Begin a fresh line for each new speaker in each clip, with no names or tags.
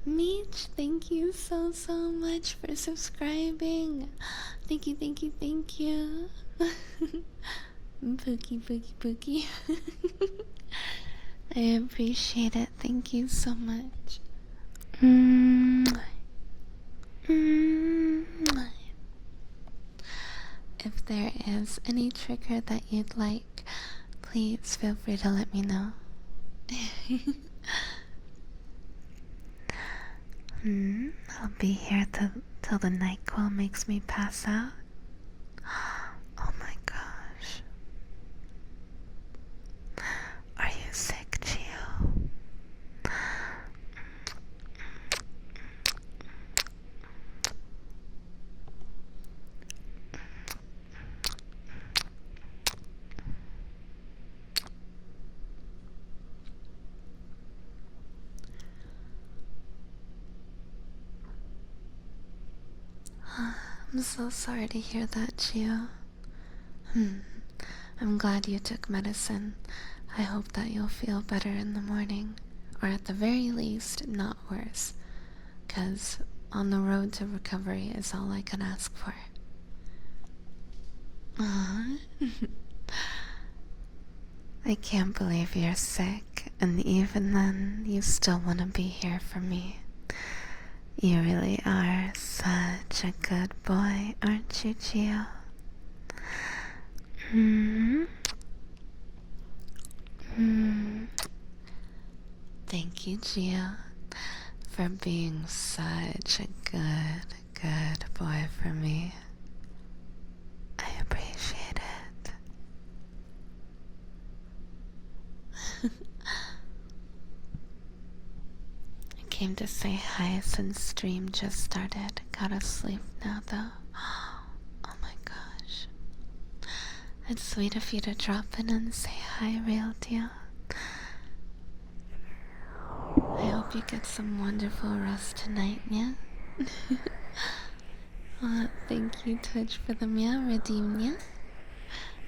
Meech, thank you so much for subscribing. Thank you, thank you, thank you. Pookie. I appreciate it. Thank you so much. If there is any trigger that you'd like, please feel free to let me know. I'll be here till the NyQuil makes me pass out. Oh my gosh. Are you sick, Gio? I'm so sorry to hear that, Gio. I'm glad you took medicine. I hope that you'll feel better in the morning, or at the very least, not worse. 'Cause on the road to recovery is all I can ask for. Aww. I can't believe you're sick, and even then, you still want to be here for me. You really are such a good boy, aren't you, Gio? Thank you, Gio, for being such a good boy for me. I appreciate it. I came to say hi since stream just started. Gotta sleep now, though. Oh my gosh. It's sweet of you to drop in and say hi, real deal. I hope you get some wonderful rest tonight, yeah? Thank you, Twitch, for the meow redeem, yeah?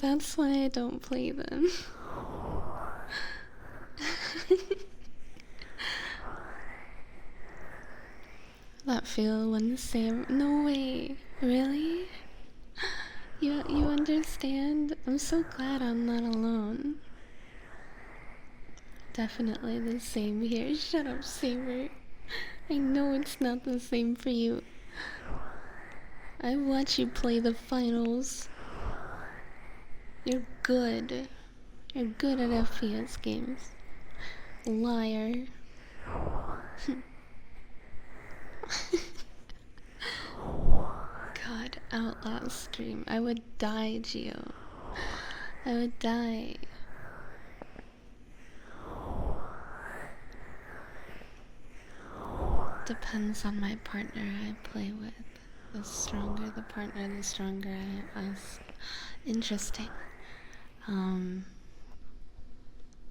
That's why I don't play them. That feel when the same. No way. Really? You understand? I'm so glad I'm not alone. Definitely the same here. Shut up, Saber. I know it's not the same for you. I watch you play the finals. You're good. You're good at FPS games. Liar. God, Outlast stream. I would die, Gio. I would die. Depends on my partner I play with. The stronger the partner, the stronger I was. Interesting.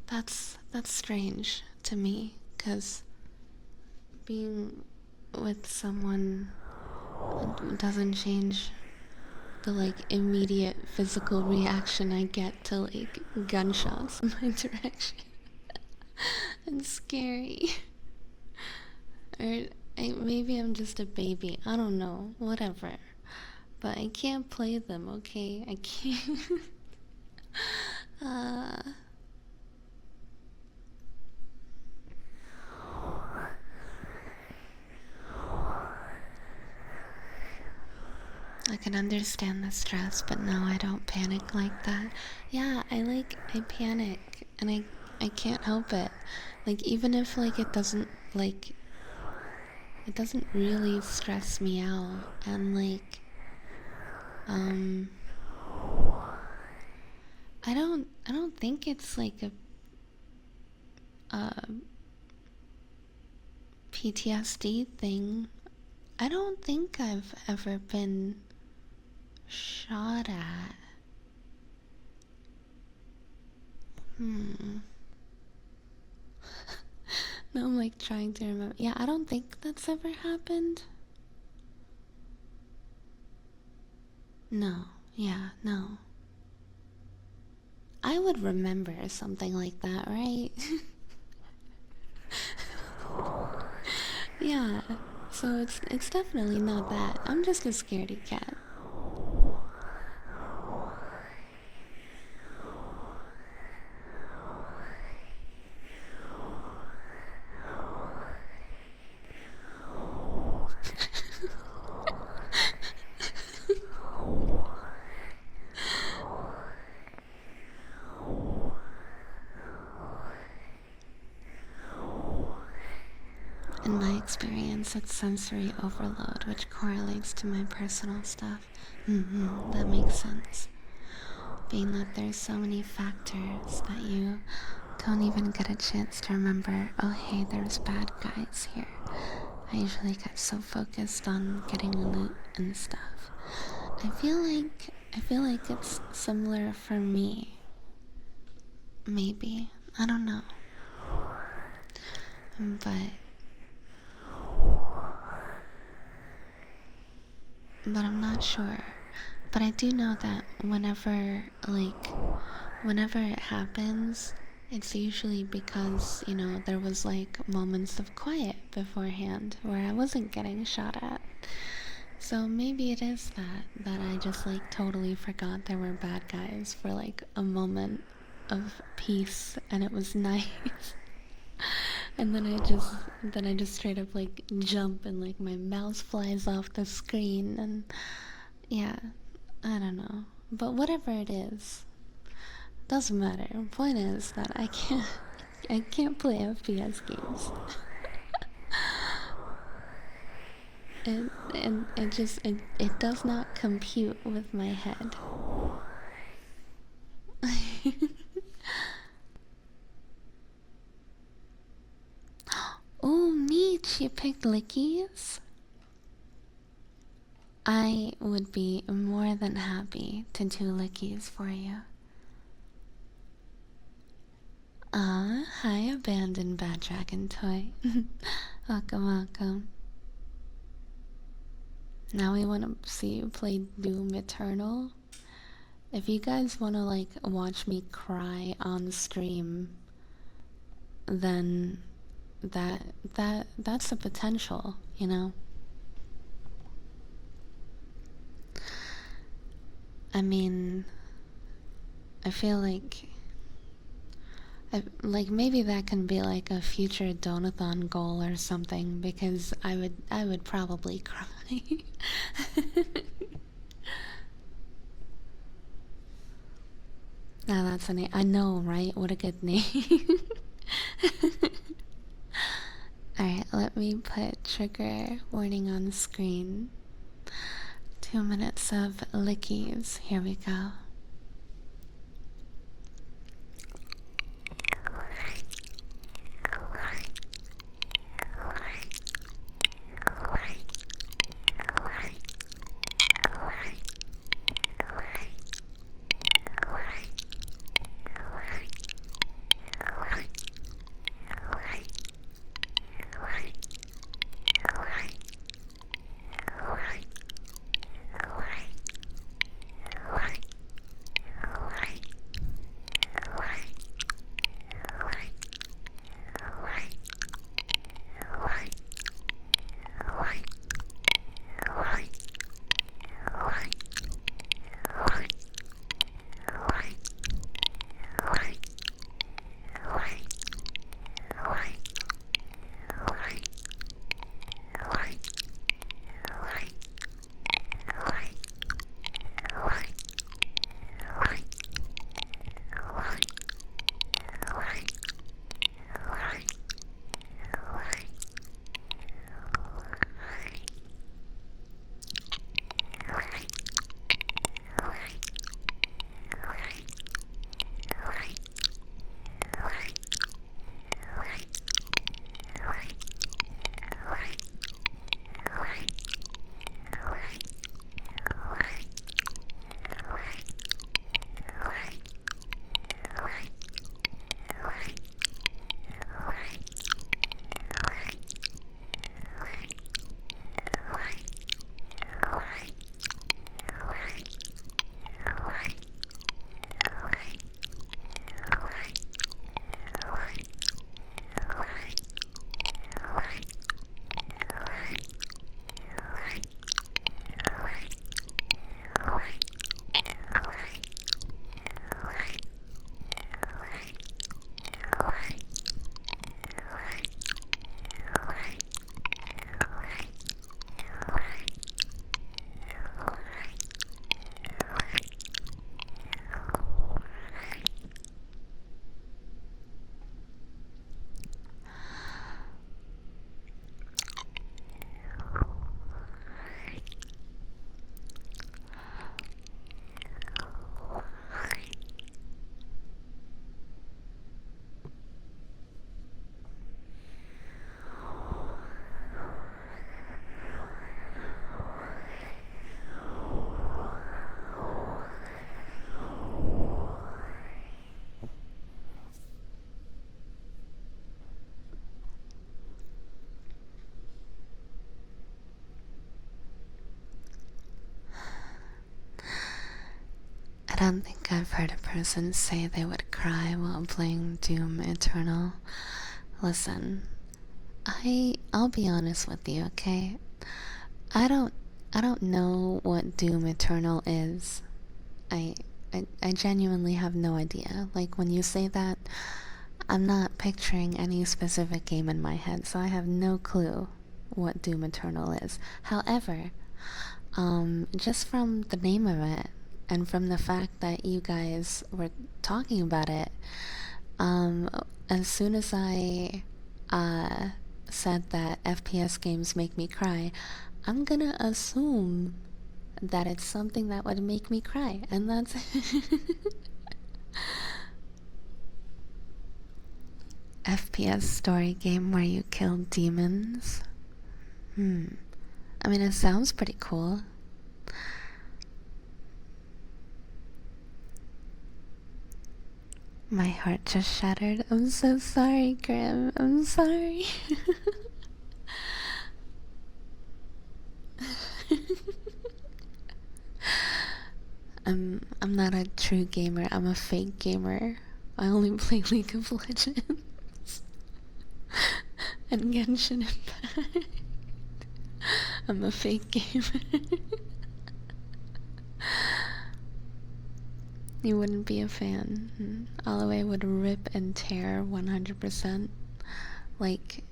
That's strange to me, because being with someone doesn't change the like immediate physical reaction I get to like gunshots in my direction. It's scary. Or maybe I'm just a baby. I don't know. Whatever. But I can't play them, okay? I can't. I can understand the stress, but no, I don't panic like that. Yeah, I panic, and I can't help it. Like, even if like it doesn't really stress me out, and like I don't think it's like a PTSD thing. I don't think I've ever been shot at. Now I'm like trying to remember. Yeah, I don't think that's ever happened. No. Yeah, no. I would remember something like that, right? Yeah. So it's definitely not that. I'm just a scaredy cat. In my experience, it's sensory overload, which correlates to my personal stuff. That makes sense. Being that there's so many factors that you don't even get a chance to remember, oh hey, there's bad guys here. I usually get so focused on getting loot and stuff. I feel like it's similar for me. Maybe. I don't know. But I'm not sure. But I do know that whenever it happens, it's usually because, there was like moments of quiet beforehand where I wasn't getting shot at. So maybe it is that I just like totally forgot there were bad guys for like a moment of peace, and it was nice. And then I just straight up like jump, and like my mouse flies off the screen, and yeah, I don't know. But whatever it is, doesn't matter. The point is that I can't play FPS games. It does not compute with my head. Oh, Meech, you picked lickies? I would be more than happy to do lickies for you. Hi, abandoned bad dragon toy. Welcome. Now we want to see you play Doom Eternal. If you guys want to like watch me cry on stream, then that's a potential, you know? I mean, I feel like maybe that can be like a future donathon goal or something, because I would probably cry. Now that's a name. I know, right? What a good name. Alright, let me put trigger warning on screen. 2 minutes of lickies. Here we go. I don't think I've heard a person say they would cry while playing Doom Eternal. Listen, I'll be honest with you, okay? I don't I don't know what Doom Eternal is. I I genuinely have no idea. Like, when you say that, I'm not picturing any specific game in my head, so I have no clue what Doom Eternal is. However, just from the name of it, and from the fact that you guys were talking about it, um, as soon as I said that FPS games make me cry, I'm gonna assume that it's something that would make me cry, and that's FPS story game where you kill demons. I mean, it sounds pretty cool. My heart just shattered. I'm so sorry, Grim. I'm sorry. I'm not a true gamer. I'm a fake gamer. I only play League of Legends and Genshin Impact. I'm a fake gamer. You wouldn't be a fan. Aluei would rip and tear 100%. Like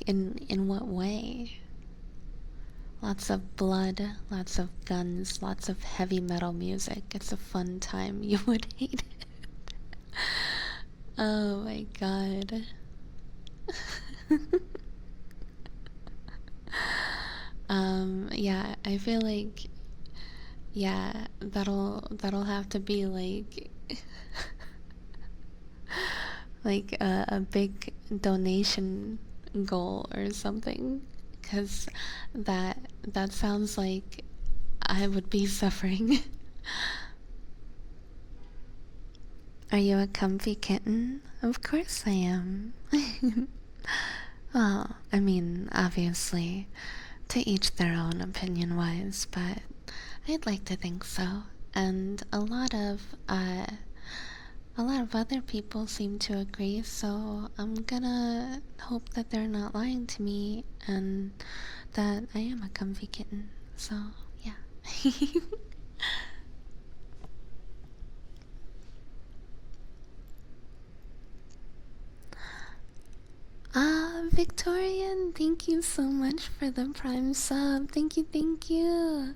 in what way? Lots of blood, lots of guns, lots of heavy metal music. It's a fun time. You would hate it. Oh my god. Yeah, I feel like, yeah, that'll have to be like like a big donation goal or something, because that sounds like I would be suffering. Are you a comfy kitten? Of course I am. Well, I mean, obviously, to each their own opinion-wise, but I'd like to think so. And a lot of other people seem to agree, so I'm gonna hope that they're not lying to me and that I am a comfy kitten. So, yeah. Victorian, thank you so much for the Prime sub. Thank you, thank you.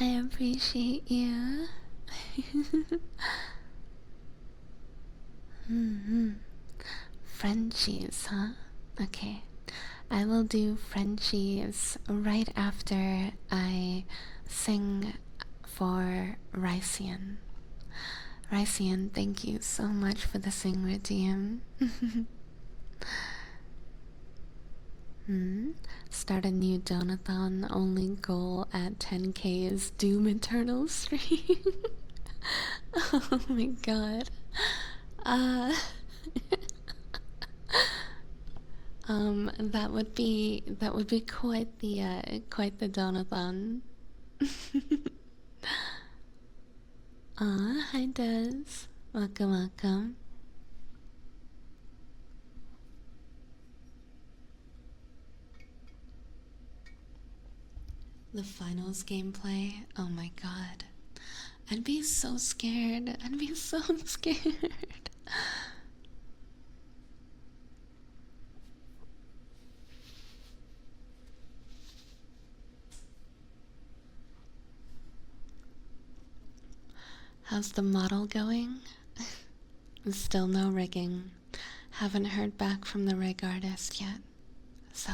I appreciate you. Frenchies, huh? Okay. I will do Frenchies right after I sing for Rycian. Rycian, thank you so much for the sing redeem. Start a new donathon. Only goal at 10k is Doom Eternal stream. Oh my god. That would be quite the donathon. Hi Des. Welcome, welcome. The finals gameplay, oh my god. I'd be so scared. I'd be so scared. How's the model going? Still no rigging. Haven't heard back from the rig artist yet. So.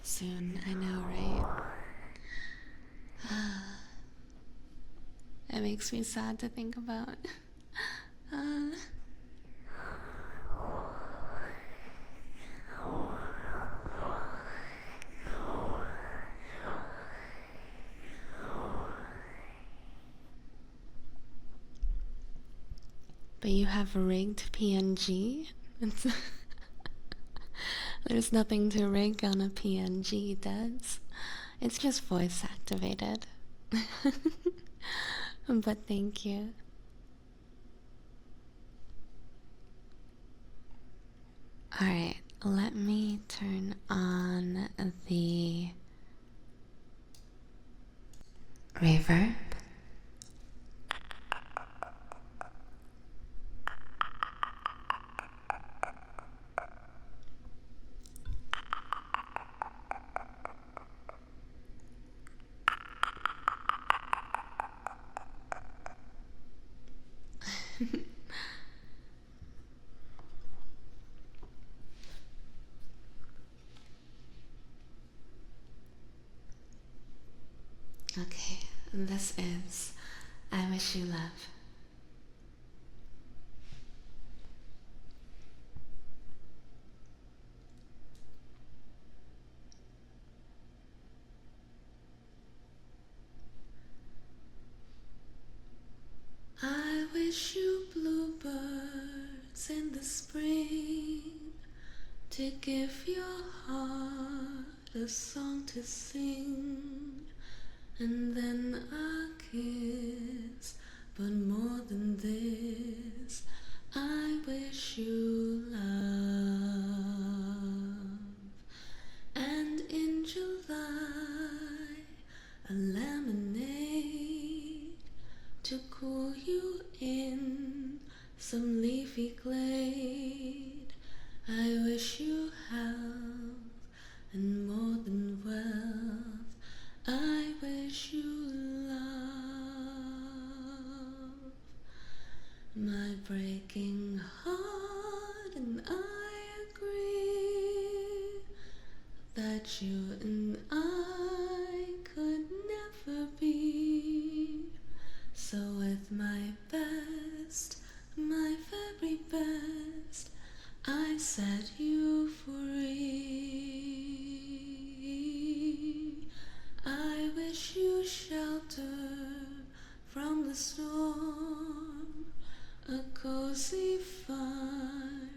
Soon, I know, right? It makes me sad to think about. But you have rigged PNG? There's nothing to rig on a PNG, Des. It's just voice activated. But thank you. Alright, let me turn on the reverb. Okay, this is I Wish You Love. give your heart a song to sing, and then a kiss. But more than this, I wish you love. And in July, a lemonade to cool you in some leafy glade. I wish you health and more than wealth. I wish you love. My breaking heart and I agree that you and I could never be. So with my best, my very best, I set you free. I wish you shelter from the storm, a cozy fire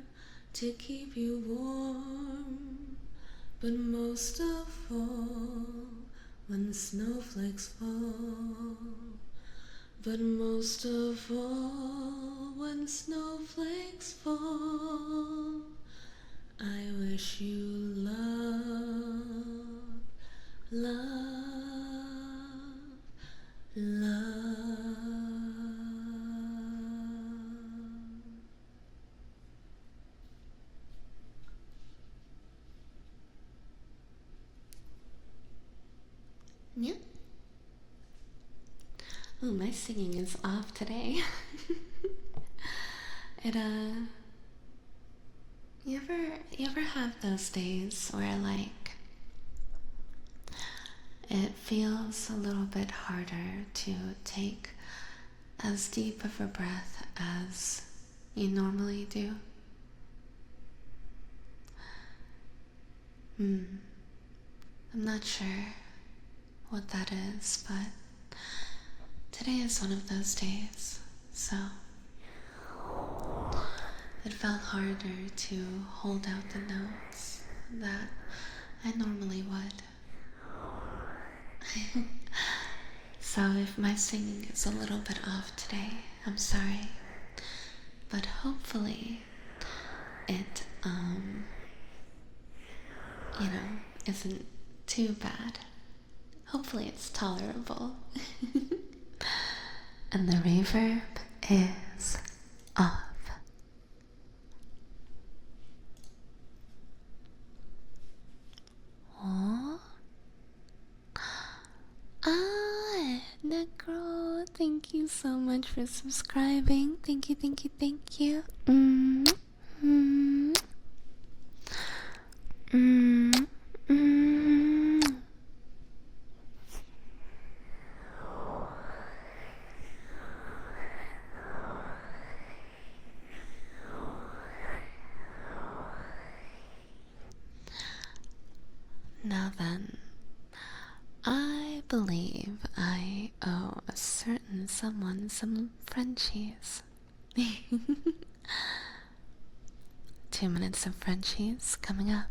to keep you warm. But most of all, when snowflakes fall. But most of all, when snowflakes fall, I wish you love, love, love. Yeah. Oh, my singing is off today. You ever have those days where like it feels a little bit harder to take as deep of a breath as you normally do? I'm not sure what that is, but today is one of those days, so it felt harder to hold out the notes that I normally would. So if my singing is a little bit off today, I'm sorry, but hopefully it, isn't too bad. Hopefully it's tolerable. And the reverb is off. Oh. Necro, thank you so much for subscribing. Thank you, thank you, thank you. Now then, I believe I owe a certain someone some Frenchies. 2 minutes of Frenchies coming up.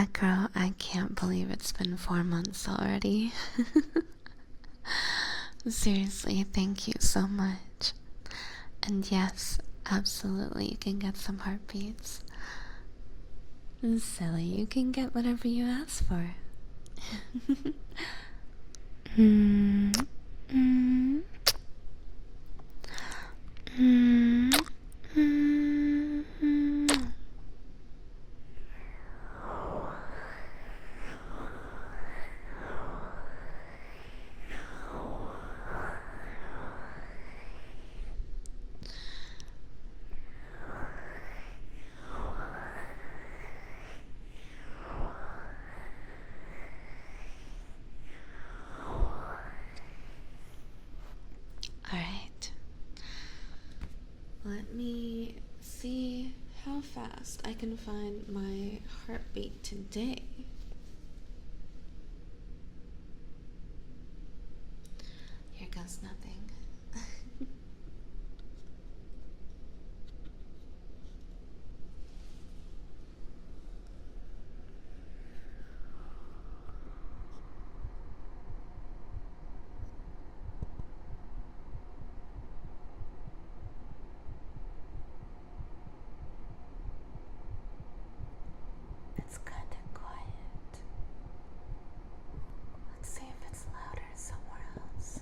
Necro, I can't believe it's been 4 months already. Seriously, thank you so much. And yes, absolutely, you can get some heartbeats. Silly, you can get whatever you ask for. mm, mm, mm, mm, mm. Alright. Let me see how fast I can find my heartbeat today. Here goes nothing. It's kind of quiet. Let's see if it's louder somewhere else.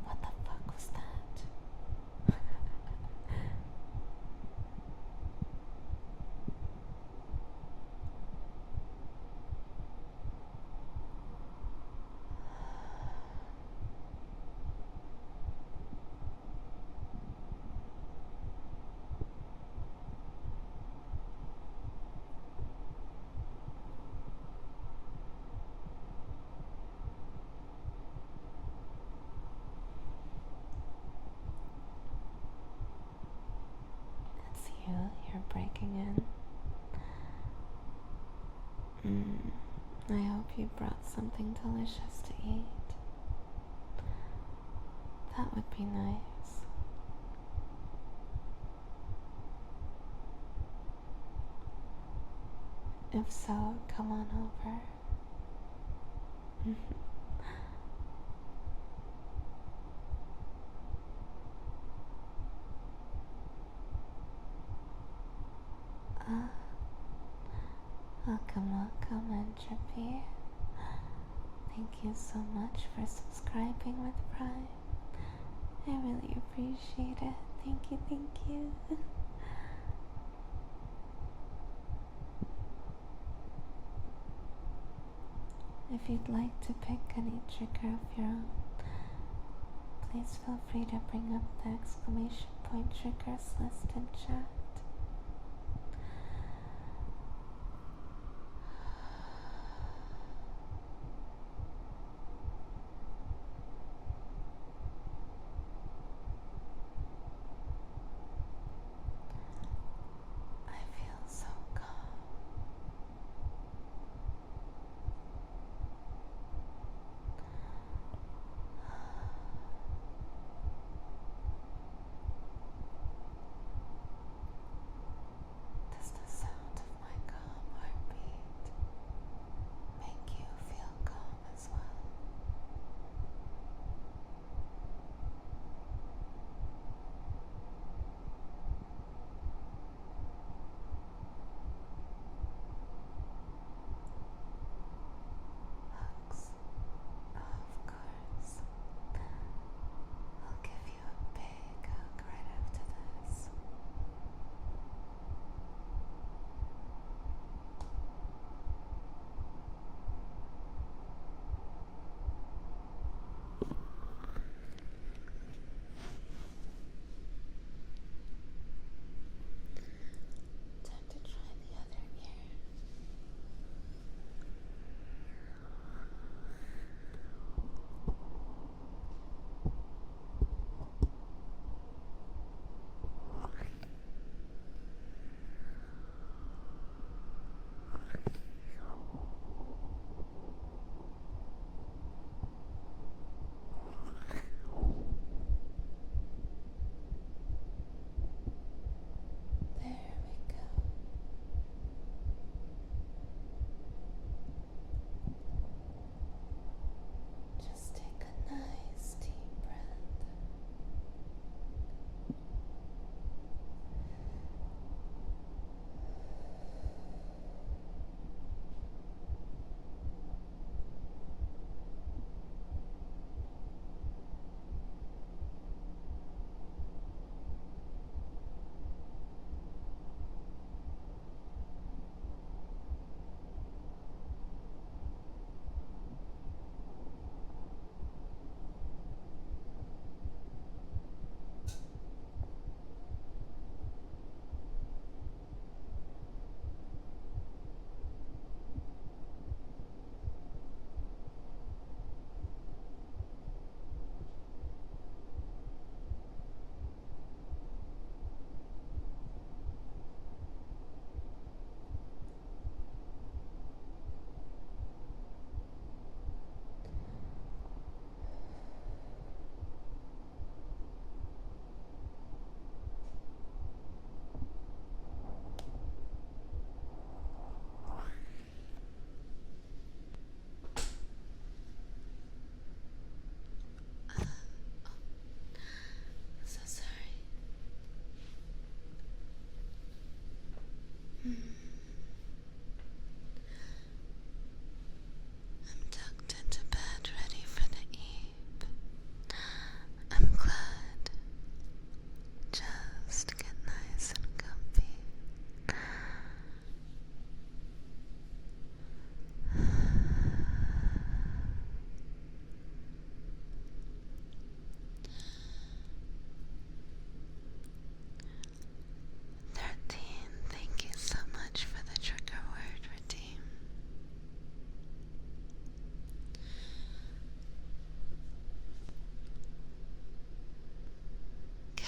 What the fuck was that? It's you. You're breaking in. I hope you brought something delicious to eat. That would be nice. If so, come on over. Welcome, Entropy. Thank you so much for subscribing with Prime. I really appreciate it. Thank you, thank you. If you'd like to pick any trigger of your own, please feel free to bring up the exclamation point triggers list in chat. I feel so calm.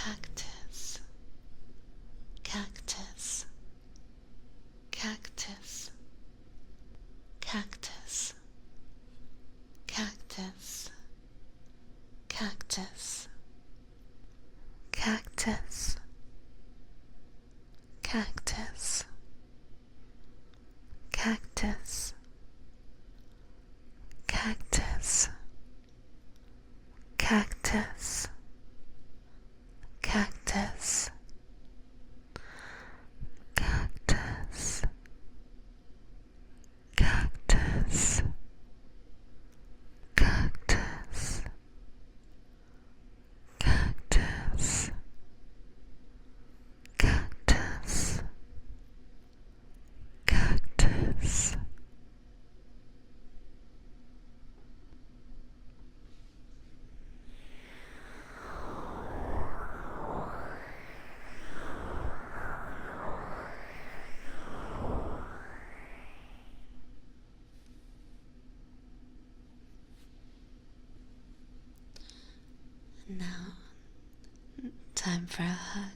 cactus, cactus, cactus, cactus, cactus, cactus, cactus, cactus, cactus, cactus, cactus, cactus, cactus, cactus, cactus, cactus, cactus, cactus. Now, time for a hug.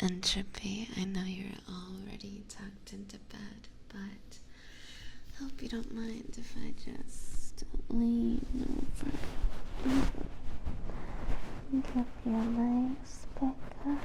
Entropy, I know you're already tucked into bed, but I hope you don't mind if I just lean over and give you a nice big hug.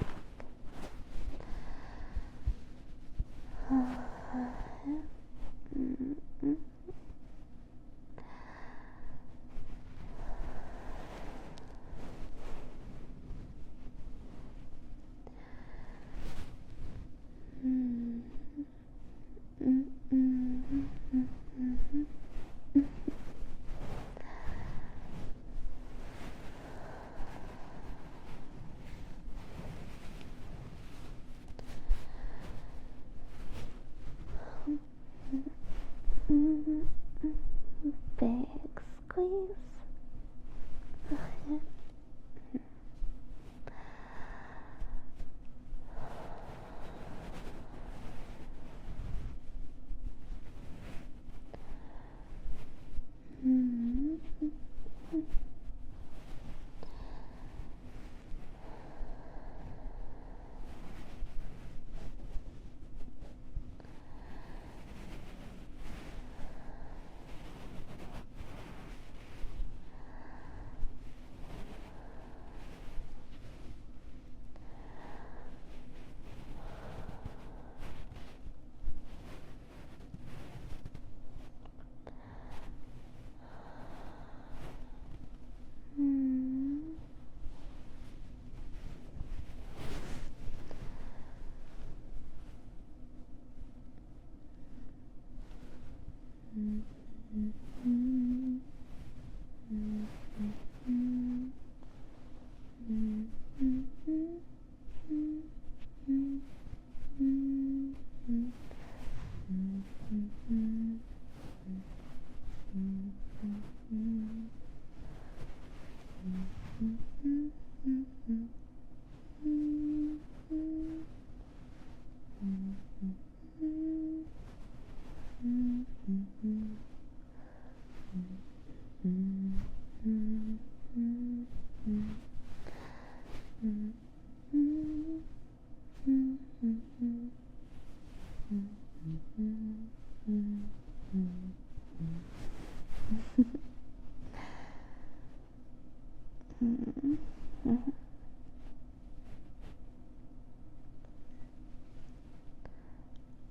Big squeeze.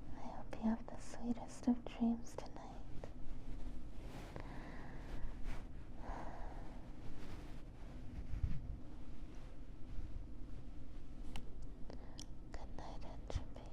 I hope you have the sweetest of dreams tonight. Good night, Entropy.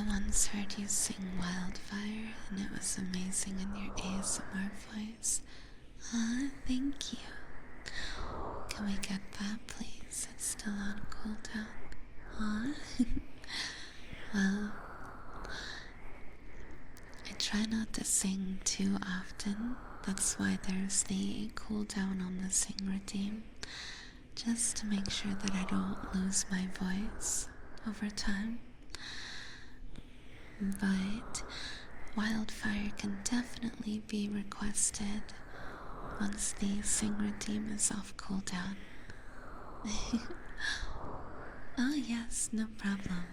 once heard you sing Wildfire, and it was amazing in your ASMR voice. Ah, thank you. Can we get that, please? It's still on cooldown. Ah, well, I try not to sing too often. That's why there's the cooldown on the sing redeem. Just to make sure that I don't lose my voice over time. But Wildfire can definitely be requested once the sing redeem is off cooldown. Oh yes, no problem.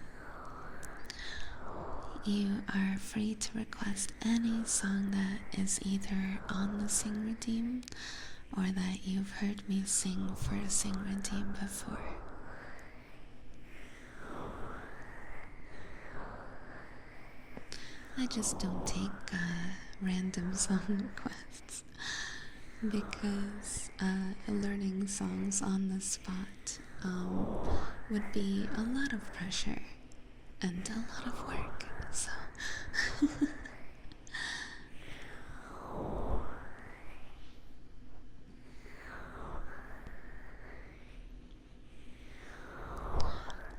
You are free to request any song that is either on the sing redeem or that you've heard me sing for a sing redeem before. I just don't take random song requests because learning songs on the spot would be a lot of pressure and a lot of work, so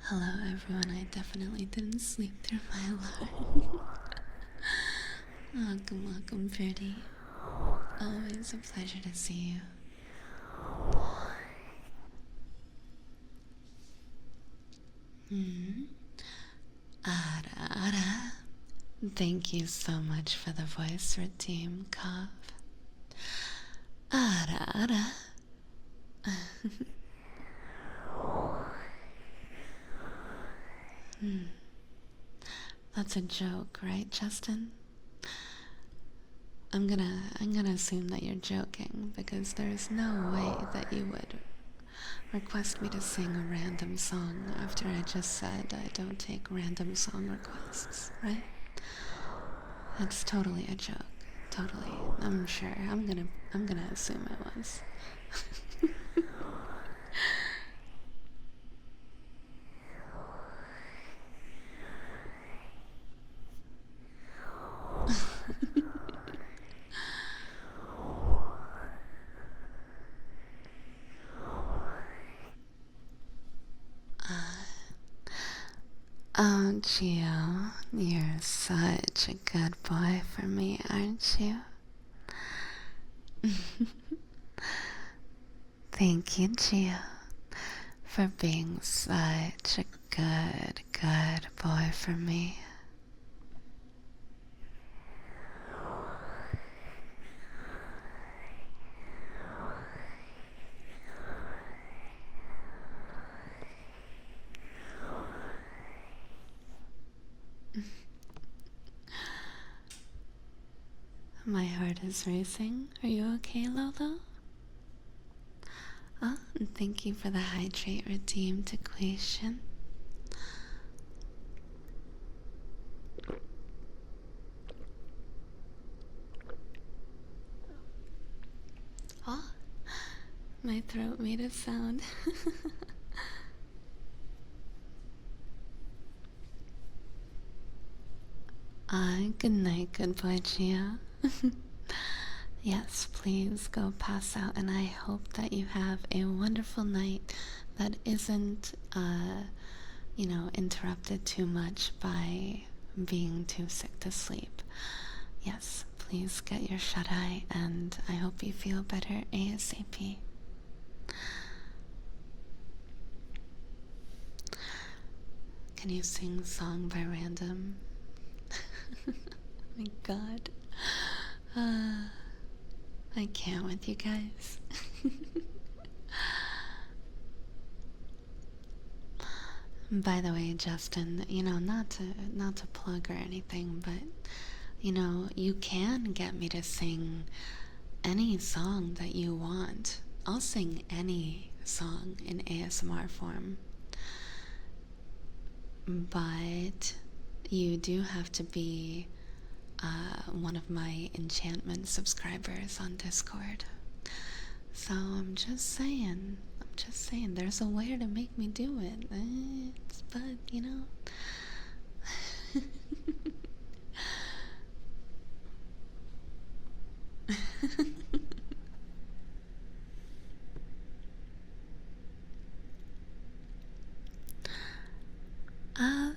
hello everyone, I definitely didn't sleep through my alarm. Welcome, pretty. Always a pleasure to see you. Ara. Thank you so much for the voice redeem, Cobb. Ara. That's a joke, right, Justin? I'm gonna assume that you're joking because there's no way that you would request me to sing a random song after I just said I don't take random song requests, right? That's totally a joke. Totally. I'm sure. I'm gonna assume it was. Oh, Gio, you're such a good boy for me, aren't you? Thank you, Gio, for being such a good boy for me. My heart is racing. Are you okay, Lolo? Oh, and thank you for the hydrate redeemed equation. Oh, my throat made a sound. Good night, good boy, Gia. Yes, please go pass out, and I hope that you have a wonderful night that isn't, interrupted too much by being too sick to sleep. Yes, please get your shut-eye, and I hope you feel better ASAP. Can you sing Song by Random? My god. I can't with you guys. By the way, Justin, not to plug or anything, but you can get me to sing any song that you want. I'll sing any song in ASMR form. But you do have to be one of my enchantment subscribers on Discord. So I'm just saying, there's a way to make me do it. But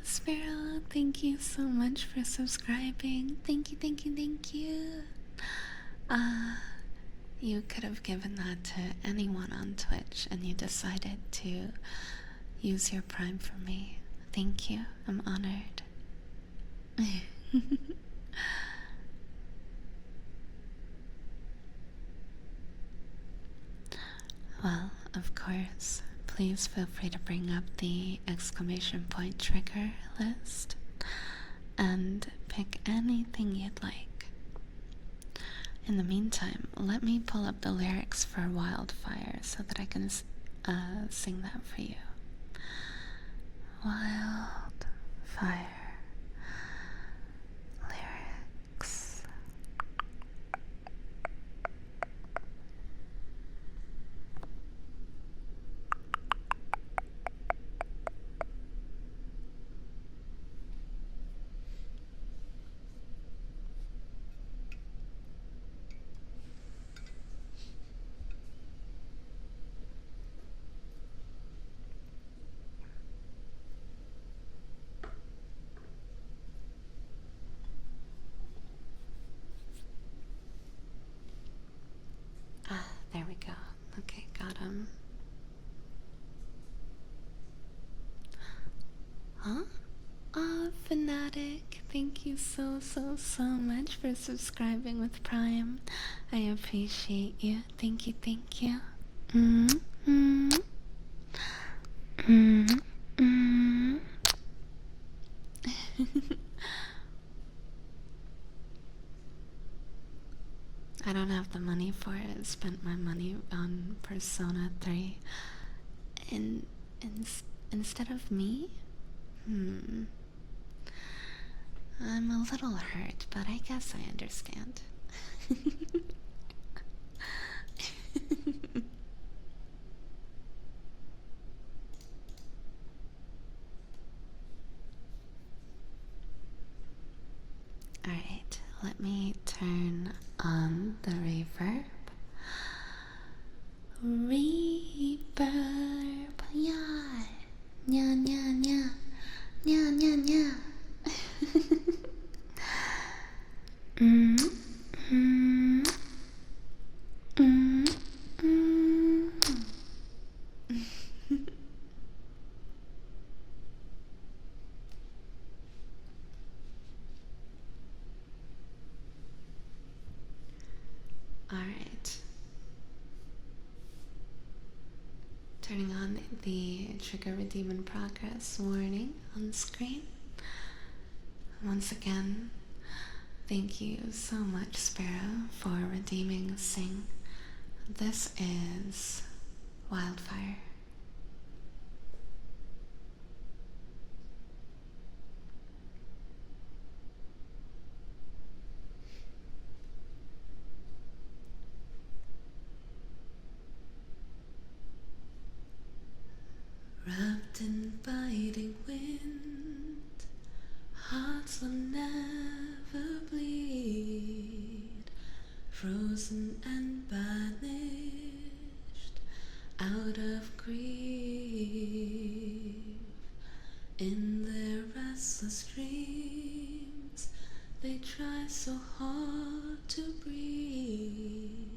Sparrow, thank you so much for subscribing. Thank you, thank you, thank you. You could have given that to anyone on Twitch and you decided to use your Prime for me. Thank you. I'm honored. Well, of course, please feel free to bring up the exclamation point trigger list and pick anything you'd like. In the meantime, let me pull up the lyrics for Wildfire so that I can sing that for you. Wildfire lyrics. There we go. Okay, got him. Huh? Fanatic, thank you so much for subscribing with Prime. I appreciate you. Thank you, thank you. I don't have the money for it. I spent my money on Persona 3. Instead of me? I'm a little hurt, but I guess I understand. Alright, let me turn on the reverb. Reverb, yeah. Nya, nya, nya. Nya, nya, nya. Alright. Turning on the trigger redeem in progress warning on the screen. Once again, thank you so much, Sparrow, for redeeming Sing. This is Wildfire. Wrapped in biting wind, hearts will never bleed, frozen and banished out of grief. In their restless dreams, they try so hard to breathe.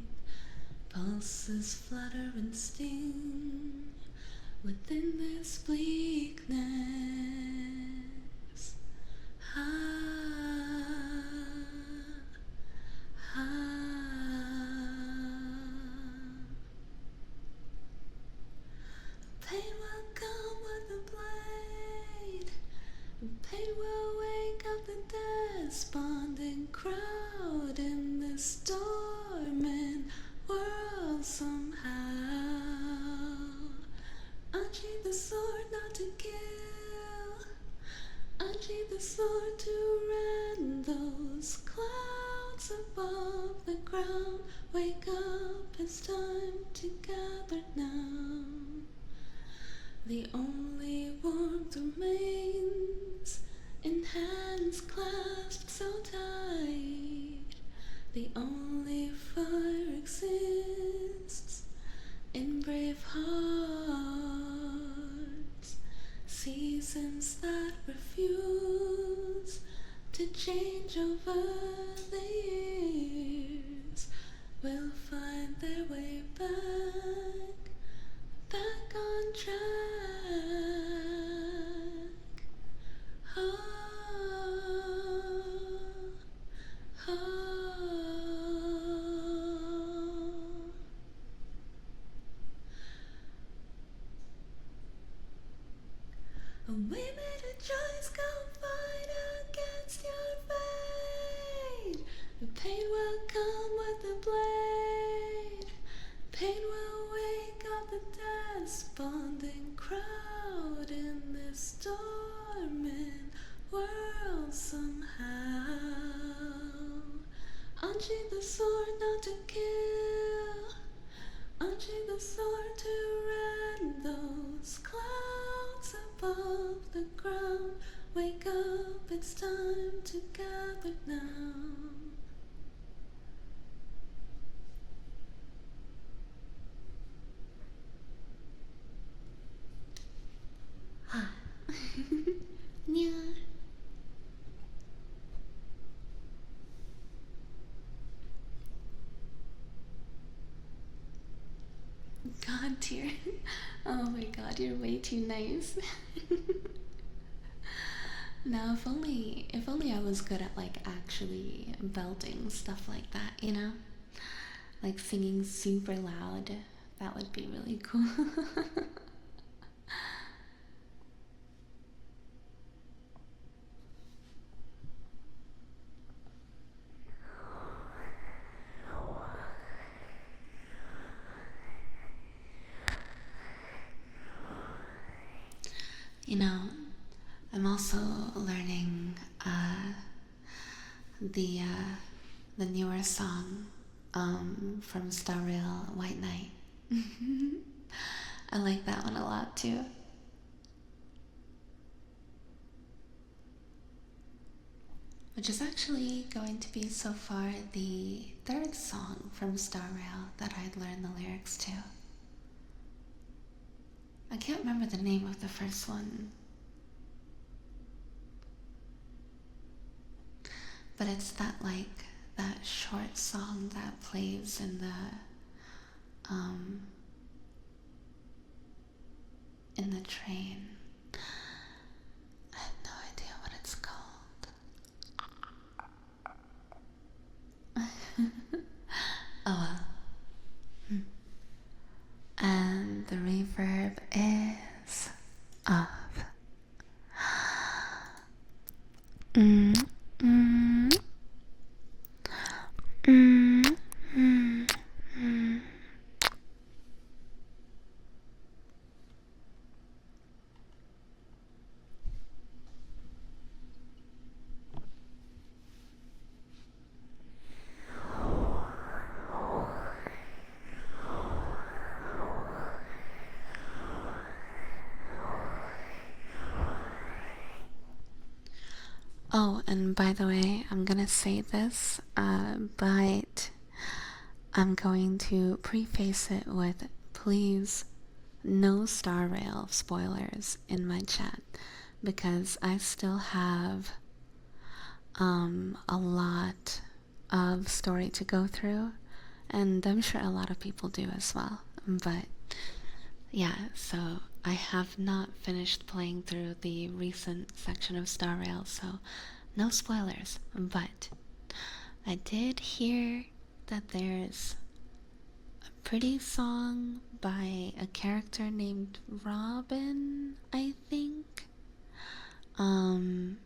Pulses flutter and sting within this bleakness. Pain will come with the blade. Pain will wake up the despondent crowd in this storming world somehow. Unsheathe the sword not to kill. Unsheathe the sword to rend those clouds above the ground. Wake up, it's time to gather now. The only warmth remains in hands clasped so tight. The only fire exists in brave hearts, seasons that refuse to change over the years will find their way back on track. Oh, oh. We made a choice, go fight against your fate. The pain will come with the blade. Pain will wake up the desponding crowd in this storming world somehow. Unsheathe the sword not to kill. Unsheathe the sword to rend those clouds above the ground. Wake up, it's time to gather now. Ah. Yeah. God dear. Oh my god, you're way too nice. Now if only I was good at like actually belting stuff like that, you know? Like singing super loud. That would be really cool. You know, I'm also learning the newer song from Star Rail, White Knight. I like that one a lot too. Which is actually going to be so far the third song from Star Rail that I'd learned the lyrics to. I can't remember the name of the first one. But it's that short song that plays in the train. I have no idea what it's called. Oh well. And the reverb is off. Oh, and by the way, I'm gonna say this, but I'm going to preface it with please no Star Rail spoilers in my chat, because I still have a lot of story to go through, and I'm sure a lot of people do as well. But yeah, so I have not finished playing through the recent section of Star Rail, so no spoilers. But I did hear that there's a pretty song by a character named Robin, I think. And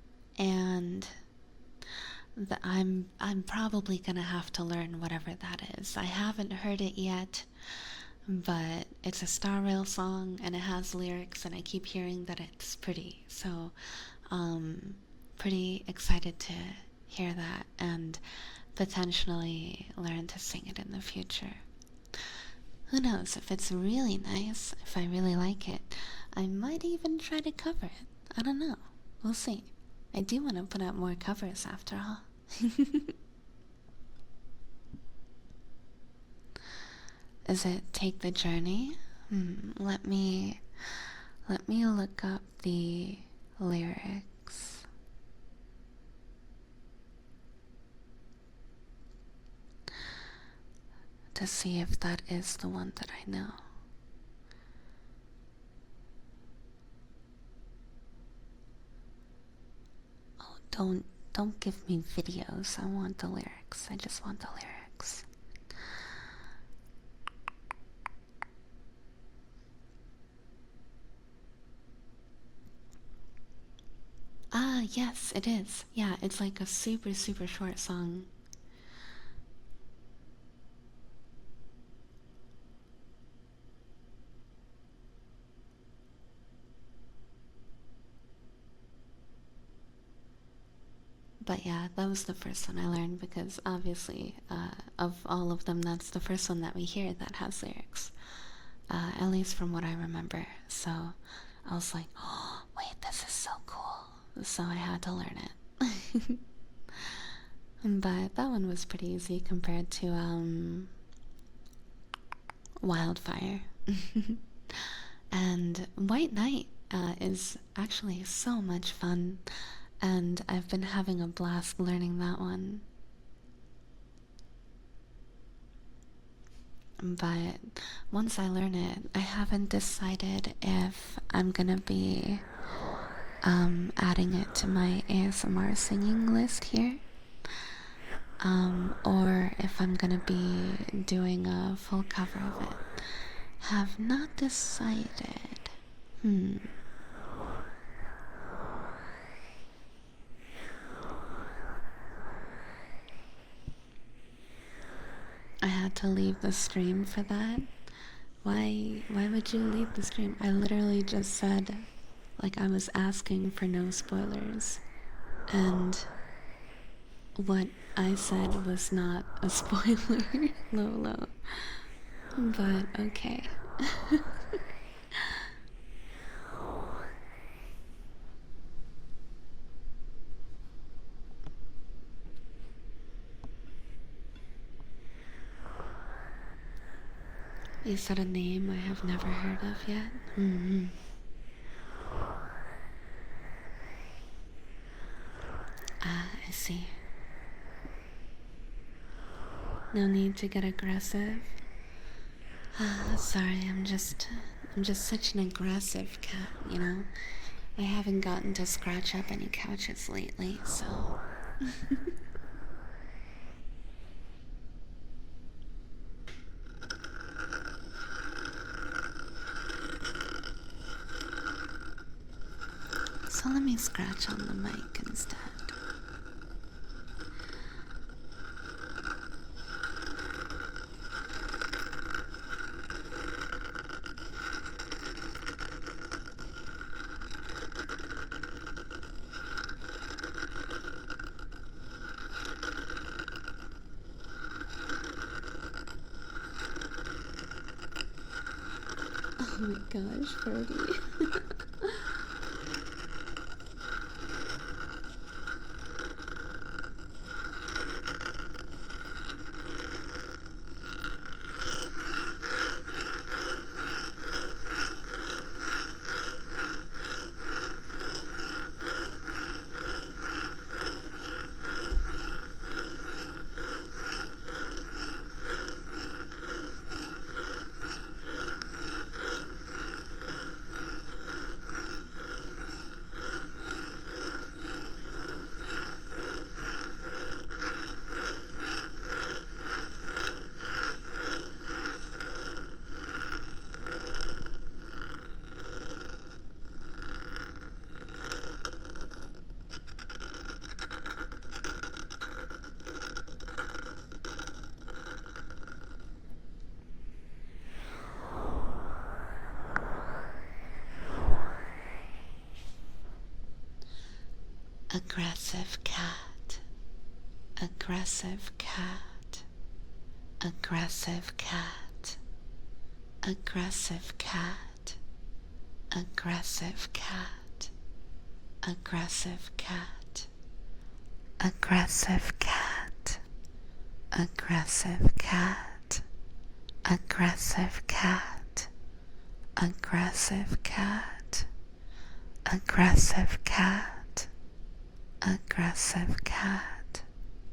I'm probably gonna have to learn whatever that is. I haven't heard it yet, but it's a Star Rail song and it has lyrics, and I keep hearing that it's pretty. So, pretty excited to hear that and potentially learn to sing it in the future. Who knows, if it's really nice, if I really like it, I might even try to cover it. I don't know. We'll see. I do want to put out more covers after all. Is it Take the Journey? Let me look up the lyrics. To see if that is the one that I know. Oh, don't give me videos. I want the lyrics. I just want the lyrics. Ah, yes, it is. Yeah, it's like a super, super short song. But yeah, that was the first one I learned because obviously, of all of them, that's the first one that we hear that has lyrics. At least from what I remember. So I was like, oh, wait, this is so cool. So I had to learn it. But that one was pretty easy compared to Wildfire. And White Knight is actually so much fun, and I've been having a blast learning that one. But once I learn it, I haven't decided if I'm gonna be adding it to my ASMR singing list here, or if I'm gonna be doing a full cover of it. Have not decided. I had to leave the stream for that. Why would you leave the stream? I literally just said, like, I was asking for no spoilers, and what I said was not a spoiler, Lolo. But okay. You said a name I have never heard of yet? Ah, I see. No need to get aggressive. Sorry, I'm just such an aggressive cat, you know? I haven't gotten to scratch up any couches lately, so... So let me scratch on the mic instead. Oh my gosh, Birdie. Aggressive cat. Aggressive cat. Aggressive cat. Aggressive cat. Aggressive cat. Aggressive cat. aggressive cat, aggressive cat, aggressive cat, aggressive cat, aggressive cat, aggressive cat,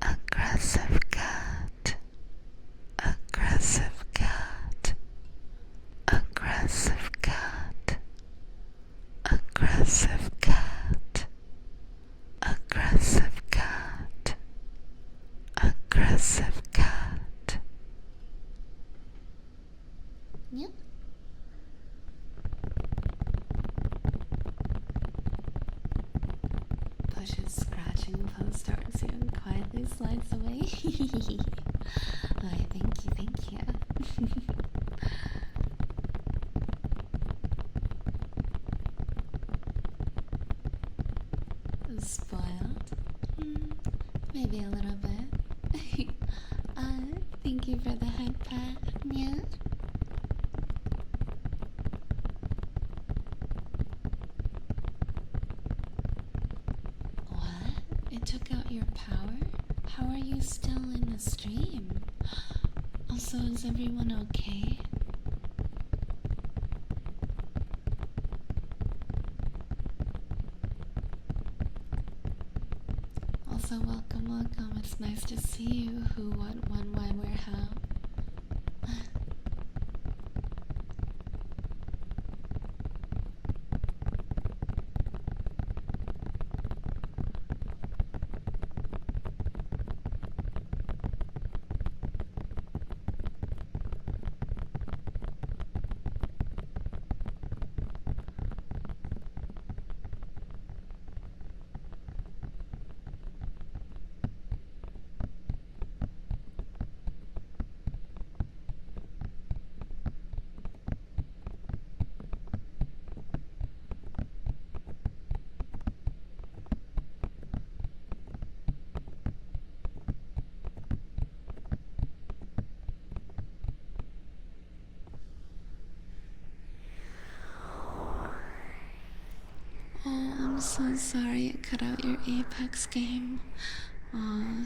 aggressive cat, aggressive cat, aggressive cat, aggressive cat, aggressive cat, aggressive cat. Yep. Pushes scratching pose towards you and quietly slides away. Why, thank you, thank you. Spoiled? Maybe a little bit. Thank you for the head pat. Yeah? What? It took out your power? How are you still in the stream? Also, is everyone okay? Also, welcome, welcome. It's nice to see you. Who, what, when, why, where, how. Oh, I'm so sorry it cut out your Apex game. Aw,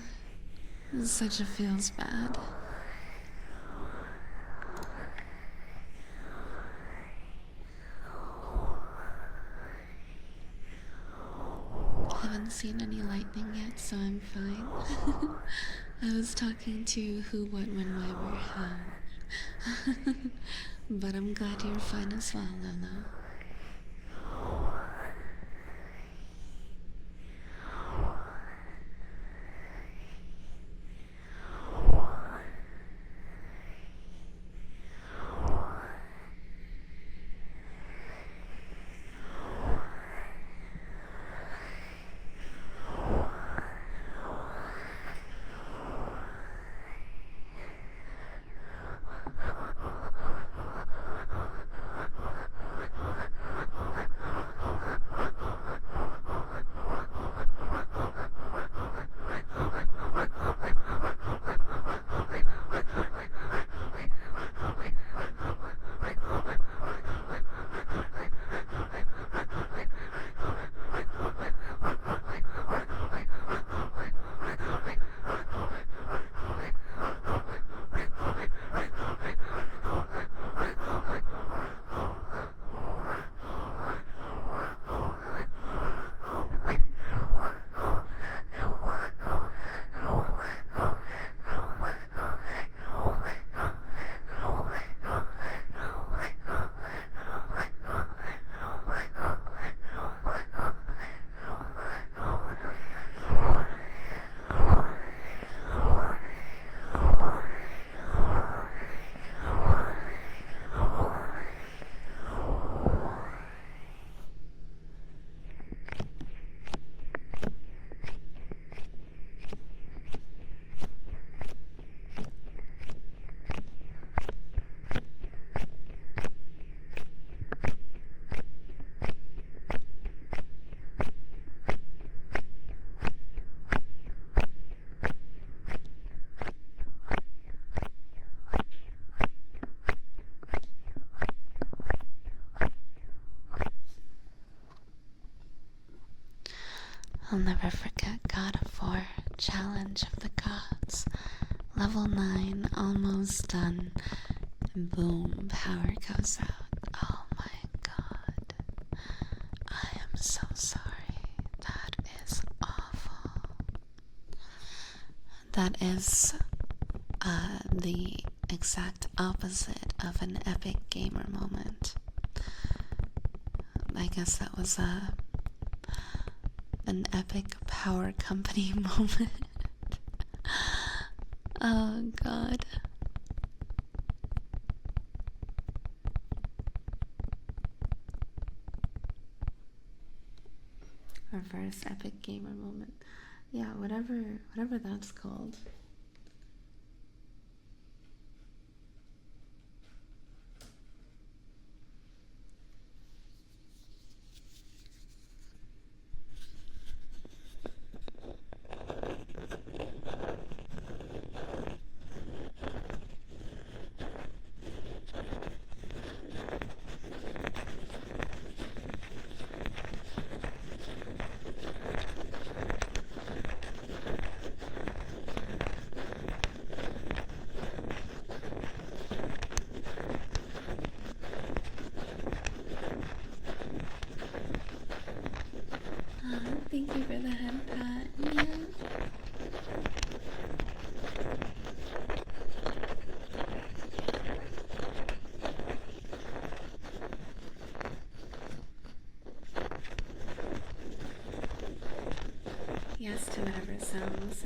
such a feels bad. Haven't seen any lightning yet, so I'm fine. I was talking to who, what, when, why, where, how. But I'm glad you're fine as well, Lolo. never forget God of War, Challenge of the Gods. Level 9, almost done. Boom, power goes out. Oh my god. I am so sorry. That is awful. That is the exact opposite of an epic gamer moment. I guess that was an epic power company moment. Oh god. Reverse epic gamer moment. Yeah, whatever that's called. Thank you for the head pat. Yeah. Yes to whatever sounds.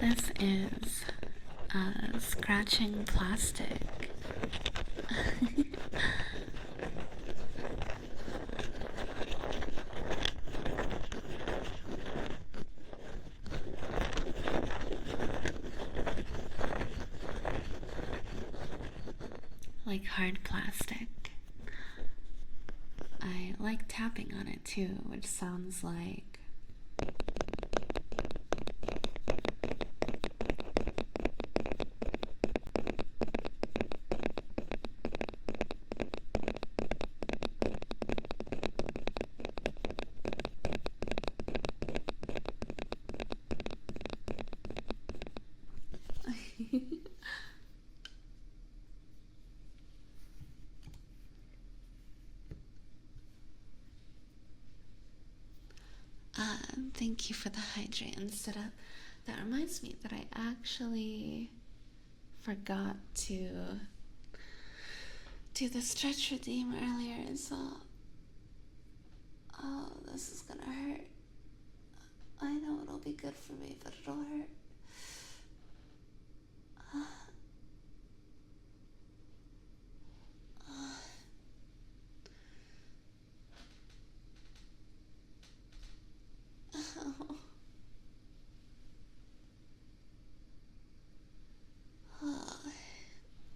This is scratching plastic. Like hard plastic. I like tapping on it too, which sounds like thank you for the hydrate instead of that. Reminds me that I actually forgot to do the stretch redeem earlier, so oh, this is gonna hurt. I know it'll be good for me, but it'll hurt.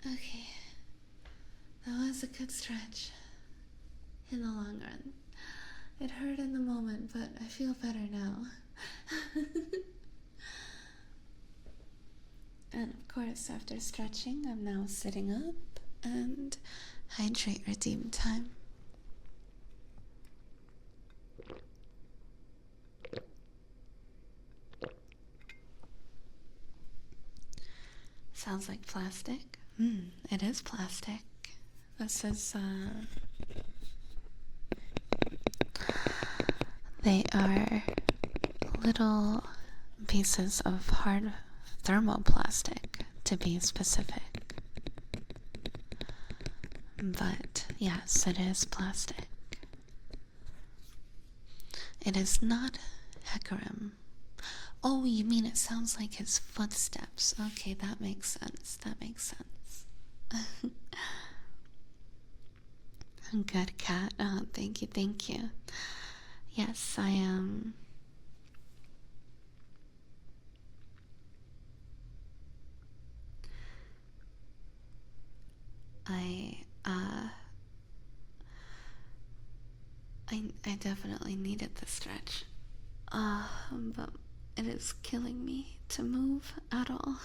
Okay, that was a good stretch in the long run. It hurt in the moment, but I feel better now. And of course, after stretching, I'm now sitting up and hydrate redeem time. Sounds like plastic. It is plastic. This is, they are little pieces of hard thermoplastic, to be specific. But yes, it is plastic. It is not Hecarim. Oh, you mean it sounds like his footsteps. Okay, that makes sense. That makes sense. Good cat. Oh, thank you, thank you. Yes, I am. I definitely needed the stretch. But it is killing me to move at all.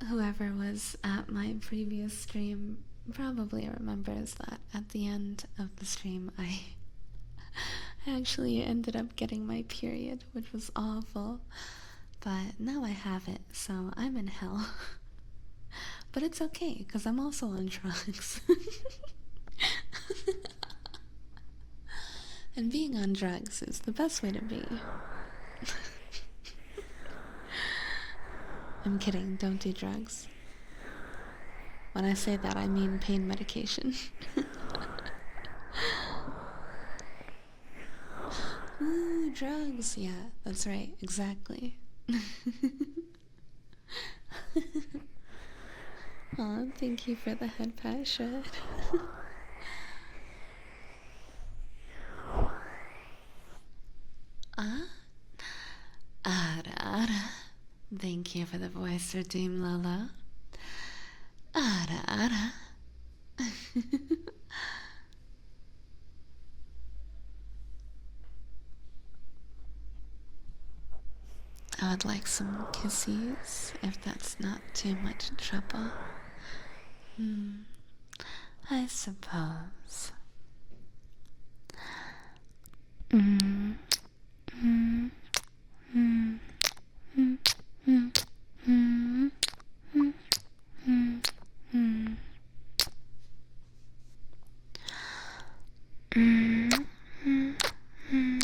Whoever was at my previous stream probably remembers that at the end of the stream, I actually ended up getting my period, which was awful. But now I have it, so I'm in hell. But it's okay, because I'm also on drugs. And being on drugs is the best way to be. I'm kidding, don't do drugs. When I say that, I mean pain medication. Ooh, drugs. Yeah, that's right, exactly. Aw, thank you for the head pat, Shred. Ah? Ara, ara. Thank you for the voice, Redeem Lolo. Ara, ara. I would like some kisses, if that's not too much trouble. I suppose. Mm. Mm. Mm. Mm. Mm. Mm. Mm. Mm. Mm. Mm. Mm. Mm. Mm.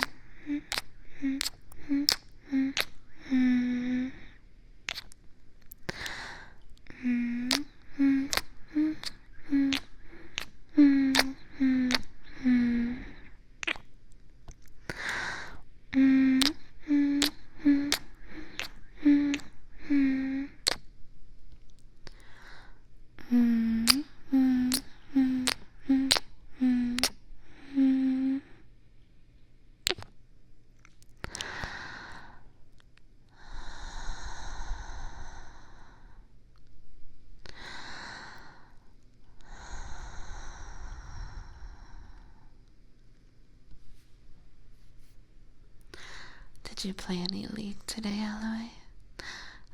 Mm. Mm. Mm. Did you play any League today, Aluei?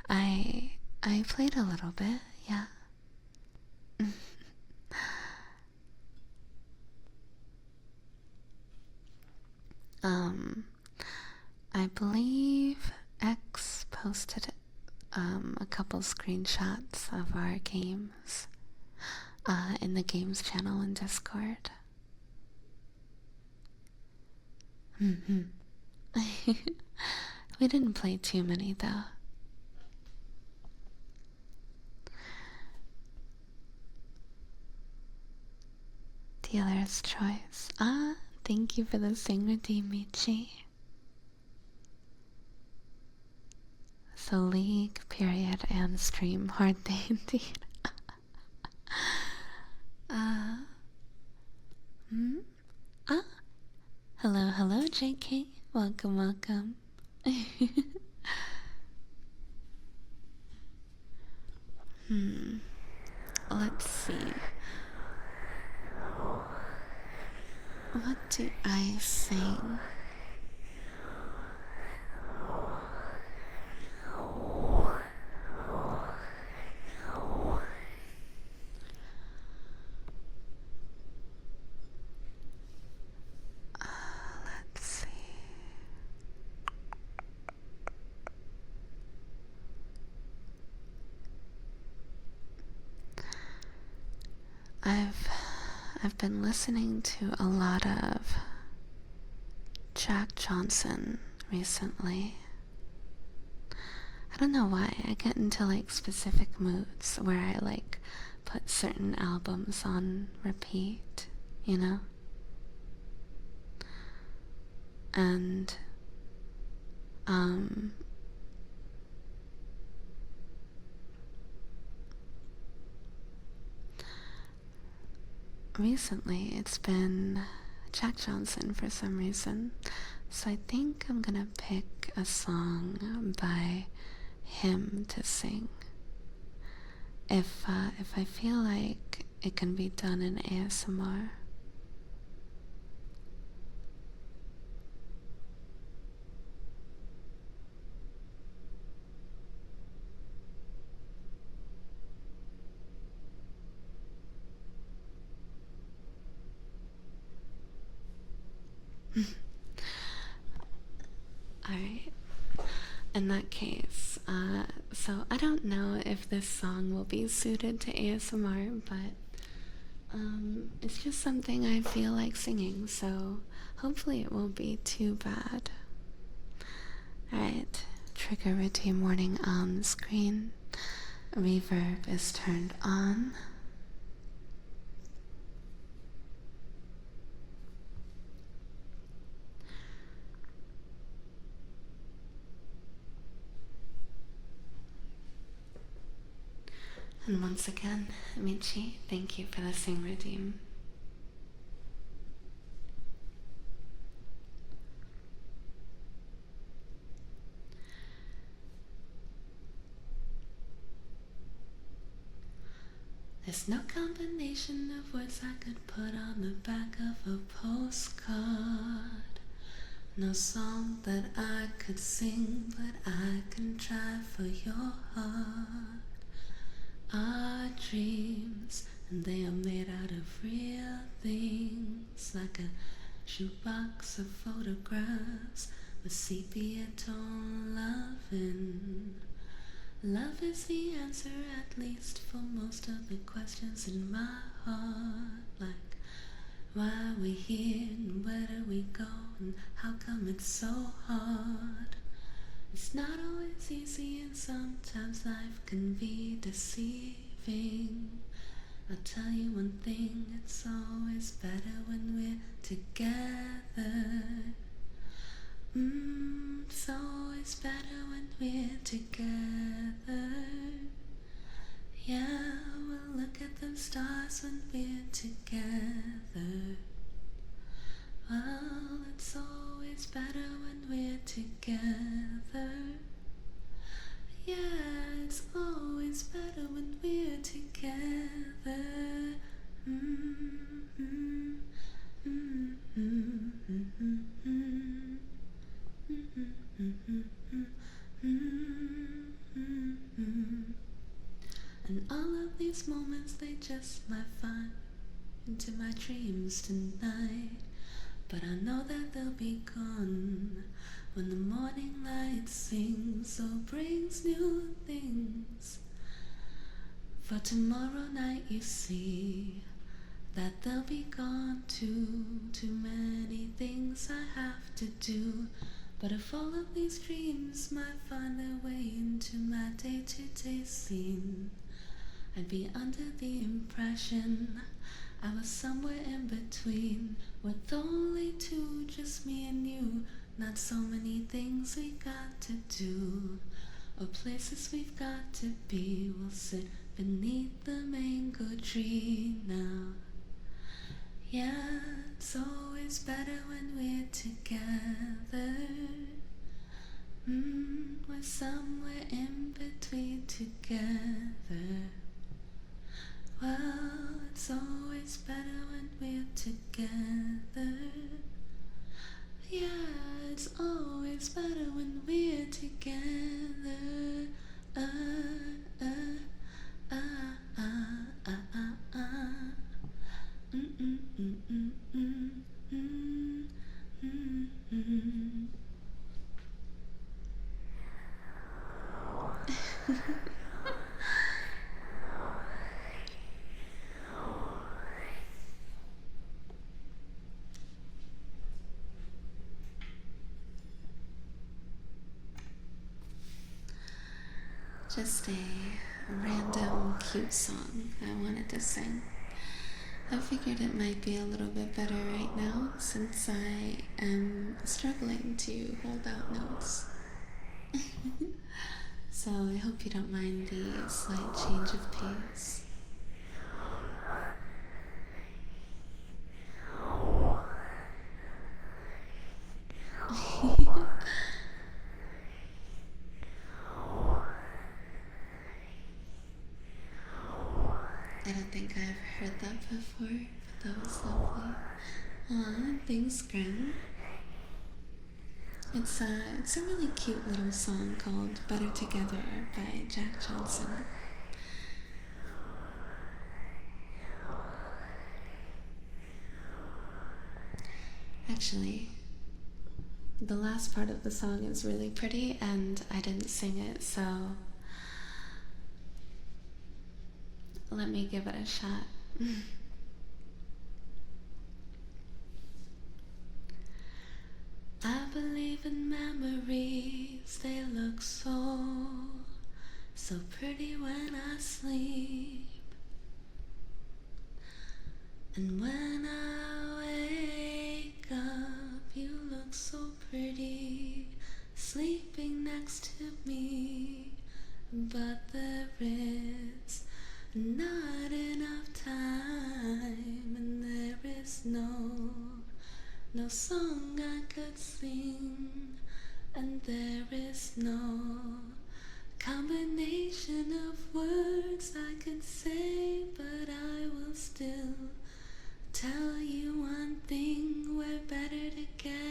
I played a little bit, yeah. I believe X posted a couple screenshots of our games in the games channel in Discord. We didn't play too many though. Dealer's choice. Ah, thank you for the sing, Michi. So League, period, and stream. Hard day indeed. Ah, hello, hello, JK. Welcome, welcome. Let's see. What do I sing? Let's see. I've been listening to a lot of Jack Johnson recently. I don't know why. I get into like specific moods where I like put certain albums on repeat, you know? And recently it's been Jack Johnson for some reason. So I think I'm gonna pick a song by him to sing. If I feel like it can be done in ASMR. Alright. In that case, so I don't know if this song will be suited to ASMR, but it's just something I feel like singing, so hopefully it won't be too bad. Alright, trigger routine warning on screen. Reverb is turned on. And once again, Michi, thank you for the sing redeem. There's no combination of words I could put on the back of a postcard. No song that I could sing, but I can try for your heart. Our dreams, and they are made out of real things, like a shoebox of photographs with sepia tone loving. Love is the answer, at least for most of the questions in my heart, like why are we here and where do we go and how come it's so hard. It's not always easy and sometimes life can be deceiving. I'll tell you one thing, it's always better when we're together. It's always better when we're together. Yeah, we'll look at them stars when we're together. Well, it's always better when we're together. Yeah, it's always better when we're together. And all of these moments, they just might find into my dreams tonight. But I know that they'll be gone when the morning light sings or brings new things. For tomorrow night you see that they'll be gone too. Too many things I have to do. But if all of these dreams might find their way into my day-to-day scene, I'd be under the impression I was somewhere in between, with only two, just me and you. Not so many things we got to do, or places we've got to be. We'll sit beneath the mango tree now. Yeah, it's always better when we're together. We're somewhere in between together. Well, it's always better when we're together. Yeah, it's always better when we're together. Just a random cute song I wanted to sing. I figured it might be a little bit better right now since I am struggling to hold out notes. So I hope you don't mind the slight change of pace. I don't think I've heard that before, but that was lovely. Aw, thanks, Grim. It's a really cute little song called Better Together by Jack Johnson. Actually, the last part of the song is really pretty, and I didn't sing it, so let me give it a shot. I believe in memories, they look so pretty when I sleep. And when I wake up, you look so pretty, sleeping next to me. But there is not enough time, and there is no song I could sing, and there is no combination of words I could say, but I will still tell you one thing, we're better together.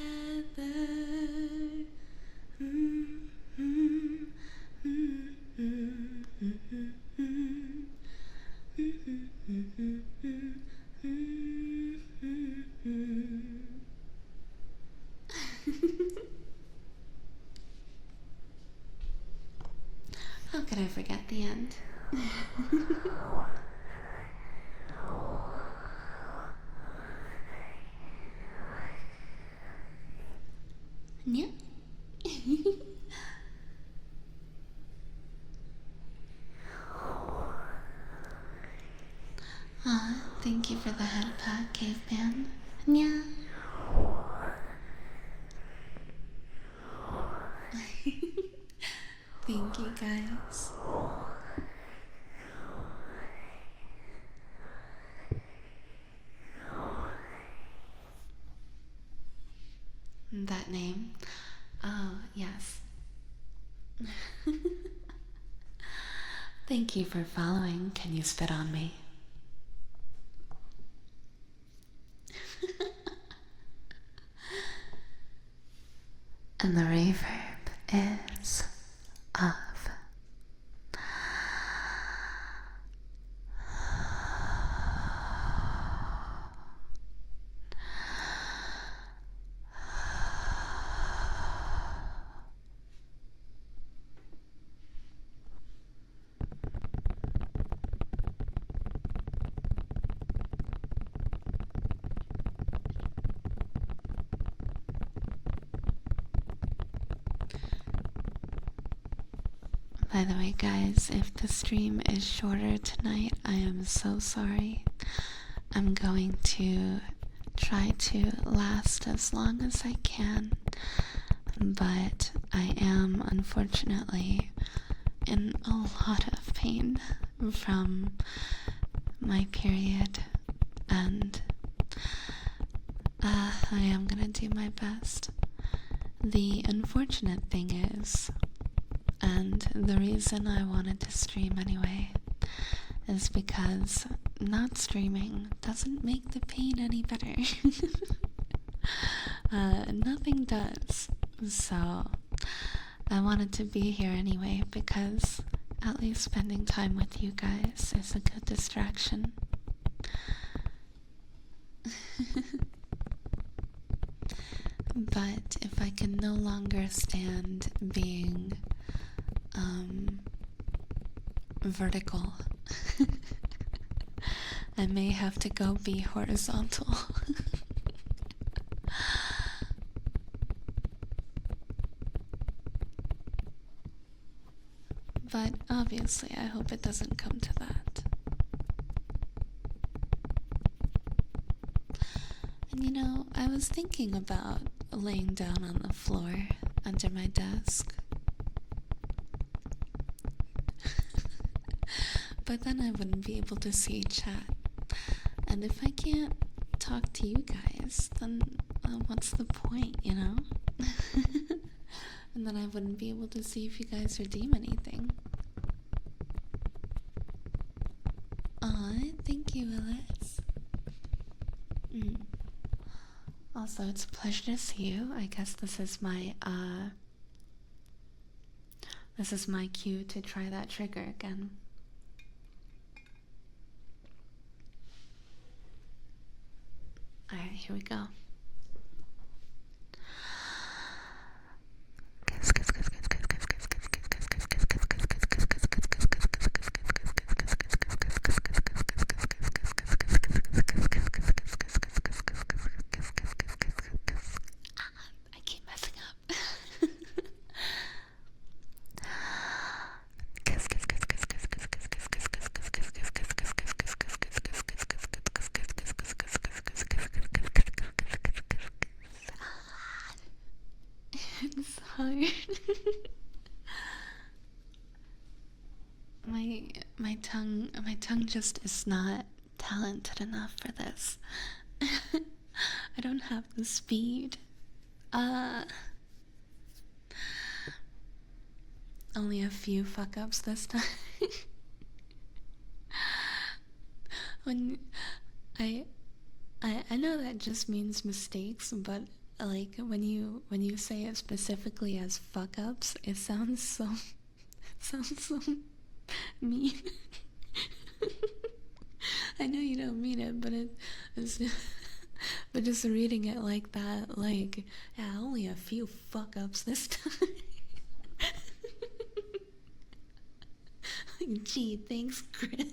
How could I forget the end? Yeah. Aw, thank you for the head pat, caveman. Yeah. Thank you, guys. That name? Oh, yes. Thank you for following. Can you spit on me? And the reverb is off. By the way, guys, if the stream is shorter tonight, I am so sorry. I'm going to try to last as long as I can, but I am unfortunately in a lot of pain from my period, and I am gonna do my best. The unfortunate thing is, and the reason I wanted to stream anyway, is because not streaming doesn't make the pain any better. Nothing does. So I wanted to be here anyway because at least spending time with you guys is a good distraction. But if I can no longer stand being vertical, I may have to go be horizontal. But obviously I hope it doesn't come to that. And you know, I was thinking about laying down on the floor under my desk. But then I wouldn't be able to see chat. And if I can't talk to you guys, then what's the point, you know? And then I wouldn't be able to see if you guys redeem anything. Aw, thank you, Willis. Also, it's a pleasure to see you. I guess this is my cue to try that trigger again. Alright, here we go. It's hard. my tongue just is not talented enough for this. I don't have the speed. Only a few fuck ups this time. when I know that just means mistakes, but like when you say it specifically as fuck ups, it sounds so mean. I know you don't mean it, but it's but just reading it like that, like, yeah, only a few fuck ups this time. Gee, thanks, Chris.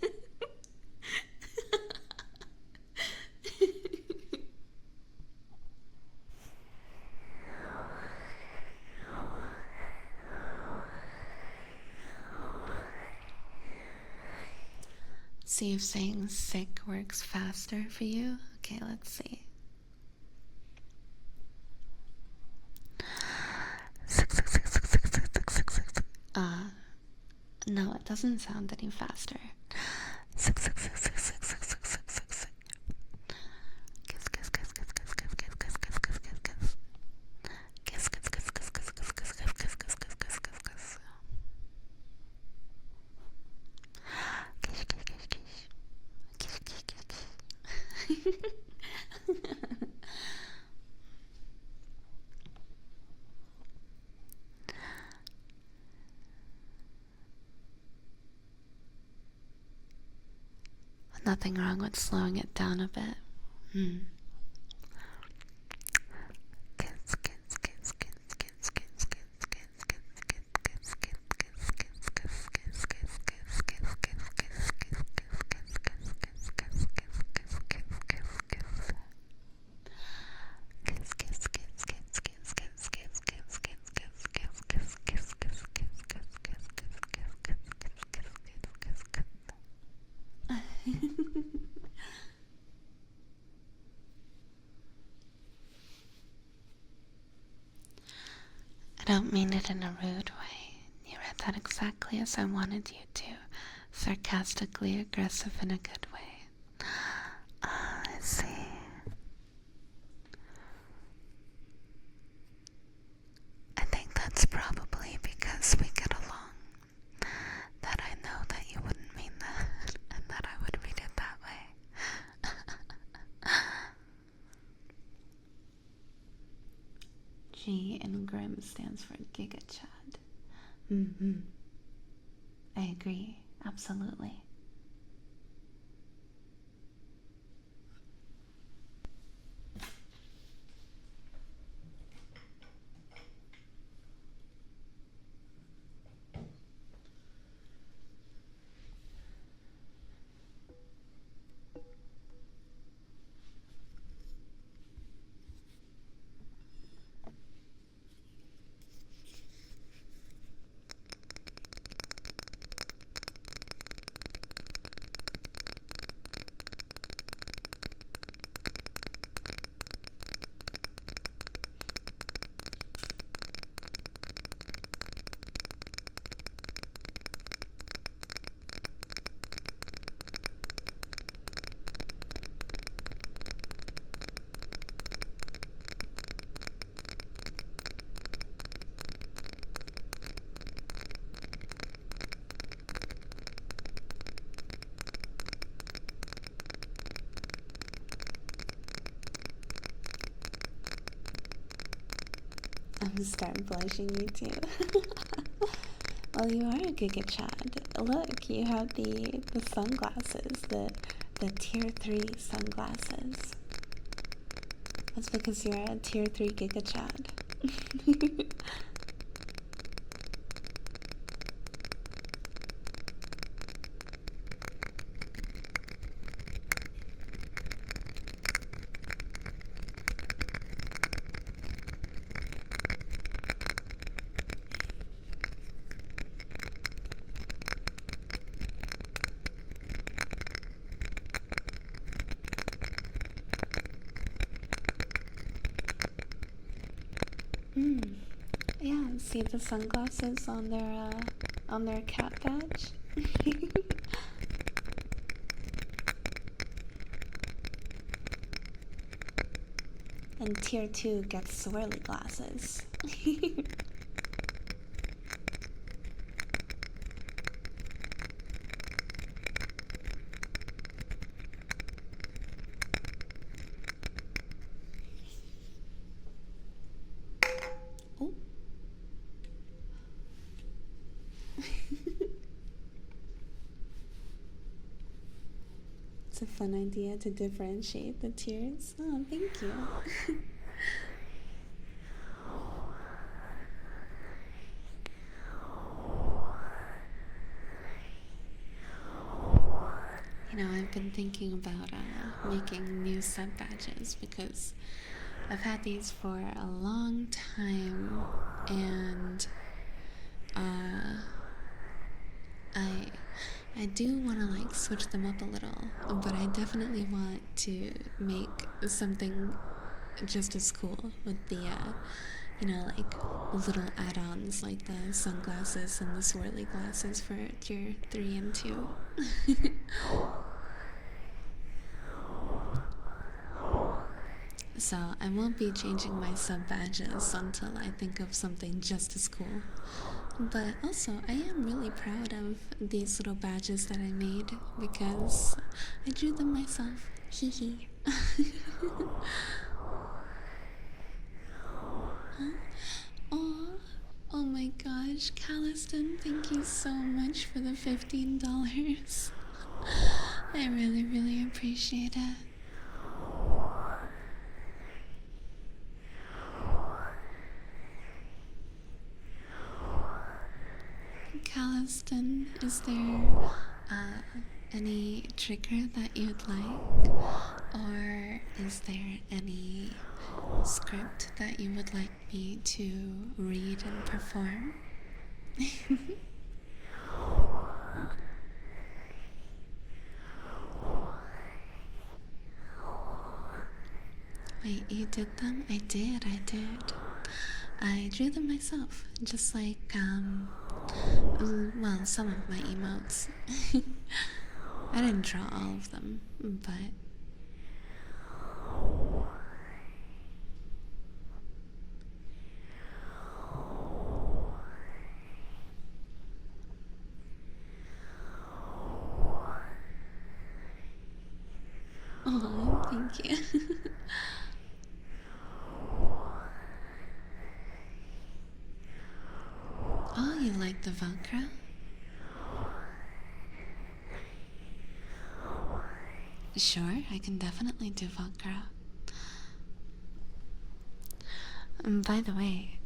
See if saying sick works faster for you. Okay, let's see. No, it doesn't sound any faster. Nothing wrong with slowing it down a bit. I don't mean it in a rude way. You read that exactly as I wanted you to. Sarcastically aggressive in a good way. I see. I think that's probably because we get along. That I know that you wouldn't mean that, and that I would read it that way. G in Grim stands for Giga Chad. I agree, absolutely. I'm starting blushing, me too. Well, you are a Giga Chad. Look, you have the sunglasses, the tier 3 sunglasses. That's because you're a tier 3 Giga Chad. Yeah, see the sunglasses on their cat badge? And tier 2 gets swirly glasses. Oh. It's a fun idea to differentiate the tiers. Oh, thank you. You know, I've been thinking about making new sub badges because I've had these for a long time, and I do want to like switch them up a little, but I definitely want to make something just as cool with the you know, like little add-ons like the sunglasses and the swirly glasses for tier 3 and 2. So I won't be changing my sub badges until I think of something just as cool. But also, I am really proud of these little badges that I made because I drew them myself. Hee hee. Aw, oh my gosh, Calliston, thank you so much for the $15. I really, really appreciate it. Calliston, is there any trigger that you'd like? Or is there any script that you would like me to read and perform? Wait, you did them? I did. I drew them myself, just like, well, some of my emotes. I didn't draw all of them, but... Oh, thank you. Oh, you like the Velcro? Sure, I can definitely do Velcro. By the way,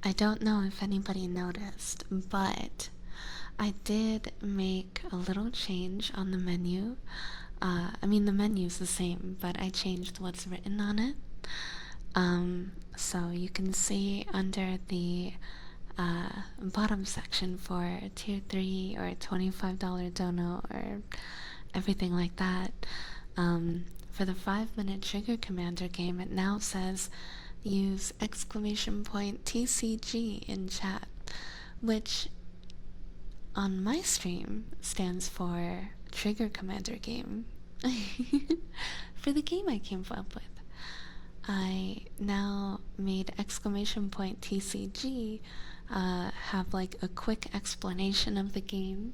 I don't know if anybody noticed, but I did make a little change on the menu. I mean, the menu's the same, but I changed what's written on it. So you can see under the bottom section for tier 3 or $25 dono or everything like that, for the 5-minute trigger commander game, it now says use !TCG in chat, which on my stream stands for trigger commander game. For the game I came up with, I now made !TCG have like a quick explanation of the game,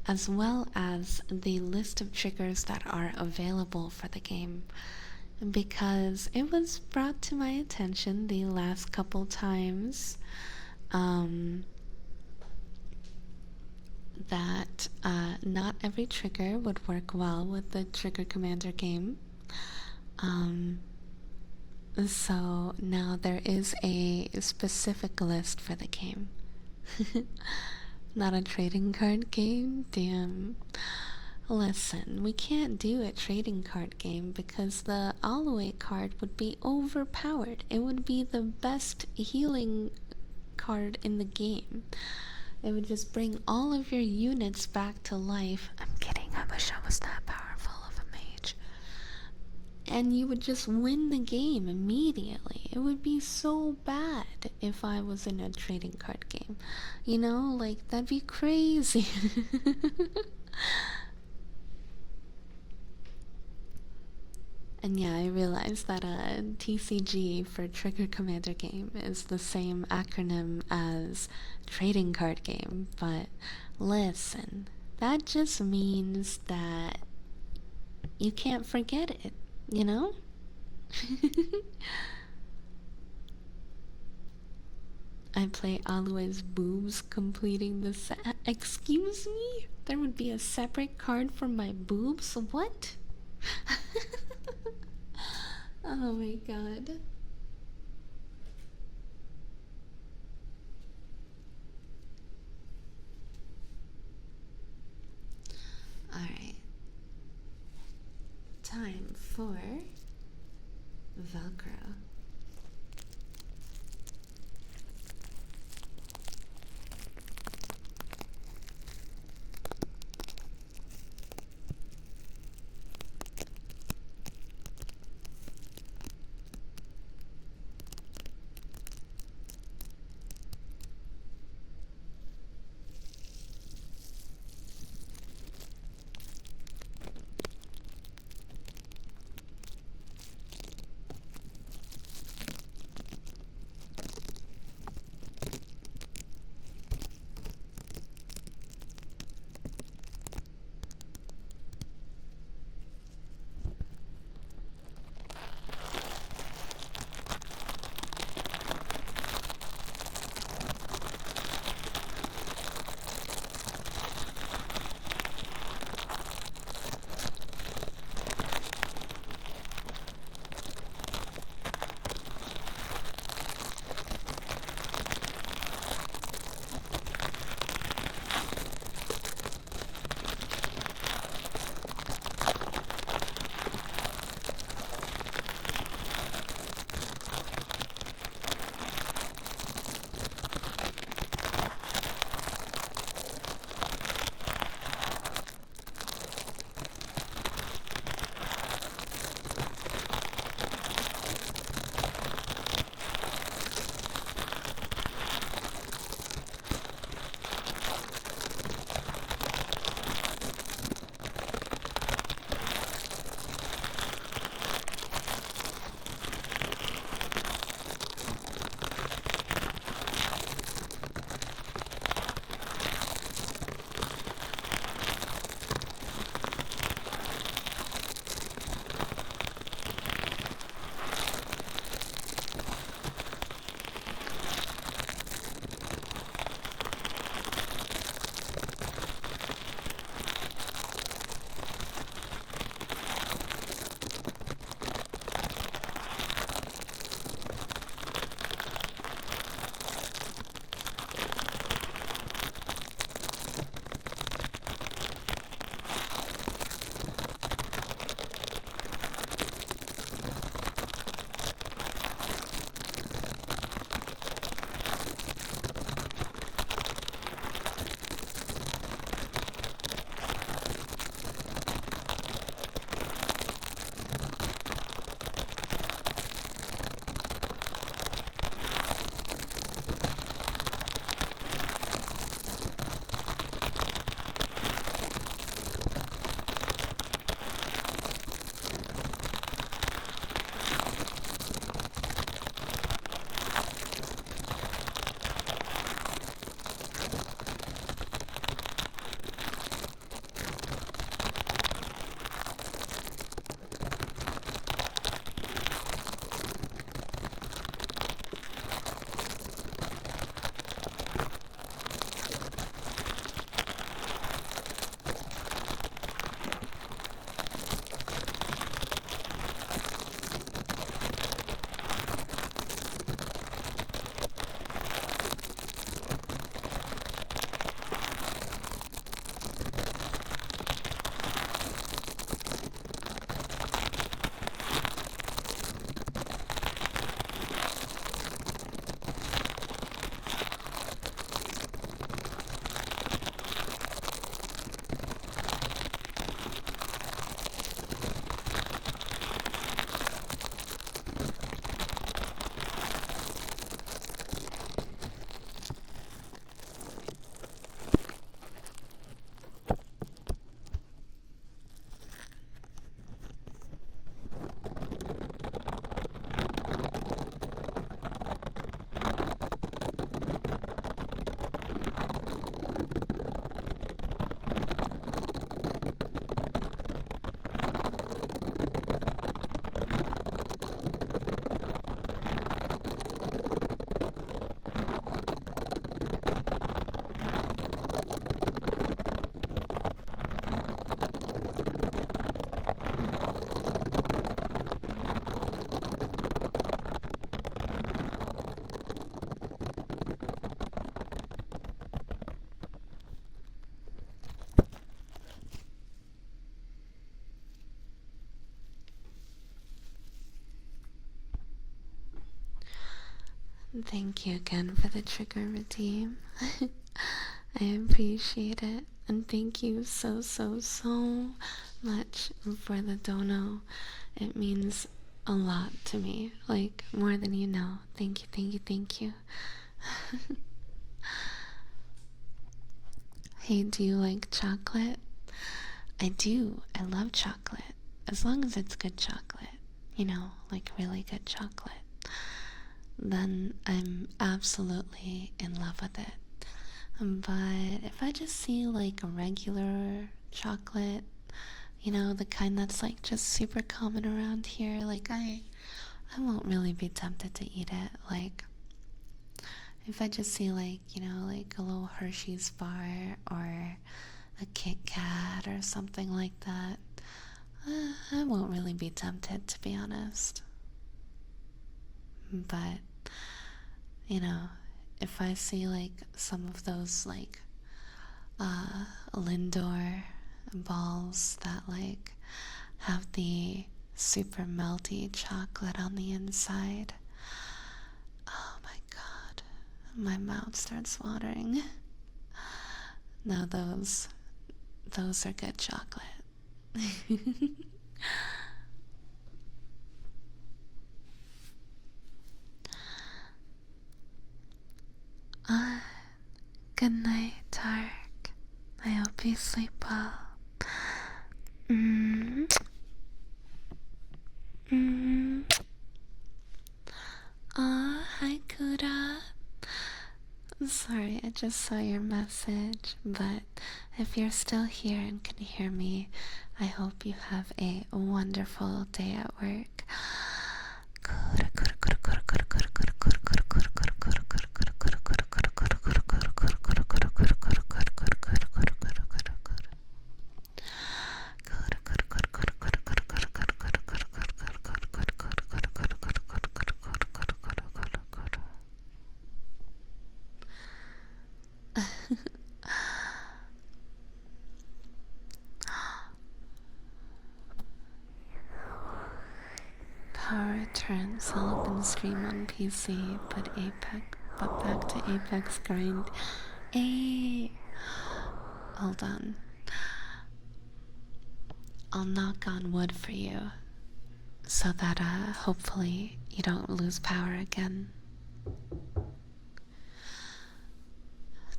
as well as the list of triggers that are available for the game, because it was brought to my attention the last couple times that not every trigger would work well with the trigger commander game. So now there is a specific list for the game. Not a trading card game? Damn. Listen, we can't do a trading card game because the Aluei card would be overpowered. It would be the best healing card in the game. It would just bring all of your units back to life. I'm kidding, I wish I was that powerful of a mage. and you would just win the game immediately. It would be so bad if I was in a trading card game. You know, like, that'd be crazy. And yeah, I realized that TCG for Trigger Commander Game is the same acronym as Trading Card Game, but listen, that just means that you can't forget it, you know? I play Aluei's boobs completing the set. Excuse me? There would be a separate card for my boobs? What? Oh my god. Alright. Time for Velcro. Thank you again for the trigger redeem. I appreciate it. And thank you so, so, so much for the dono. It means a lot to me. Like, more than you know. Thank you, thank you, thank you. Hey, do you like chocolate? I do. I love chocolate. As long as it's good chocolate. You know, like really good chocolate. Then I'm absolutely in love with it. But if I just see like a regular chocolate, you know, the kind that's like just super common around here, like I won't really be tempted to eat it. Like if I just see like, you know, like a little Hershey's bar or a Kit Kat or something like that, I won't really be tempted, to be honest. But you know, if I see like some of those like Lindor balls that like have the super melty chocolate on the inside, oh my god, my mouth starts watering. Now those are good chocolate. uh, Good night, Tark. I hope you sleep well. Mm. Mm. Hi Kuda. Sorry, I just saw your message, but if you're still here and can hear me, I hope you have a wonderful day at work. Power returns, all up and stream on PC, but back to Apex grind. Hey, hold on. I'll knock on wood for you, so that hopefully you don't lose power again.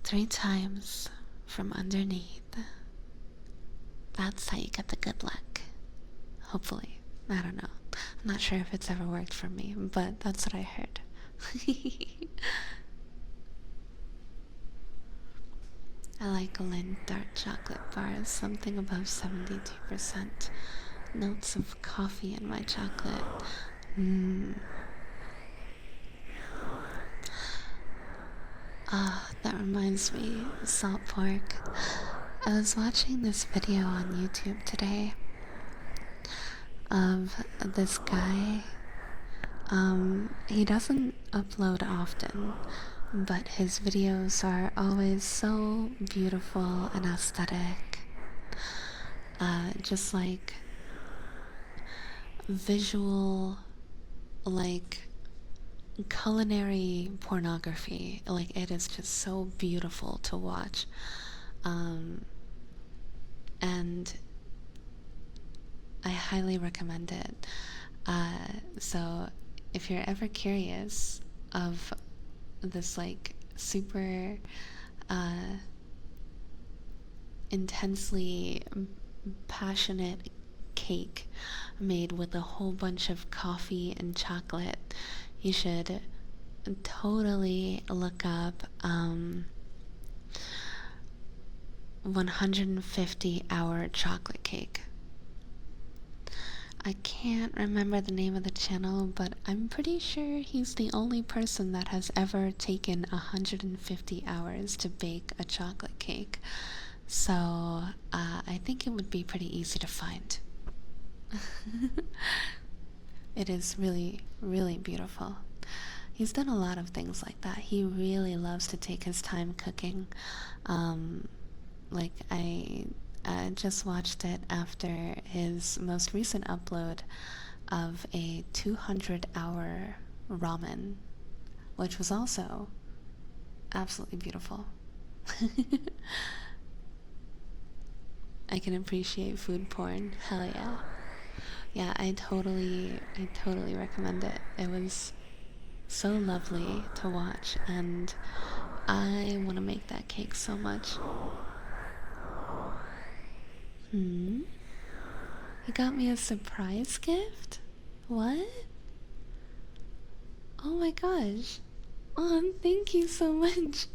3 times from underneath. That's how you get the good luck. Hopefully. I don't know. I'm not sure if it's ever worked for me, but that's what I heard. I like Lind dark chocolate bars, something above 72%. Notes of coffee in my chocolate. That reminds me, salt pork. I was watching this video on YouTube today of this guy. He doesn't upload often, but his videos are always so beautiful and aesthetic. Just like visual, like culinary pornography. Like it is just so beautiful to watch. And I highly recommend it. So if you're ever curious of this like super intensely passionate cake made with a whole bunch of coffee and chocolate, you should totally look up 150-hour chocolate cake. I can't remember the name of the channel, but I'm pretty sure he's the only person that has ever taken 150 hours to bake a chocolate cake. So I think it would be pretty easy to find. It is really, really beautiful. He's done a lot of things like that. He really loves to take his time cooking. Like I just watched it after his most recent upload of a 200-hour ramen, which was also absolutely beautiful. I can appreciate food porn. Hell yeah. Yeah, I totally recommend it. It was so lovely to watch, and I want to make that cake so much. You got me a surprise gift? What? Oh my gosh. Oh, thank you so much.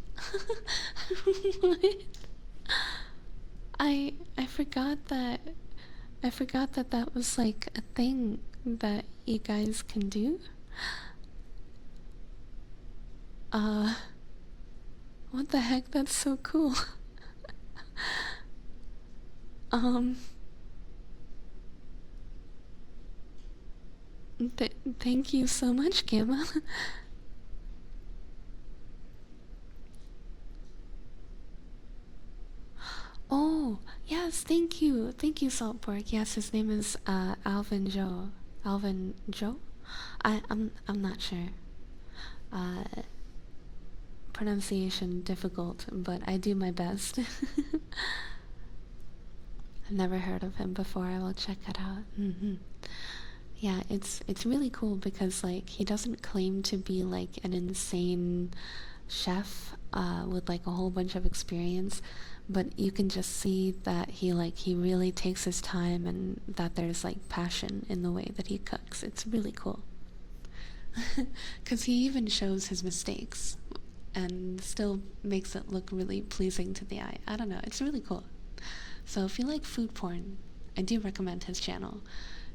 What? I forgot that that was like a thing that you guys can do. What the heck? That's so cool. um Thank you so much, Gamma. Oh, yes, thank you. Thank you, Saltborg. Yes, his name is Alvin Joe. Alvin Joe? I'm not sure. Uh Pronunciation difficult, but I do my best. I've never heard of him before. I will check it out. Yeah, it's really cool because like he doesn't claim to be like an insane chef with like a whole bunch of experience, but you can just see that he really takes his time and that there's like passion in the way that he cooks. It's really cool. Because he even shows his mistakes and still makes it look really pleasing to the eye. I don't know, it's really cool. So if you like food porn, I do recommend his channel.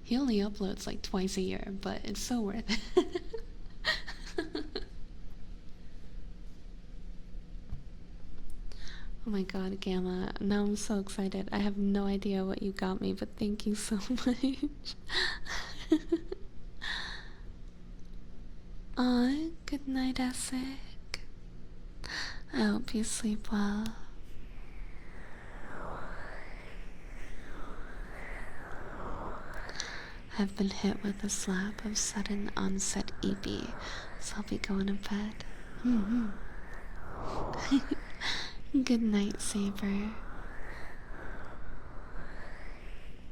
He only uploads like twice a year, but it's so worth it. Oh my god, Gamma. Now I'm so excited. I have no idea what you got me, but thank you so much. Aw, good night, Essek. I hope you sleep well. I've been hit with a slap of sudden onset EB, so I'll be going to bed. Good night, Saber.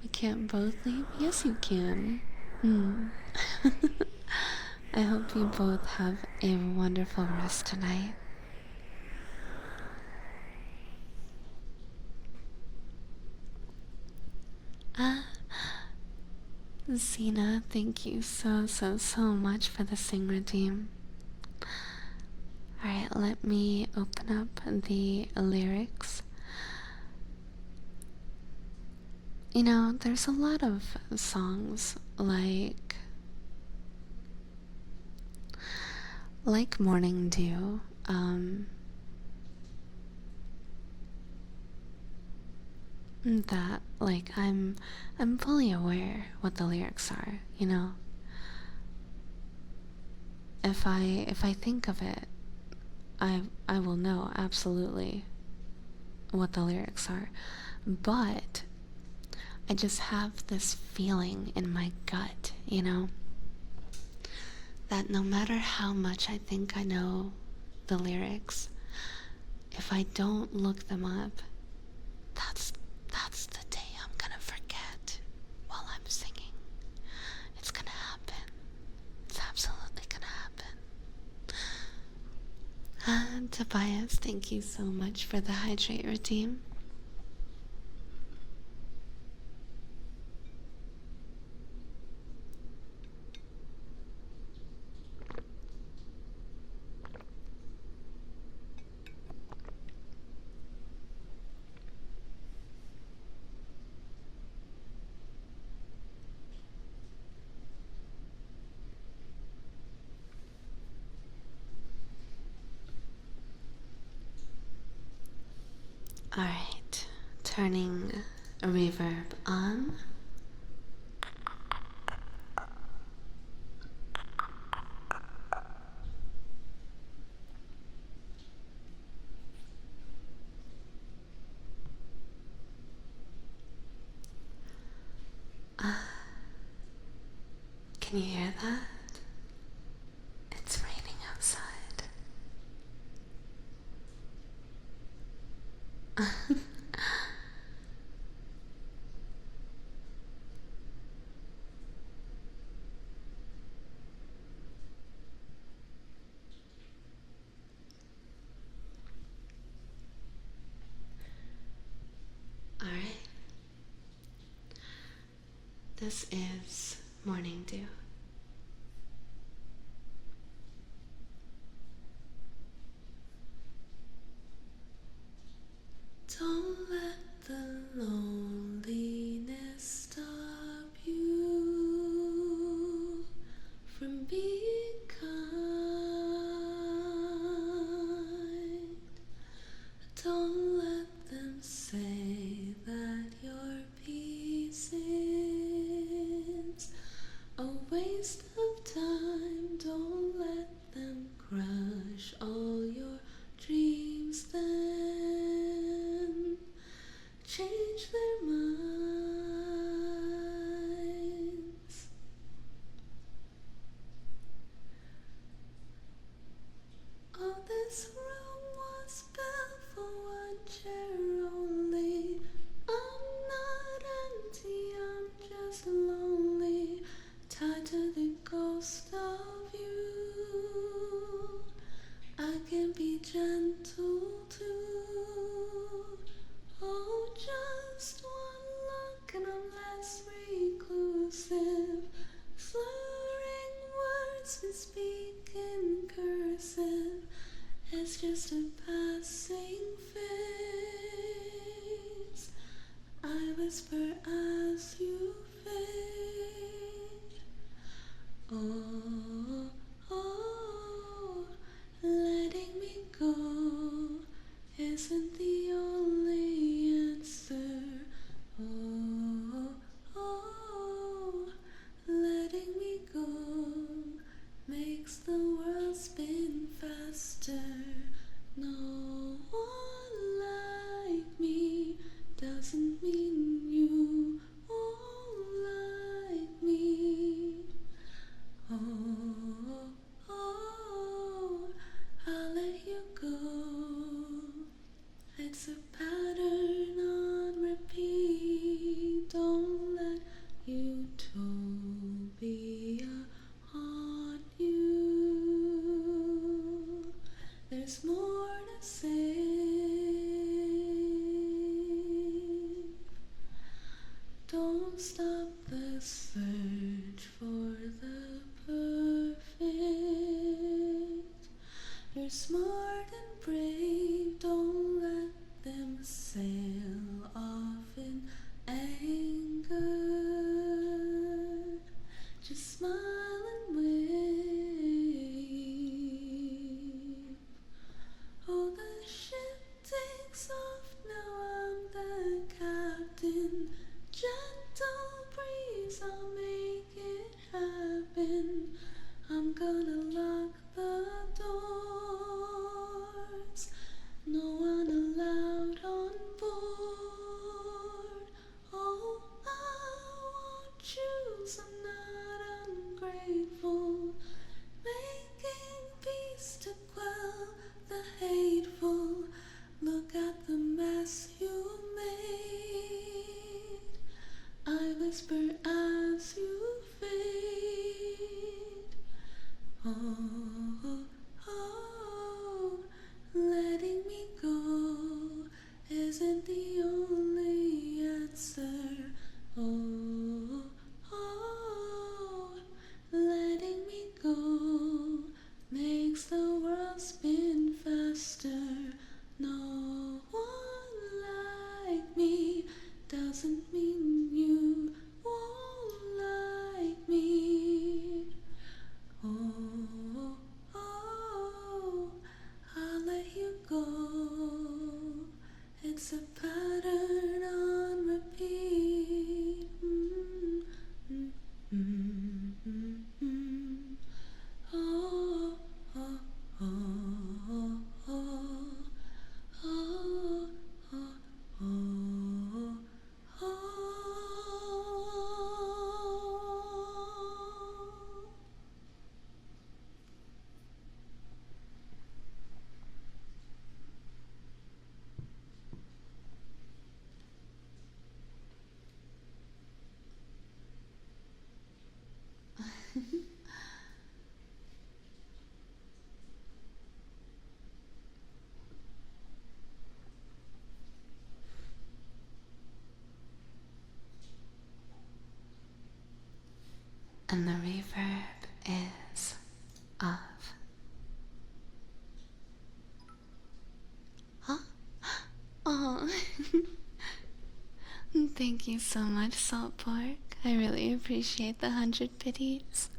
We can't both leave? Yes, you can. I hope you both have a wonderful rest tonight. Zena, thank you so much for the sing redeem. Alright, let me open up the lyrics. You know, there's a lot of songs like Morning Dew, that like I'm fully aware what the lyrics are, you know. If I think of it, I will know absolutely what the lyrics are. But I just have this feeling in my gut, you know, that no matter how much I think I know the lyrics, if I don't look them up, that's the day I'm gonna forget while I'm singing. It's gonna happen. It's absolutely gonna happen. Tobias, thank you so much for the hydrate redeem. Alright, turning a reverb on. Can you hear that? It's raining outside. Alright. This is Morning Dew. Don't let the loneliness stop you from being kind. Don't let them say that your peace is a waste of time. Don't let them crush all your dreams, then change their minds. Oh, this room was built for one chair only. I'm not empty, I'm just lonely, tied to the ghost of you. I can be gentle too. Oh, just one look and I'm less reclusive. Slurring words we speak in cursive. It's just a passing phase. I whisper as you fade. Oh, oh, letting me go isn't the only answer. Oh, oh, letting me go makes the world spin faster. No one like me doesn't mean you won't like me. Oh, oh, I'll let you go. It's a pattern on repeat. Don't let utopia haunt you. There's more to say. Don't stop the search for the perfect. You're smart and brave. Don't let them sail off in anger. Just smile and wave. Oh, the ship takes off, now I'm the captain. Gentle breeze, I'll make it happen. I'm gonna lock the doors. No one allowed on board. Oh, I won't choose, I'm not ungrateful. Making peace to quell the hateful. Look at the mess you made. I whisper as you fade. Oh. you so much, Salt Pork. I really appreciate the 100 biddies.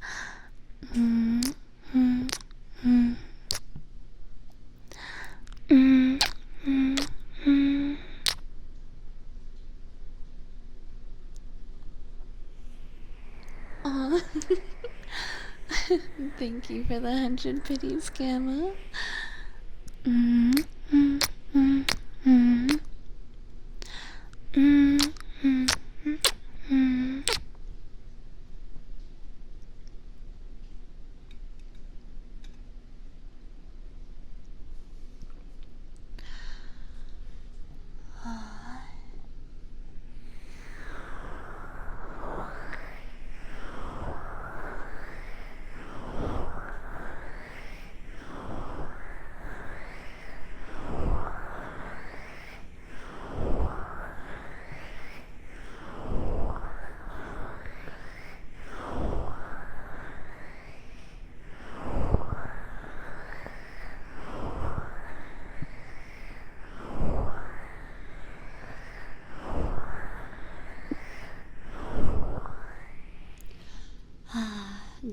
Aw. Thank you for the 100 biddies, Gamma.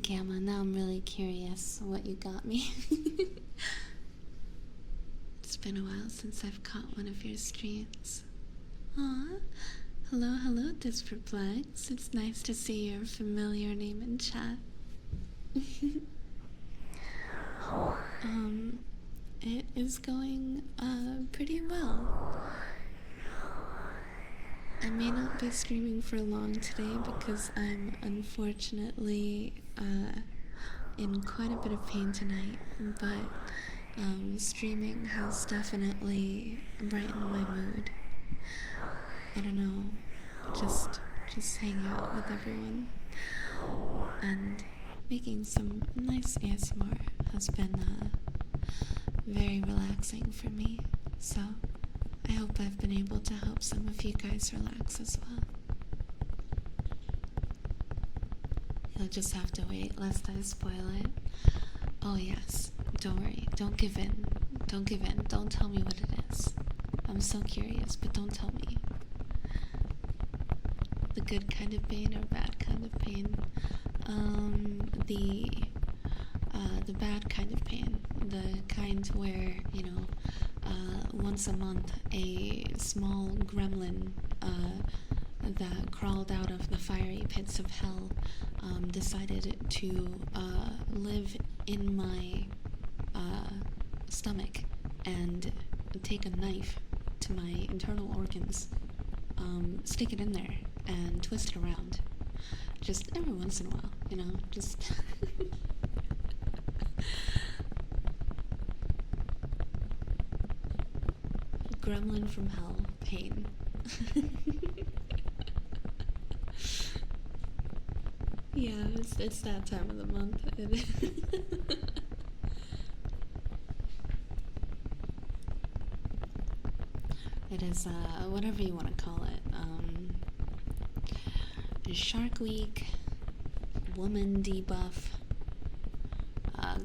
Gamma, now I'm really curious what you got me. It's been a while since I've caught one of your streams. Aw, hello, Disperplex. It's nice to see your familiar name in chat. It is going, pretty well. I may not be streaming for long today because I'm unfortunately, in quite a bit of pain tonight, but, streaming has definitely brightened my mood. I don't know, just hang out with everyone, and making some nice ASMR has been, very relaxing for me, so I hope I've been able to help some of you guys relax as well. You'll just have to wait lest I spoil it. Oh yes, don't worry, don't give in. Don't give in, don't tell me what it is. I'm so curious, but don't tell me. The good kind of pain or bad kind of pain? The bad kind of pain. The kind where, you know, once a month a small gremlin that crawled out of the fiery pits of hell decided to live in my stomach and take a knife to my internal organs, stick it in there and twist it around. Just every once in a while, you know, just gremlin from hell, pain. Yeah, it's that time of the month. It is, whatever you want to call it. Shark Week, Woman Debuff,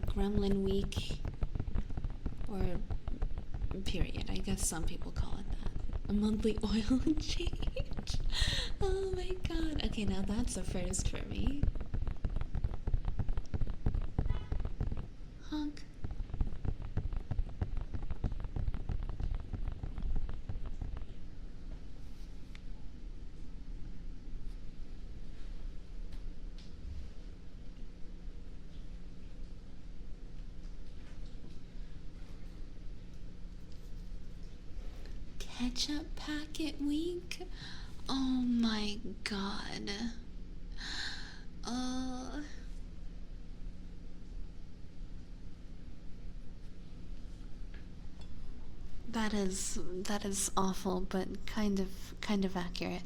Gremlin Week, or period. I guess some people call it that. A monthly oil change. Oh my god. Okay, now that's a first for me. Honk. Ketchup packet week? Oh my god. That is awful, but kind of accurate.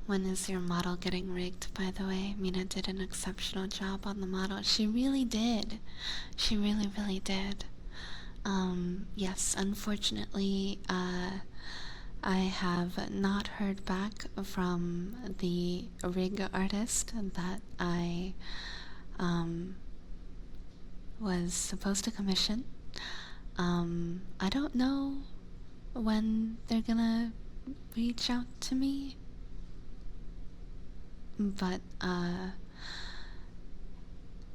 When is your model getting rigged, by the way? Mina did an exceptional job on the model. She really did. She really, really did. Yes, unfortunately, I have not heard back from the rig artist that I, was supposed to commission. I don't know when they're gonna reach out to me. But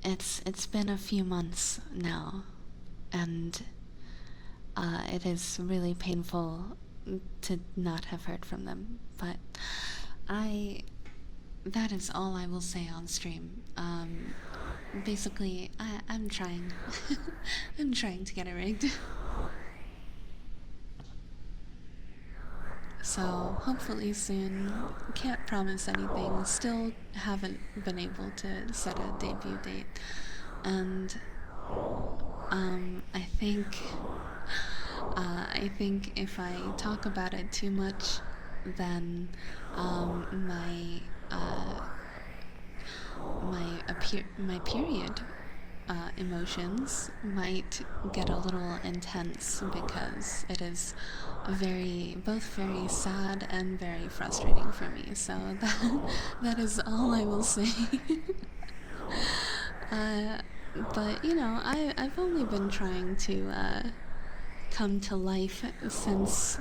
it's been a few months now, and it is really painful to not have heard from them. But that is all I will say on stream. Basically, I'm trying. I'm trying to get it rigged. So, hopefully soon. Can't promise anything. Still haven't been able to set a debut date. And, I think if I talk about it too much, then, my period emotions might get a little intense, because it is both very sad and very frustrating for me. So that is all I will say. But I've only been trying to come to life since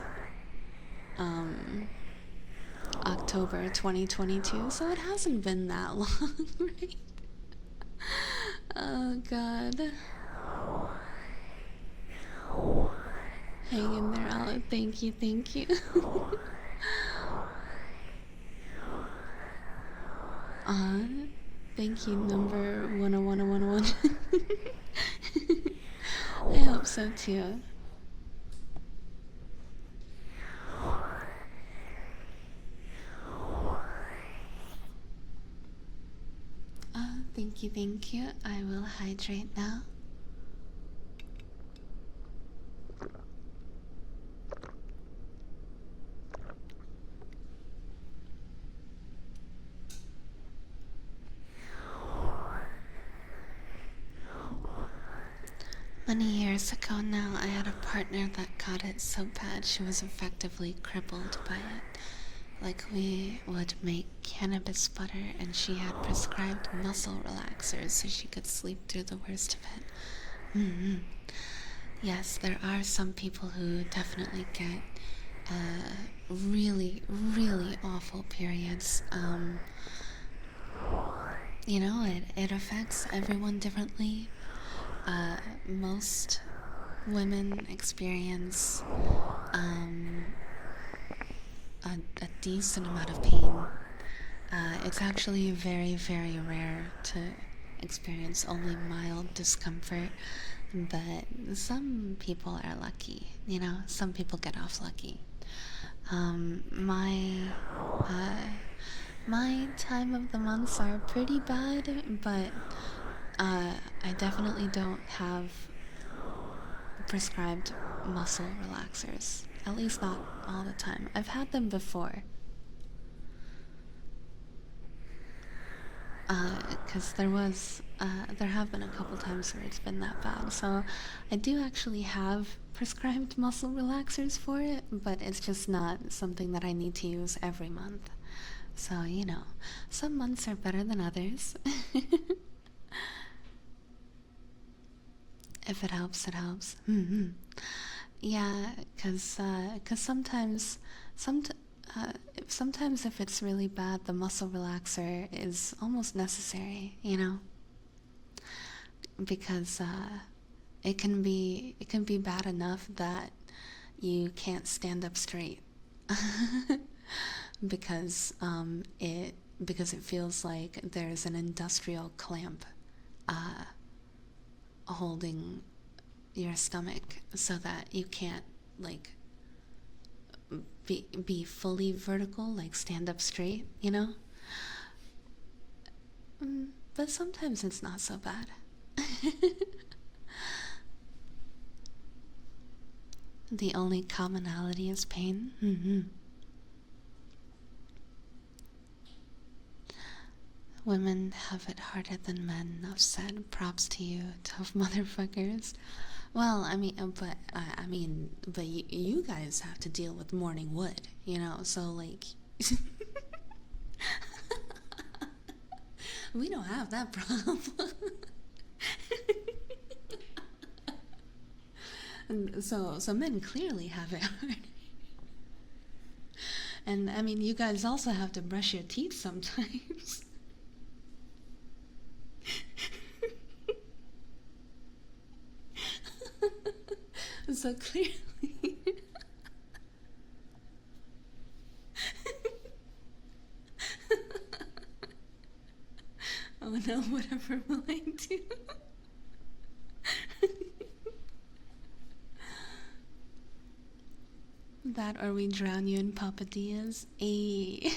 October 2022, so it hasn't been that long, right? Oh god. Hang in there, Ala. Thank you, thank you. Thank you, number 1010101. I hope so too. Thank you, thank you. I will hydrate now. Many years ago now, I had a partner that got it so bad she was effectively crippled by it. Like, we would make cannabis butter, and she had prescribed muscle relaxers so she could sleep through the worst of it. Yes, there are some people who definitely get really, really awful periods. It affects everyone differently. Most women experience a decent amount of pain. It's actually very, very rare to experience only mild discomfort, but some people are lucky. Some people get off lucky. My time of the months are pretty bad, but I definitely don't have prescribed muscle relaxers. At least not all the time. I've had them before. Because there have been a couple times where it's been that bad. So I do actually have prescribed muscle relaxers for it, but it's just not something that I need to use every month. So, some months are better than others. If it helps, it helps. Yeah, because sometimes if it's really bad, the muscle relaxer is almost necessary, because it can be bad enough that you can't stand up straight. because it feels like there's an industrial clamp holding your stomach, so that you can't be fully vertical, stand up straight, but sometimes it's not so bad. The only commonality is pain. Women have it harder than men, enough said. Props to you, tough motherfuckers. Well, but you guys have to deal with morning wood, so we don't have that problem. And so men clearly have it hard. And I mean, you guys also have to brush your teeth sometimes. So clearly. Oh no, whatever will I do? That or we drown you in papadillas. Ayy.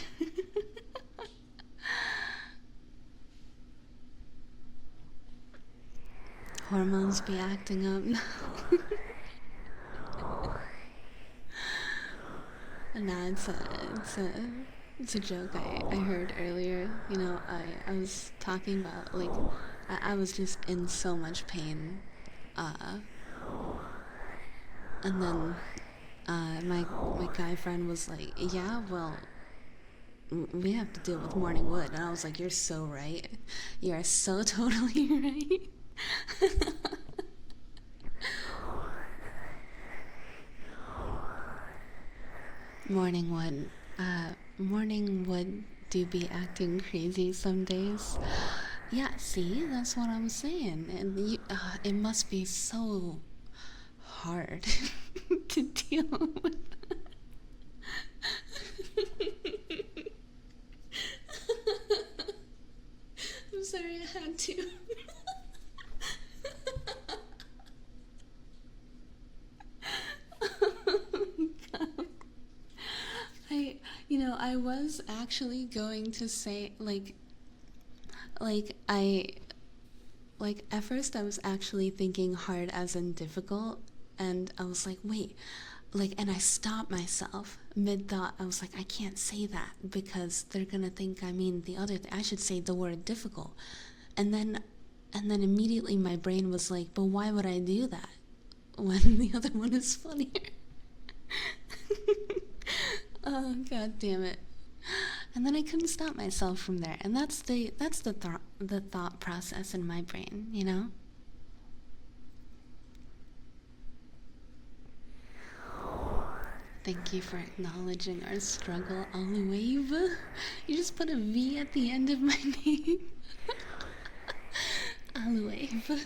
Hormones be acting up now. Nah, it's a joke I heard earlier. You know, I was talking about, like, I was just in so much pain. And then my guy friend was like, yeah, well, we have to deal with morning wood. And I was like, you're so right. You are so totally right. Morning wood do be acting crazy some days. Yeah, see, that's what I'm saying. And it must be so hard to deal with. I'm sorry, I had to. I was actually going to say, at first I was actually thinking hard as in difficult, and I was like, wait, and I stopped myself mid-thought. I was like, I can't say that because they're gonna think I mean the other thing. I should say the word difficult. And then immediately my brain was like, but why would I do that when the other one is funnier? Oh, god damn it. And then I couldn't stop myself from there. And that's the thought process in my brain, you know? Thank you for acknowledging our struggle, Aluei. You just put a V at the end of my name. Aluei.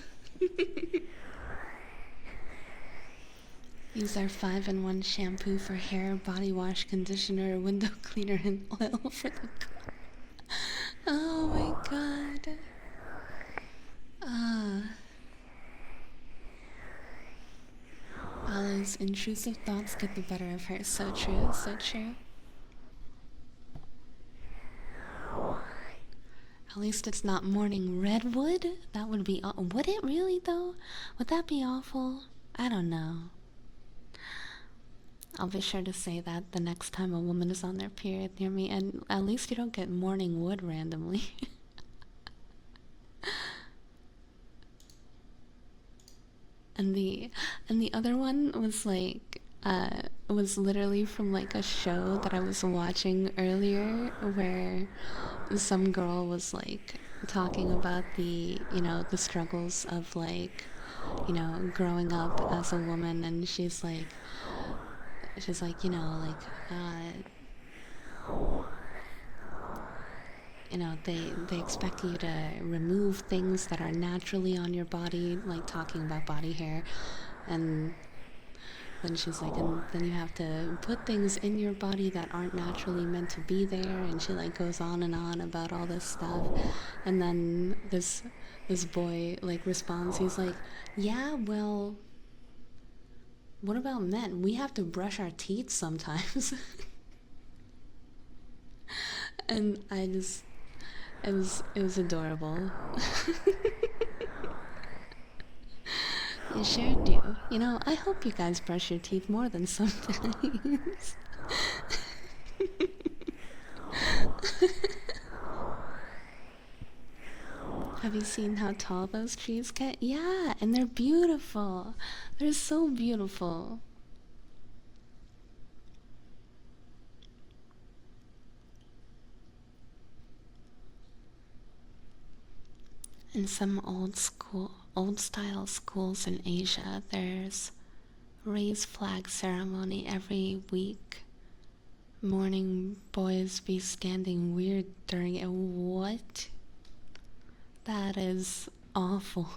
Use our 5-in-1 shampoo for hair, body wash, conditioner, window cleaner, and oil for the car. Oh my god. Olive's intrusive thoughts get the better of her. So true, so true. At least it's not morning redwood. That would be... would it really, though? Would that be awful? I don't know. I'll be sure to say that the next time a woman is on their period near me, and at least you don't get morning wood randomly. And the other one was like, was literally from like a show that I was watching earlier, where some girl was like talking about the struggles of like, growing up as a woman, and she's like, they expect you to remove things that are naturally on your body, like talking about body hair, and then she's like, and then you have to put things in your body that aren't naturally meant to be there, and she like goes on and on about all this stuff, and then this boy like responds, he's like, yeah, well, what about men? We have to brush our teeth sometimes. And it was adorable. You sure do. I hope you guys brush your teeth more than sometimes. Have you seen how tall those trees get? Yeah, and they're beautiful. They're so beautiful. In some old style schools in Asia, there's raise flag ceremony every week. Morning boys be standing weird during it. What? That is awful.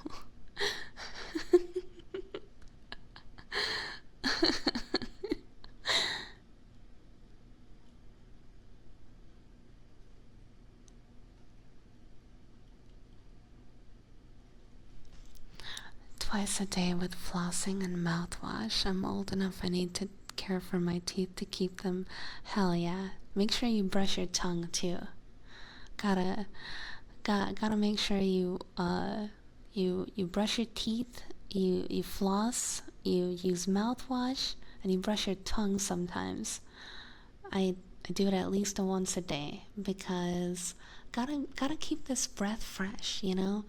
Twice a day with flossing and mouthwash. I'm old enough I need to care for my teeth to keep them. Hell yeah. Make sure you brush your tongue too. Gotta make sure you you brush your teeth, you floss, you use mouthwash, and you brush your tongue sometimes. I do it at least once a day because gotta keep this breath fresh, you know?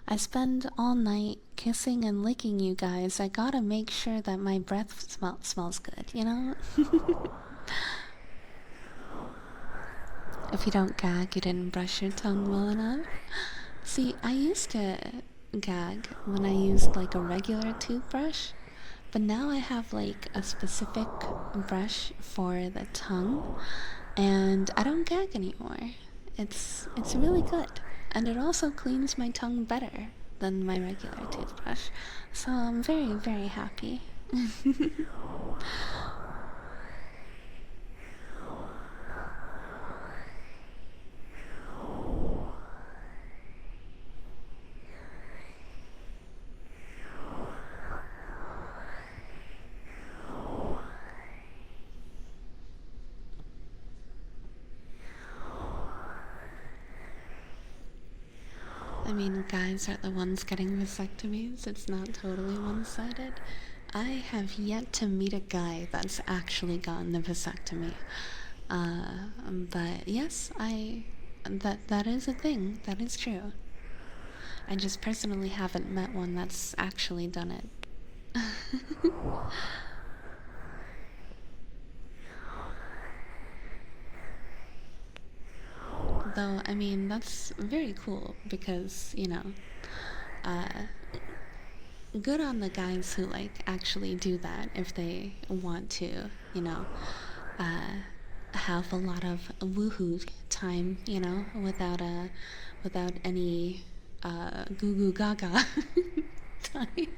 I spend all night kissing and licking you guys. I gotta make sure that my breath smells good, you know? If you don't gag, you didn't brush your tongue well enough. See, I used to gag when I used like a regular toothbrush, but now I have like a specific brush for the tongue, and I don't gag anymore. It's really good, and it also cleans my tongue better than my regular toothbrush. So I'm very, very happy. I mean, guys are the ones getting vasectomies. It's not totally one-sided. I have yet to meet a guy that's actually gotten a vasectomy. But yes, that is a thing. That is true. I just personally haven't met one that's actually done it. Though, I mean, that's very cool because, you know, uh, good on the guys who, like, actually do that if they want to, you know, have a lot of woohoo time, you know, without any, goo goo gaga time.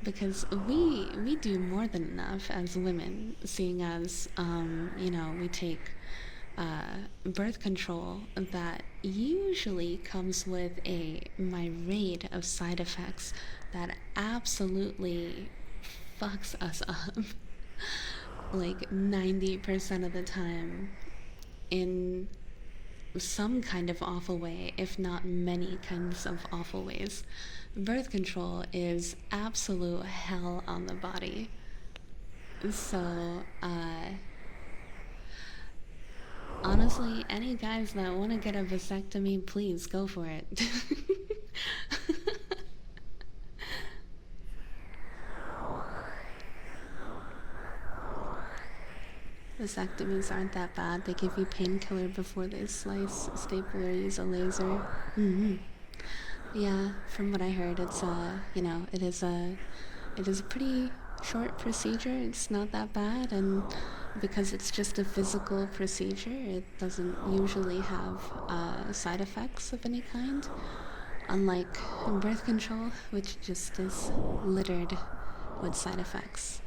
Because we do more than enough as women, seeing as you know, we take birth control that usually comes with a myriad of side effects that absolutely fucks us up like 90% of the time in some kind of awful way, if not many kinds of awful ways. Birth control is absolute hell on the body. So, honestly, any guys that want to get a vasectomy, please go for it. Vasectomies aren't that bad. They give you painkiller before they slice, staple, or use a laser. Yeah, from what I heard, it's you know, it is a pretty short procedure. It's not that bad, and because it's just a physical procedure, it doesn't usually have side effects of any kind. Unlike birth control, which just is littered with side effects.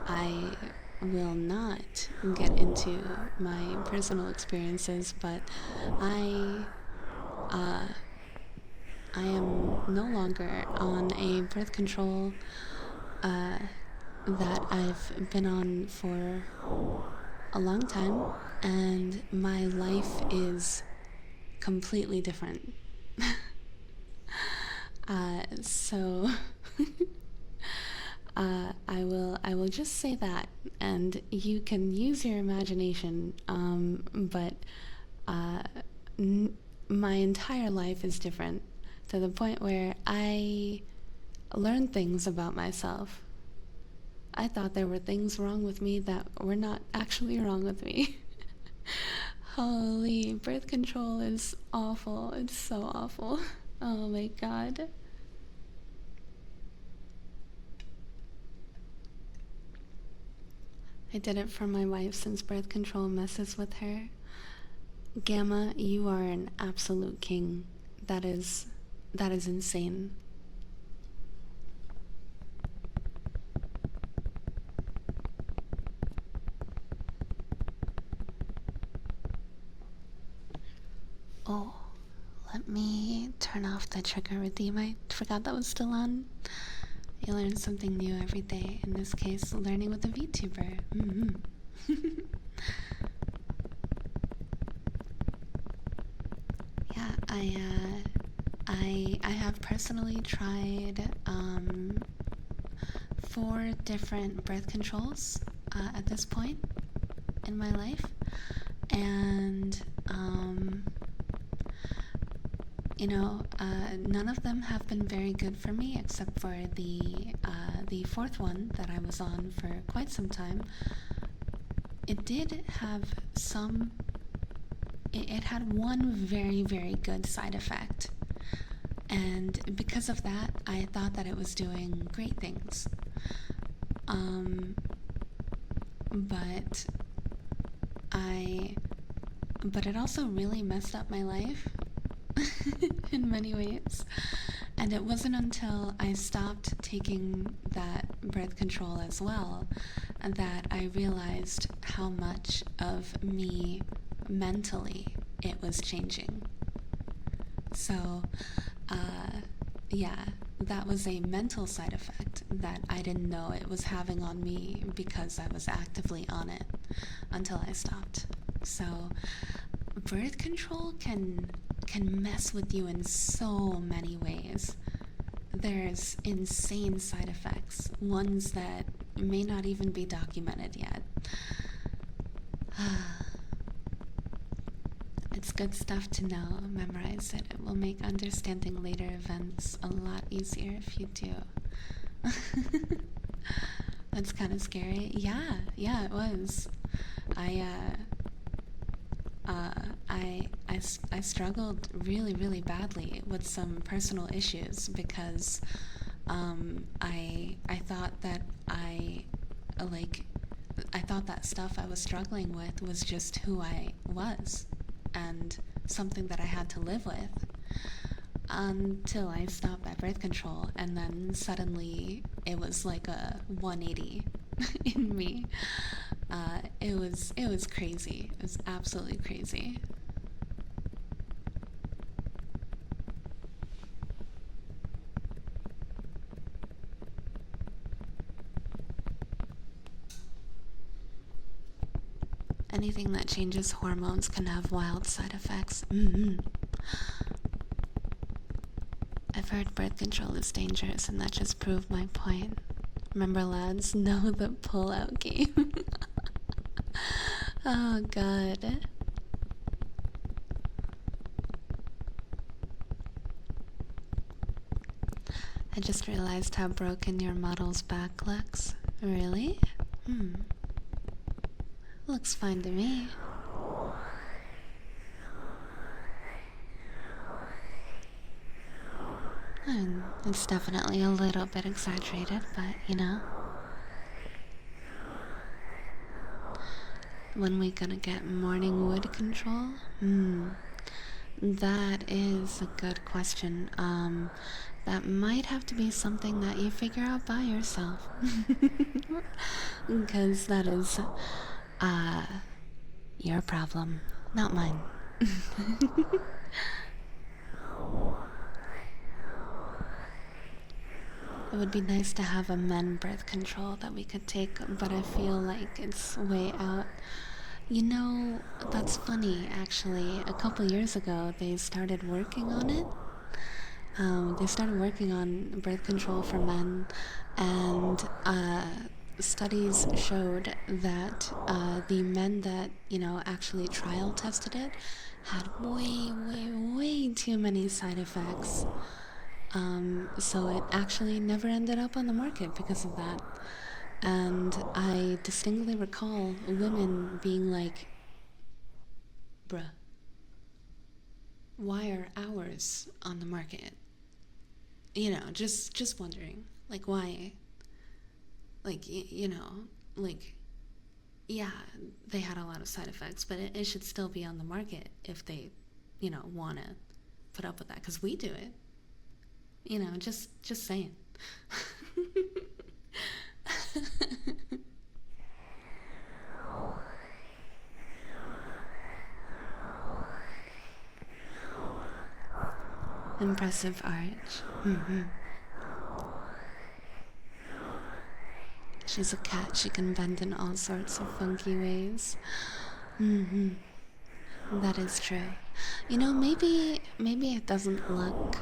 I will not get into my personal experiences, but I uh, I am no longer on a birth control that I've been on for a long time, and my life is completely different. So I will just say that, and you can use your imagination. But my entire life is different to the point where I learned things about myself. I thought there were things wrong with me that were not actually wrong with me. Holy, birth control is awful. It's so awful. Oh my god. I did it for my wife since birth control messes with her. Gamma, you are an absolute king. That is insane. Oh, let me turn off the trigger redeem. I forgot that was still on. You learn something new every day. In this case, learning with a VTuber. Yeah, I have personally tried 4 different birth controls at this point in my life, and you know, none of them have been very good for me, except for the 4th one that I was on for quite some time. It did have some. It had one very, very good side effect, and because of that, I thought that it was doing great things. But it also really messed up my life in many ways. And it wasn't until I stopped taking that birth control as well that I realized how much of me mentally it was changing. So, yeah, that was a mental side effect that I didn't know it was having on me because I was actively on it until I stopped. So, birth control can mess with you in so many ways. There's insane side effects, ones that may not even be documented yet. It's good stuff to know. Memorize it. It will make understanding later events a lot easier if you do. That's kind of scary. Yeah, it was. I struggled really, really badly with some personal issues because I thought that I thought that stuff I was struggling with was just who I was and something that I had to live with until I stopped that birth control, and then suddenly it was like a 180 in me. It was crazy. It was absolutely crazy. Anything that changes hormones can have wild side effects. I've heard birth control is dangerous, and that just proved my point. Remember, lads, know the pull-out game. Oh, God. I just realized how broken your model's back looks. Really? Looks fine to me. And it's definitely a little bit exaggerated, but you know. When we gonna get morning wood control? That is a good question. That might have to be something that you figure out by yourself. Because that is, your problem, not mine. It would be nice to have a men birth control that we could take, but I feel like it's way out. You know, that's funny, actually. A couple years ago, they started working on it. They started working on birth control for men, and studies showed that the men that, actually trial tested it had way, way, way too many side effects. So it actually never ended up on the market because of that. And I distinctly recall women being like, bruh, why are ours on the market? You know, just wondering, like, why, like, you know, like, yeah, they had a lot of side effects, but it should still be on the market if they, you know, want to put up with that, because we do it. You know, just saying. Impressive arch. She's a cat. She can bend in all sorts of funky ways. That is true. You know, maybe it doesn't look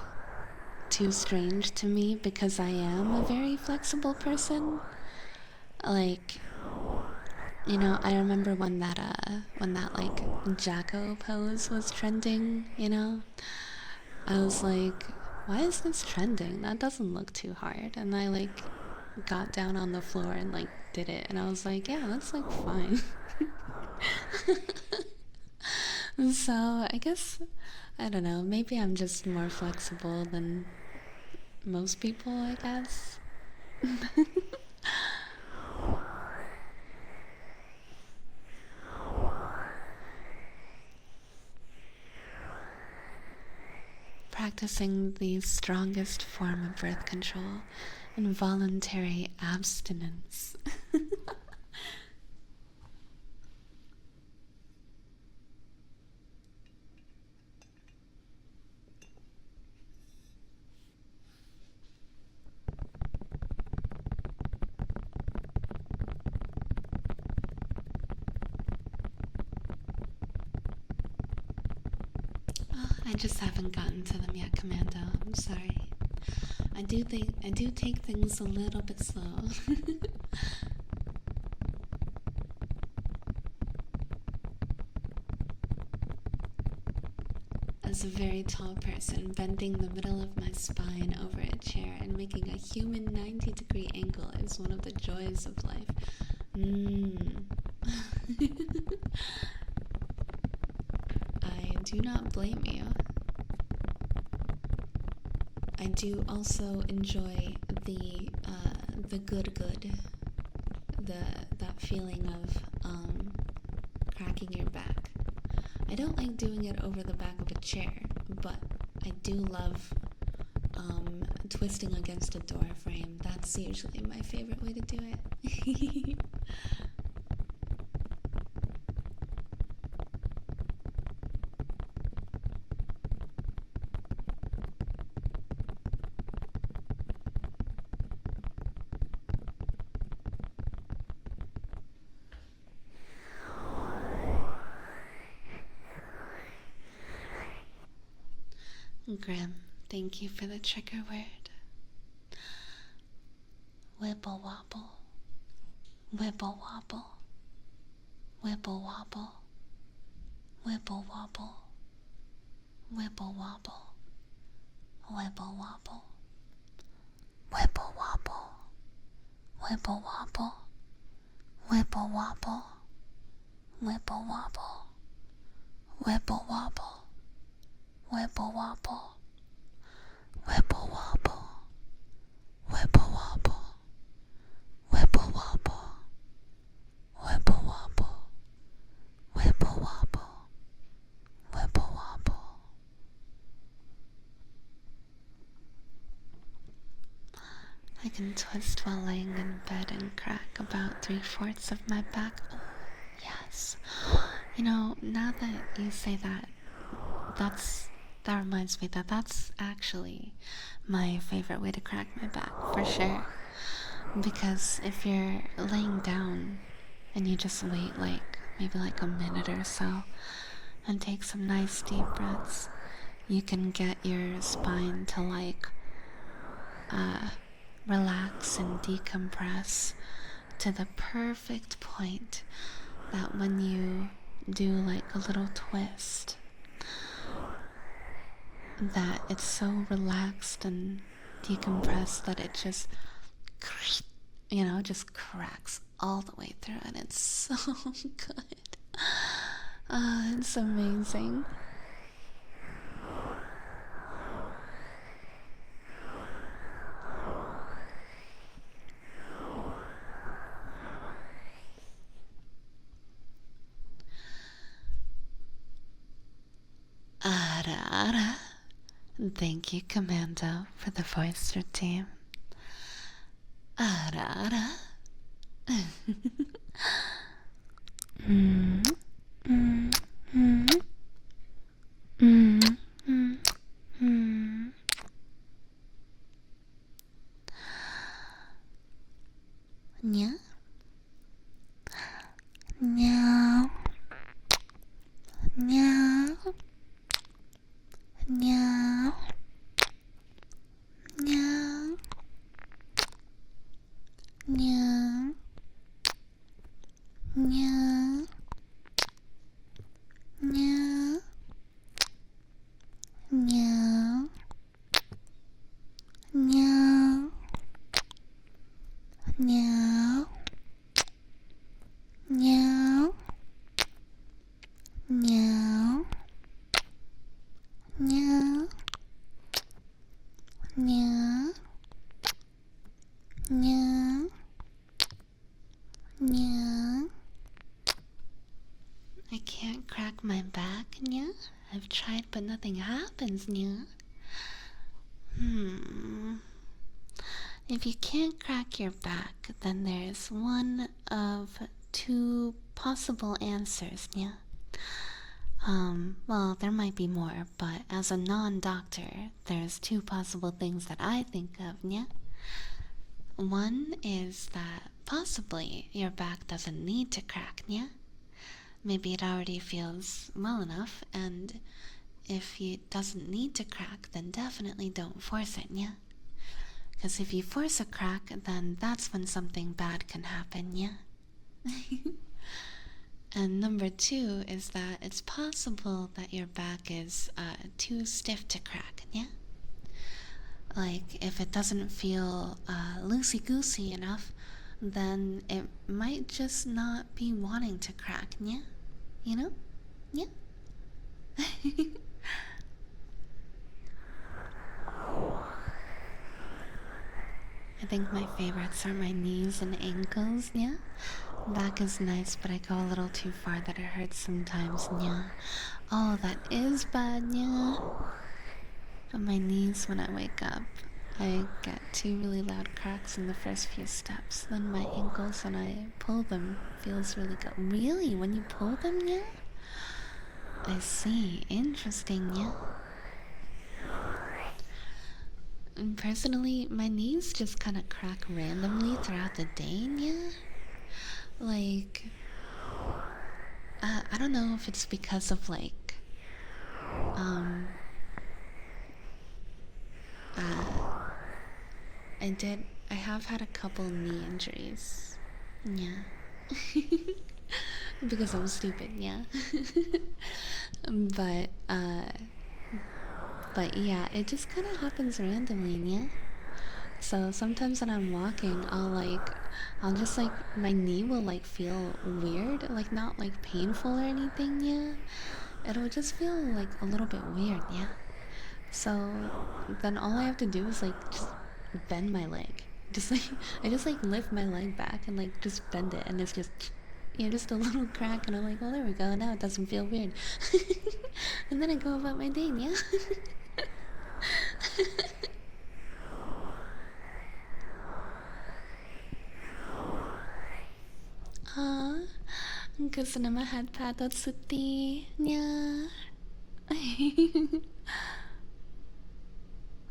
too strange to me because I am a very flexible person. Like, you know, I remember when that like Jacko pose was trending, you know? I was like, why is this trending? That doesn't look too hard. And I like got down on the floor and like did it, and I was like, yeah, that's like fine. So I guess, I don't know, maybe I'm just more flexible than most people, I guess. Practicing the strongest form of birth control, involuntary abstinence. I just haven't gotten to them yet, Commando. I'm sorry. I do take things a little bit slow. As a very tall person, bending the middle of my spine over a chair and making a human 90-degree angle is one of the joys of life. I do not blame you. I do also enjoy the good, that feeling of cracking your back. I don't like doing it over the back of a chair, but I do love twisting against a door frame. That's usually my favorite way to do it. Grim, thank you for the trigger word. Wibble wobble, wibble wobble, wibble wobble, wibble wobble, wibble wobble, wibble wobble, wibble wobble, wibble wobble, wibble wobble, wibble wobble, wibble wobble. Wibble wobble, wibble wobble, wibble wobble, wibble wobble, wibble wobble, wibble wobble, wibble wobble. I can twist while laying in bed and crack about 3/4 of my back. Oh, yes. You know, now that you say that, that reminds me that that's actually my favorite way to crack my back, for sure. Because if you're laying down and you just wait like maybe like a minute or so and take some nice deep breaths, you can get your spine to like relax and decompress to the perfect point that when you do like a little twist, that it's so relaxed and decompressed that it just, you know, just cracks all the way through, and it's so good. Ah, it's amazing. Ara ara. Thank you, Commando, for the voice routine. Ara ara. Mm, mm, mm, mm, mm, mm. Nya? Meow. Meow. Meow. Meow. Meow. Meow. Meow. Meow. Meow. Meow. Meow. Meow. Meow. Meow. Meow. Meow. I can't crack my back, Nya. I've tried, but nothing happens, Nya. If you can't crack your back, then there's one of two possible answers, Nya. Well, there might be more, but as a non-doctor, there's two possible things that I think of, Nya. One is that possibly your back doesn't need to crack, Nya. Maybe it already feels well enough, and if it doesn't need to crack, then definitely don't force it, yeah? Because if you force a crack, then that's when something bad can happen, yeah? And number two is that it's possible that your back is too stiff to crack, yeah? Like, if it doesn't feel loosey-goosey enough, then it might just not be wanting to crack, yeah? You know? Yeah? I think my favorites are my knees and ankles, yeah? Back is nice, but I go a little too far that it hurts sometimes, yeah? Oh, that is bad, yeah? But my knees, when I wake up, I get two really loud cracks in the first few steps. Then my ankles, when I pull them, feels really good. Really? When you pull them, yeah? I see. Interesting, yeah? Personally, my knees just kind of crack randomly throughout the day, yeah? Like, I don't know if it's because of, like, um, I have had a couple knee injuries, yeah. Because I'm stupid, yeah. but, uh, but yeah, it just kind of happens randomly, yeah? So sometimes when I'm walking, I'll just like, my knee will like feel weird, like not like painful or anything, yeah? It'll just feel like a little bit weird, yeah? So then all I have to do is like just bend my leg. Just like, I just like lift my leg back and like just bend it and it's just, yeah, just a little crack and I'm like, well, there we go, now it doesn't feel weird. And then I go about my day, yeah? Ah, gusto na mahadpatot suti niya.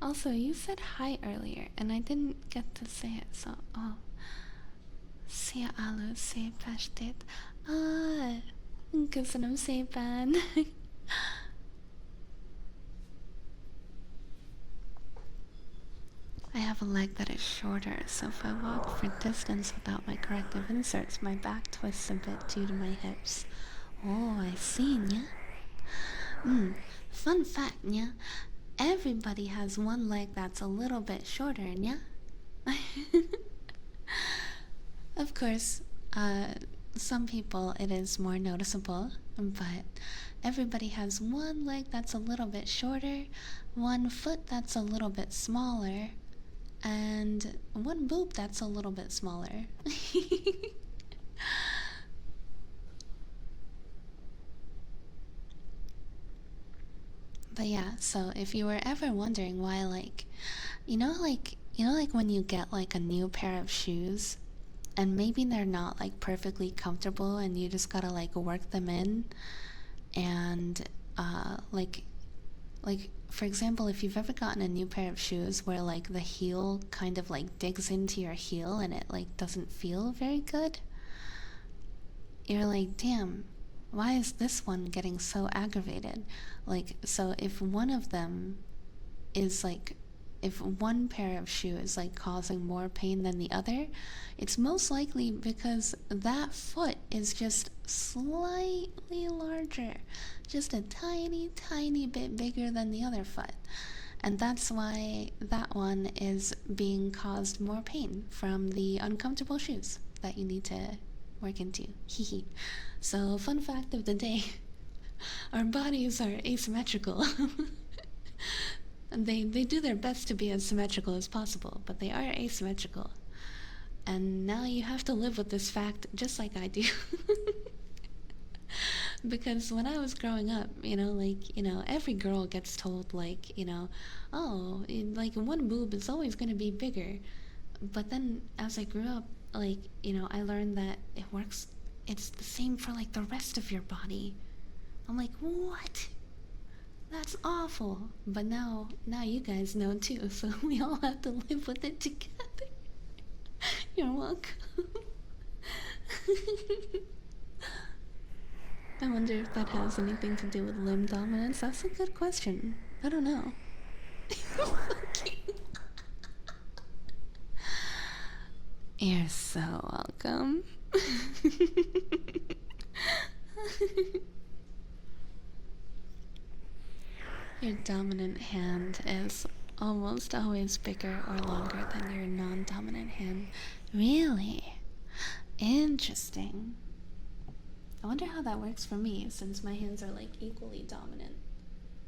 Also, you said hi earlier, and I didn't get to say it, so Sia alu say pashtit. Ah, gusto na say pan. I have a leg that is shorter, so if I walk for distance without my corrective inserts, my back twists a bit due to my hips. Oh, I see, nya. Fun fact, nya. Everybody has one leg that's a little bit shorter, nya. Of course, some people it is more noticeable, but everybody has one leg that's a little bit shorter, one foot that's a little bit smaller, and one boob that's a little bit smaller. But yeah, so if you were ever wondering why, like, like when you get like a new pair of shoes and maybe they're not like perfectly comfortable and you just gotta like work them in, and like for example, if you've ever gotten a new pair of shoes where like the heel kind of like digs into your heel and it like doesn't feel very good, you're like, damn, why is this one getting so aggravated? Like, so if one of them is like, if one pair of shoe is like causing more pain than the other, it's most likely because that foot is just slightly larger, just a tiny bit bigger than the other foot. And that's why that one is being caused more pain from the uncomfortable shoes that you need to work into. Hee. So, fun fact of the day, our bodies are asymmetrical. And they do their best to be as symmetrical as possible, but they are asymmetrical. And now you have to live with this fact just like I do. Because when I was growing up, every girl gets told, like, oh, like one boob is always going to be bigger. But then as I grew up, like, I learned that it works, it's the same for like the rest of your body. I'm like, what? That's awful. But now you guys know too, so we all have to live with it together. You're welcome. I wonder if that has anything to do with limb dominance. That's a good question. I don't know. You're so welcome. Your dominant hand is almost always bigger or longer than your non-dominant hand. Really? Interesting. I wonder how that works for me, since my hands are like equally dominant.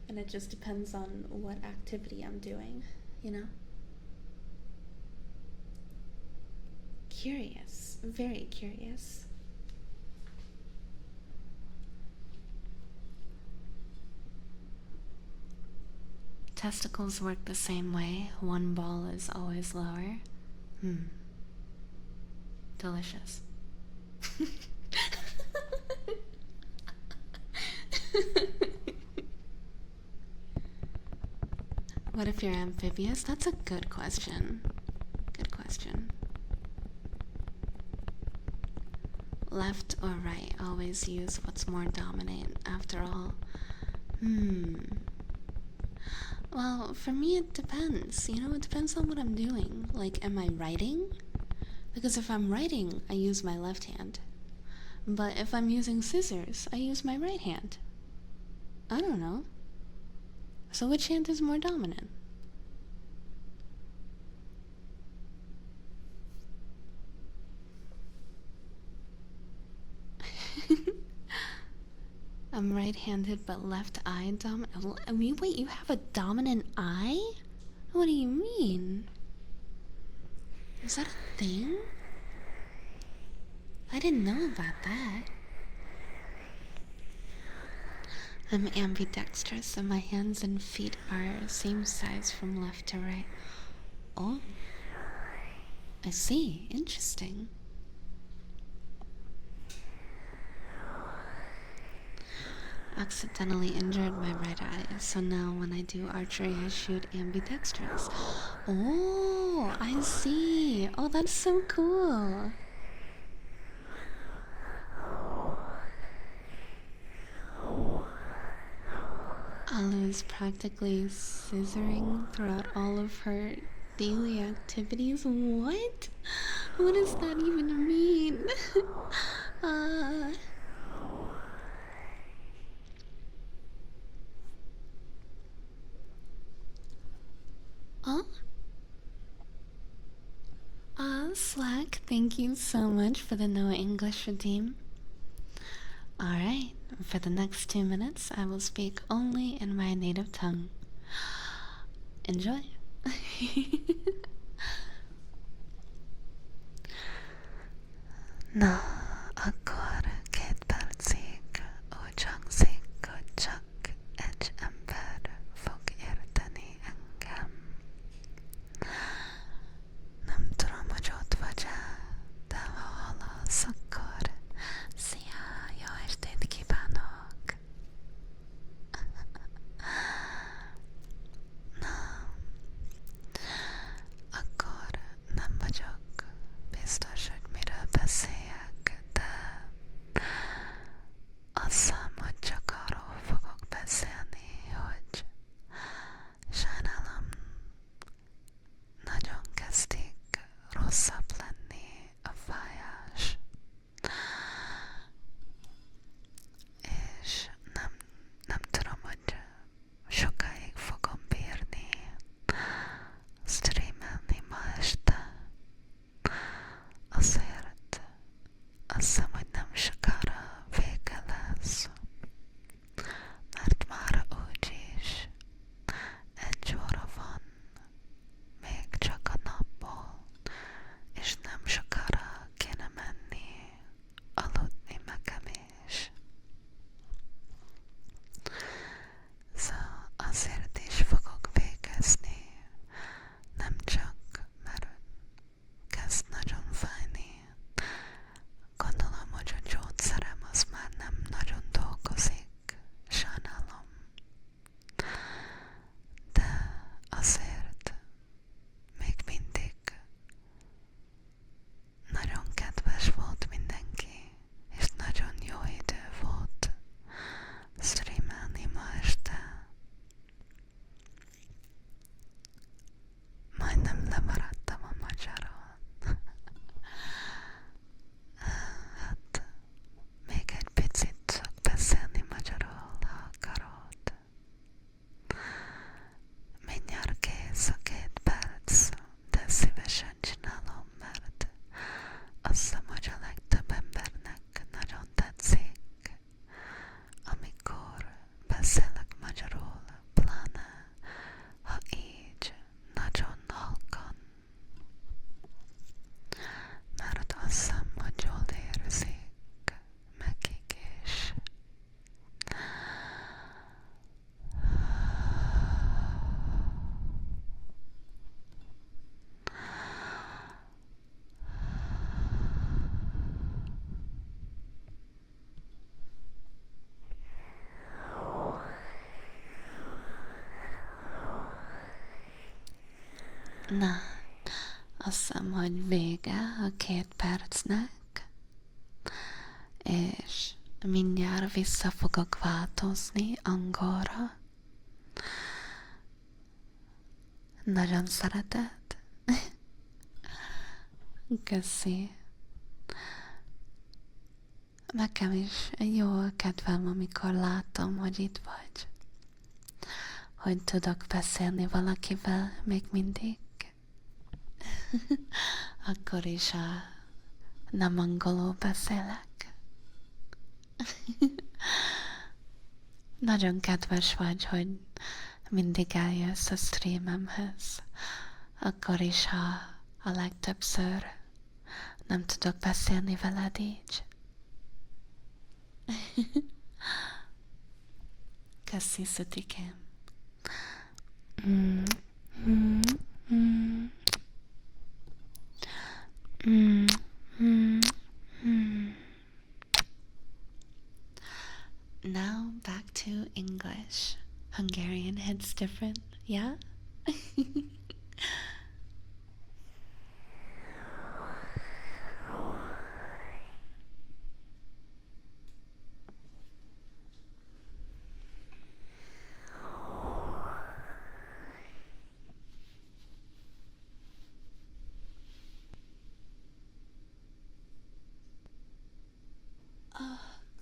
And it just depends on what activity I'm doing, Curious. Very curious. Testicles work the same way. One ball is always lower. Delicious. What if you're amphibious? That's a good question. Good question. Left or right? Always use what's more dominant, after all. Well, for me it depends. It depends on what I'm doing. Like, am I writing? Because if I'm writing, I use my left hand. But if I'm using scissors, I use my right hand. I don't know. So which hand is more dominant? I'm right-handed but left eye dominant. I mean, wait, you have a dominant eye? What do you mean? Is that a thing? I didn't know about that. I'm ambidextrous, so my hands and feet are same size from left to right. Oh, I see. Interesting. Accidentally injured my right eye, so now when I do archery, I shoot ambidextrous. Oh, I see. Oh, that's so cool. Aluei's practically scissoring throughout all of her daily activities. What? What does that even mean? Slack, Thank you so much for the no English redeem. Alright, for the next 2 minutes, I will speak only in my native tongue. Enjoy! Na, akkor 2 percig úgy hangzik, hogy csak egy ember fog érteni engem. Nem tudom, hogy ott vagy-e, de ha hallasz, akkor szia, jó estét kívánok! Na, akkor nem vagyok biztos, hogy miről beszéljek, de azt hiszem, hogy csak arról fogok beszélni, hogy sajnálom, nagyon kezdik rosszabb lenni a fájás, és nem tudom, hogy sokáig fogom bírni streamelni ma este. Azért azt hiszem, hogy nem sokára vége lesz, mert már úgyis 1 óra van még csak a napból, és nem sokára kéne menni aludni nekem is. Szóval azért is fogok végezni, nem csak mert kezd nagyon fájni. Gondolom, hogy a gyógyszerem az már nem nagyon dolgozik, sajnálom. De azért még mindig nagyon kedves volt mindenki, és nagyon jó idő volt streamelni ma este. Majdnem lemaradtam a magyarul. Hát, még egy picit tudok beszélni magyarul, ha akarod. Mindjárt kész a 2 perc, de szívesen csinálom, mert azt hiszem, hogy a legtöbb embernek nagyon tetszik, amikor beszélek magyarul, pláne ha így nagyon halkan, mert azt hiszem, hogy jól érzik nekik is. Na, azt hiszem, hogy vége a 2 percnek, és mindjárt vissza fogok változni angolra. Nagyon szereted? Köszi. Nekem is jó kedvem, amikor látom, hogy itt vagy. Hogy tudok beszélni valakivel még mindig. Akkor is nem angolul beszélek. Nagyon kedves vagy, hogy mindig eljössz a streamemhez. Akkor is, ha a legtöbbször nem tudok beszélni veled így. Köszi, Szutikém. Now back to English. Hungarian hits different, yeah?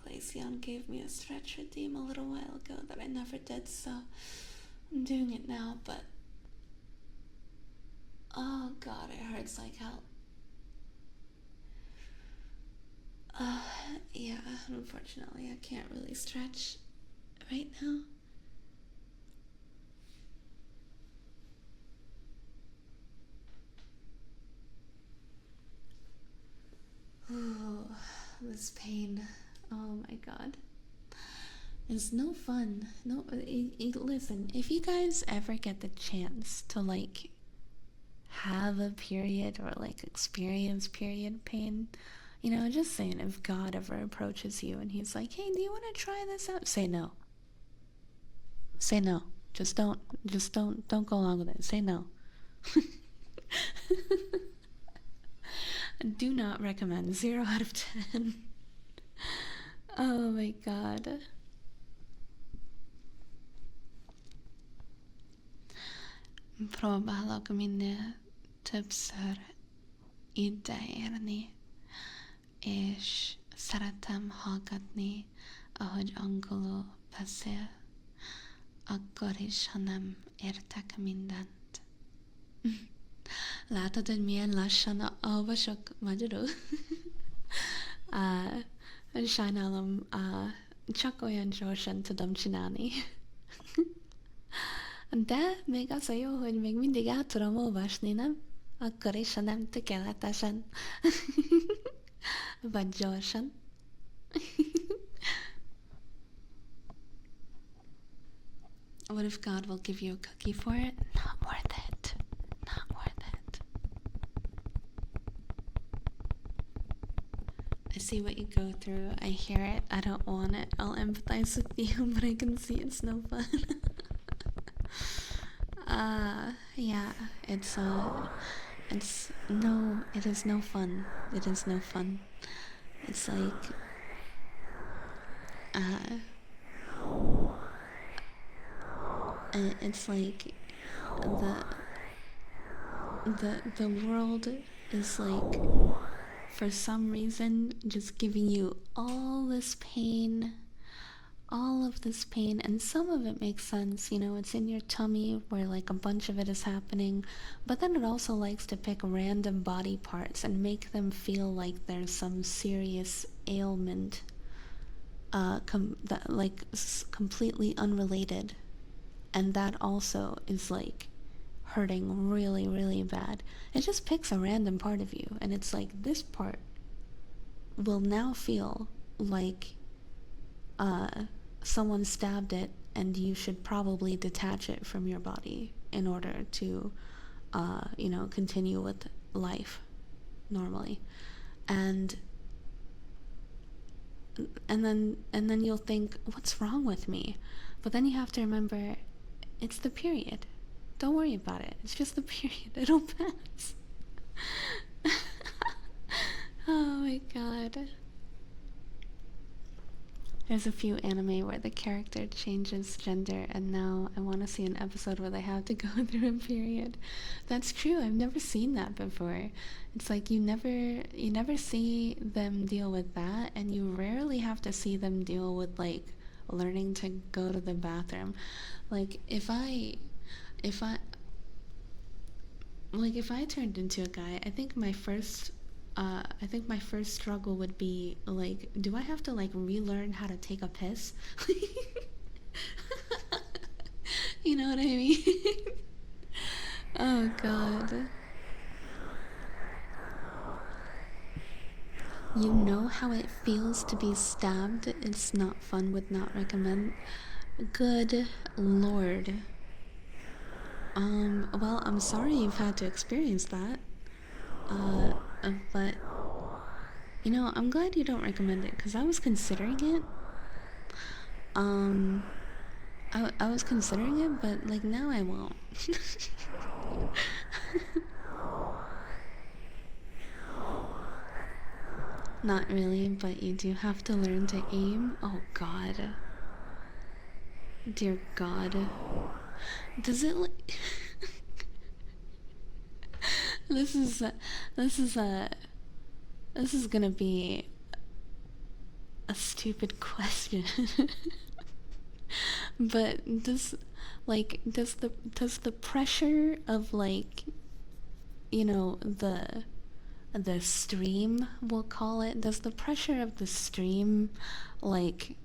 Glaceon gave me a stretch redeem a little while ago that I never did, so I'm doing it now, but oh god, it hurts like hell. Uh, yeah, unfortunately, I can't really stretch right now. Ooh, this pain. Oh my god. It's no fun. No, listen, if you guys ever get the chance to, like, have a period or, like, experience period pain, you know, just saying, if God ever approaches you and he's like, hey, do you want to try this out? Say no. Say no. Don't go along with it. Say no. Do not recommend. 0 out of 10. Oh my god. Próbálok minél többször ideérni, és szeretem hallgatni, ahogy angolul beszél, akkor is, ha nem értek mindent. Látod, hogy milyen lassan olvasok magyarul? Sajnálom, csak olyan gyorsan tudom csinálni. De még az a jó, hogy még mindig át tudom olvasni, nem? Akkor is, ha nem tökéletesen. Vagy gyorsan. What if God will give you a cookie for it? Not worth it. Not worth it. I see what you go through. I hear it. I don't want it. I'll empathize with you, but I can see it's no fun. Yeah, it is no fun. It is no fun. It's like, it's like the world is, like, for some reason just giving you all this pain, all of this pain, and some of it makes sense, you know, it's in your tummy where, like, a bunch of it is happening, but then it also likes to pick random body parts and make them feel like there's some serious ailment, completely unrelated, and that also is, like, hurting really, really bad. It just picks a random part of you, and it's like, this part will now feel like someone stabbed it, and you should probably detach it from your body in order to, you know, continue with life normally. And then you'll think, what's wrong with me? But then you have to remember, it's the period. Don't worry about it. It's just the period. It'll pass. Oh my god. There's a few anime where the character changes gender, and now I want to see an episode where they have to go through a period. That's true. I've never seen that before. It's like you never see them deal with that, and you rarely have to see them deal with, like, learning to go to the bathroom. Like, if I turned into a guy, I think my first struggle would be, like, do I have to, like, relearn how to take a piss? You know what I mean? Oh god. You know how it feels to be stabbed? It's not fun, would not recommend. Good lord. Well, I'm sorry you've had to experience that. But, you know, I'm glad you don't recommend it, because I was considering it. I was considering it, but, like, now I won't. Not really, but you do have to learn to aim. Oh god. Dear god. Does it, like... This is gonna be a stupid question. But does the pressure of, like, you know, the the stream, we'll call it, does the pressure of the stream like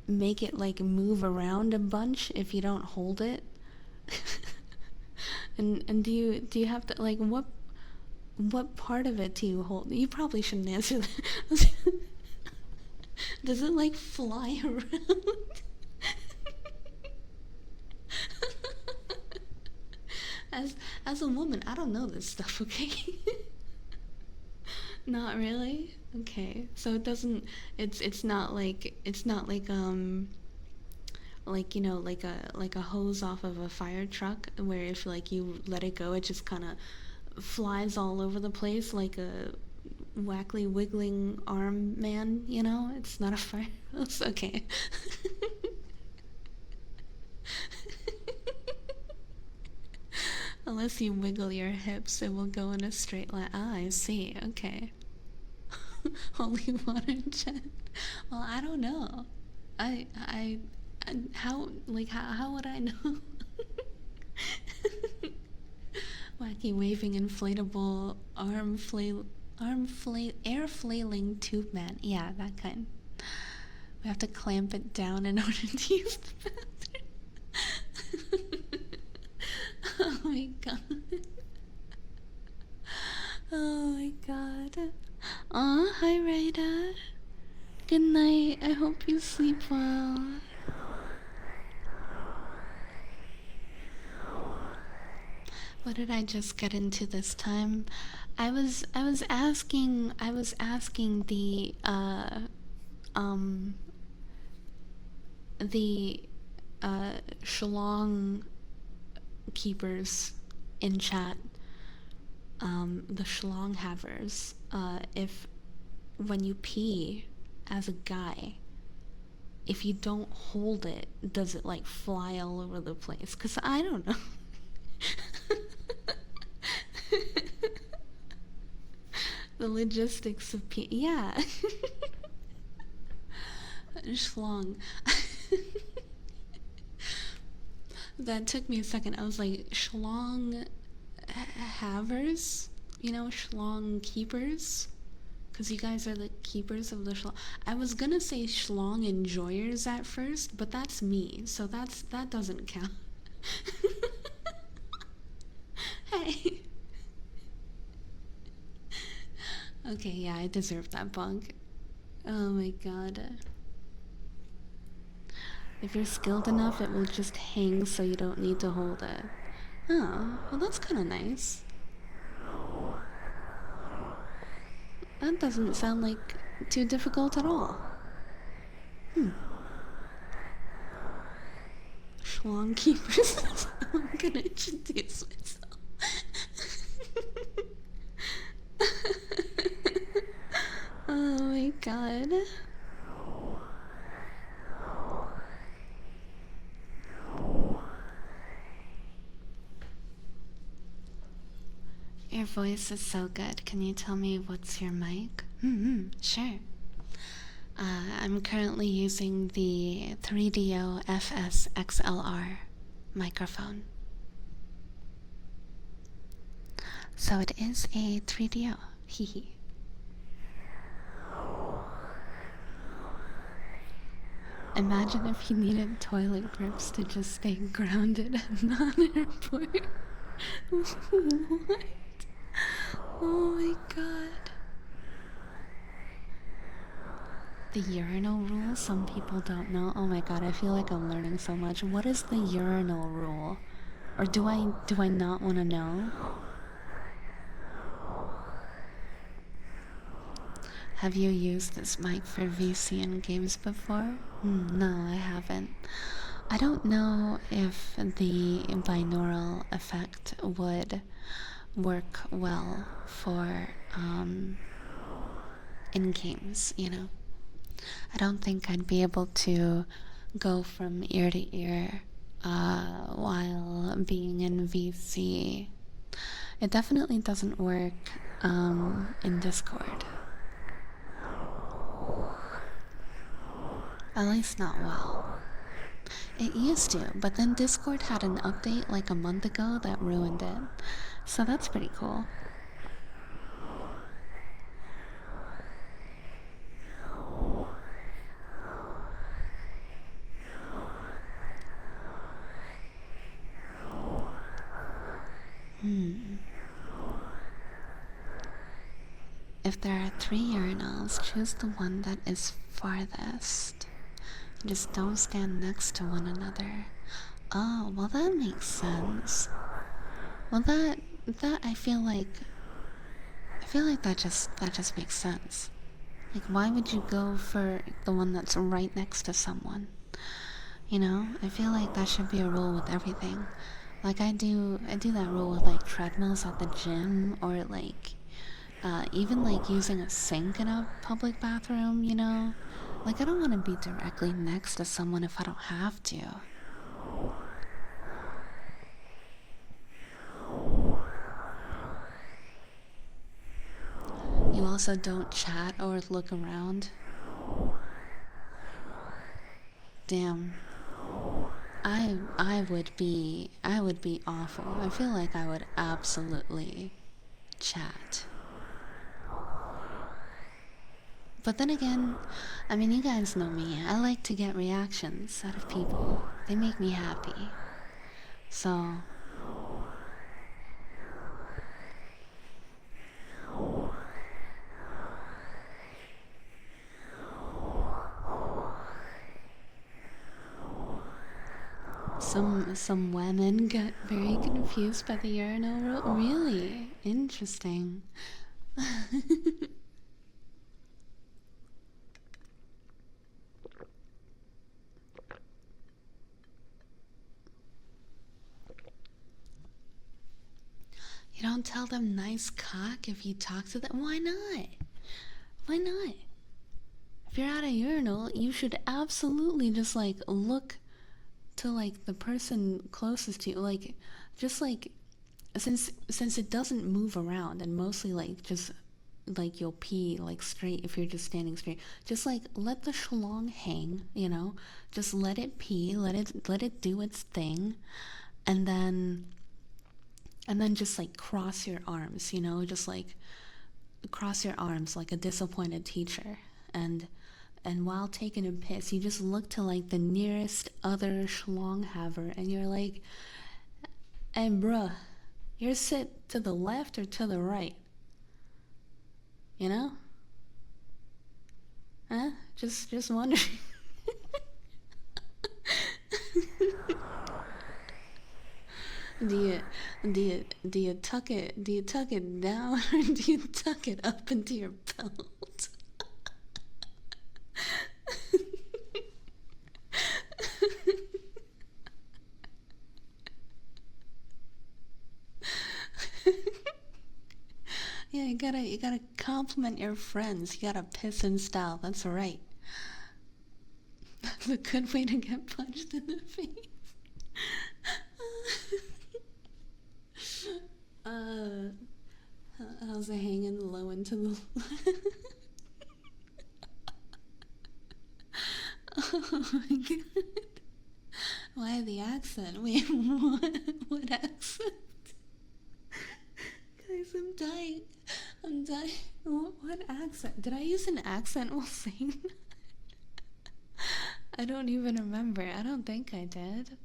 make it like move around a bunch if you don't hold it? and do you have to like what part of it do you hold? You probably shouldn't answer that. Does it like fly around? As a woman, I don't know this stuff, okay? Not really? Okay. So it doesn't it's not like like, you know, like a hose off of a fire truck where if like you let it go it just kind of flies all over the place like a wackly wiggling arm man, you know? It's not a fire hose. Okay. Unless you wiggle your hips, it will go in a straight line. Ah, I see. Okay. Holy water jet. Well, I don't know. How, like, how would I know? Wacky waving inflatable air flailing tube man. Yeah, that kind. We have to clamp it down in order to use the bathroom. Oh my god. Oh my god. Aw, hi Rita. Good night. I hope you sleep well. What did I just get into this time? I was asking the Shalong keepers in chat, the Shalong havers, if when you pee as a guy, if you don't hold it, does it like fly all over the place? 'Cause I don't know. The logistics of pee. Yeah. Shlong. That took me a second. I was like, Shlong havers? You know, Shlong keepers? Because you guys are the keepers of the Shlong. I was gonna say Shlong enjoyers at first, but that's me, so that doesn't count. Hey. Okay, yeah, I deserve that bunk. Oh my god. If you're skilled enough, it will just hang so you don't need to hold it. Oh, well that's kind of nice. That doesn't sound like too difficult at all. Schlong keepers. I'm gonna introduce myself. Oh my god. Your voice is so good. Can you tell me what's your mic? Sure. I'm currently using the 3DO FS XLR microphone. So it is a 3DO. Hehe. Imagine if you needed toilet grips to just stay grounded at non-airport. What? Oh my god. The urinal rule, some people don't know. Oh my god, I feel like I'm learning so much. What is the urinal rule? Or do I not want to know? Have you used this mic for VC in games before? No, I haven't. I don't know if the binaural effect would work well for in games, you know. I don't think I'd be able to go from ear to ear while being in VC. It definitely doesn't work in Discord. At least not well. It used to, but then Discord had an update like a month ago that ruined it. So that's pretty cool. if there are 3 urinals, choose the one that is farthest. Just don't stand next to one another. Oh, well that makes sense. Well that I feel like that just makes sense. Like why would you go for the one that's right next to someone? You know, I feel like that should be a rule with everything. Like I do that rule with like treadmills at the gym, or like even like using a sink in a public bathroom, you know? Like I don't want to be directly next to someone if I don't have to. You also don't chat or look around. Damn. I would be awful. I feel like I would absolutely chat. But then again, I mean, you guys know me. I like to get reactions out of people. They make me happy. So some women got very confused by the urinal rule. Really interesting. You don't tell them nice cock if you talk to them. Why not? Why not? If you're at a urinal, you should absolutely just like look to like the person closest to you, like just like since it doesn't move around, and mostly like just like you'll pee like straight if you're just standing straight, just like let the schlong hang, you know, just let it pee, let it do its thing, and then just like cross your arms, you know, just like cross your arms like a disappointed teacher, and while taking a piss, you just look to like the nearest other schlong haver, and you're like, "Hey, bruh, you're sit to the left or to the right? You know? Huh? Just wondering." Do you tuck it down, or do you tuck it up into your belt? Yeah, you gotta compliment your friends. You gotta piss in style. That's right. That's a good way to get punched in the face. uh, how's it hanging low into the? Oh my god! Why the accent? Wait, what? What accent? Guys, I'm dying. I'm dying. What accent? Did I use an accent while saying that? I don't even remember. I don't think I did.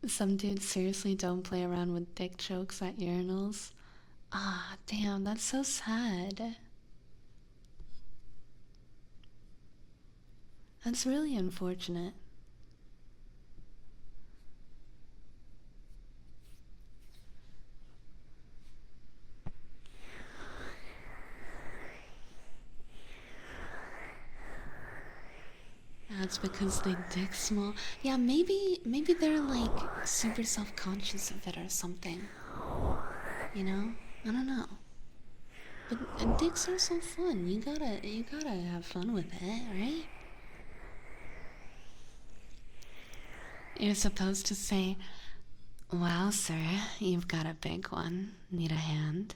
Some dudes seriously don't play around with dick jokes at urinals. Ah, damn, that's so sad. That's really unfortunate. That's because they dick small. Yeah, maybe they're like super self-conscious of it or something. You know? I don't know. But dicks are so fun. You gotta have fun with it, right? You're supposed to say, "Wow, sir, you've got a big one. Need a hand?"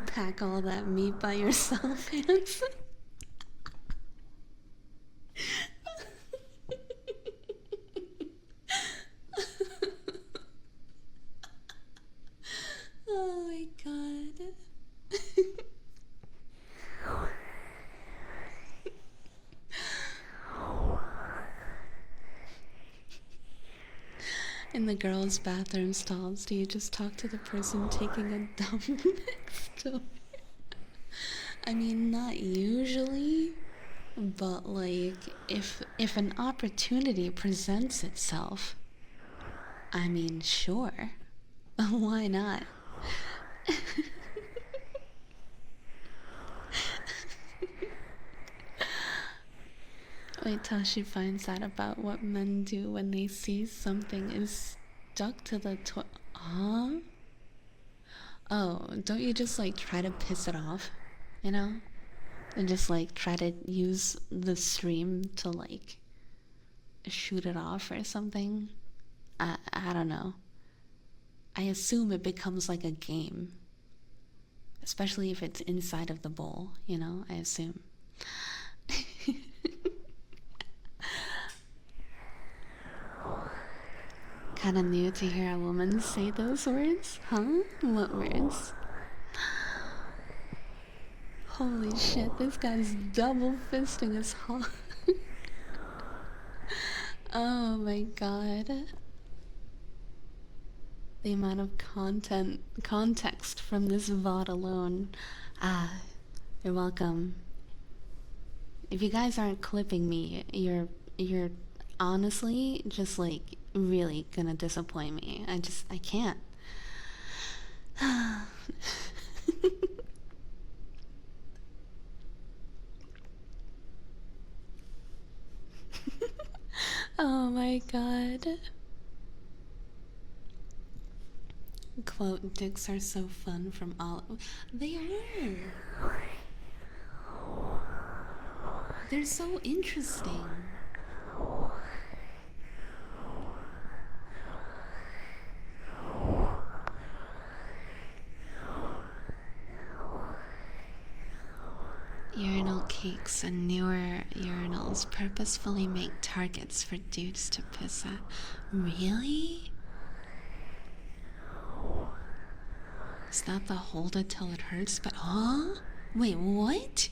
Pack all that meat by yourself, Hanson. Oh my god. In the girls' bathroom stalls, do you just talk to the person taking a dump next door? I mean, not usually, but like, if an opportunity presents itself, I mean, sure. Why not? Wait till she finds out about what men do when they see something is stuck to the Huh? Oh, don't you just like try to piss it off, you know? And just like try to use the stream to like shoot it off or something? I don't know. I assume it becomes like a game. Especially if it's inside of the bowl, you know? I assume. Kinda new to hear a woman say those words? Huh? What words? Holy shit, this guy's double fisting his heart. Oh my god. The amount of context from this VOD alone. Ah, you're welcome. If you guys aren't clipping me, you're honestly just like really gonna disappoint me. I can't. Oh my god. Quote, dicks are so fun from all. They are. They're so interesting. Urinal cakes and newer urinals purposefully make targets for dudes to piss at. Really? Is that the hold it till it hurts? But huh? Wait, what?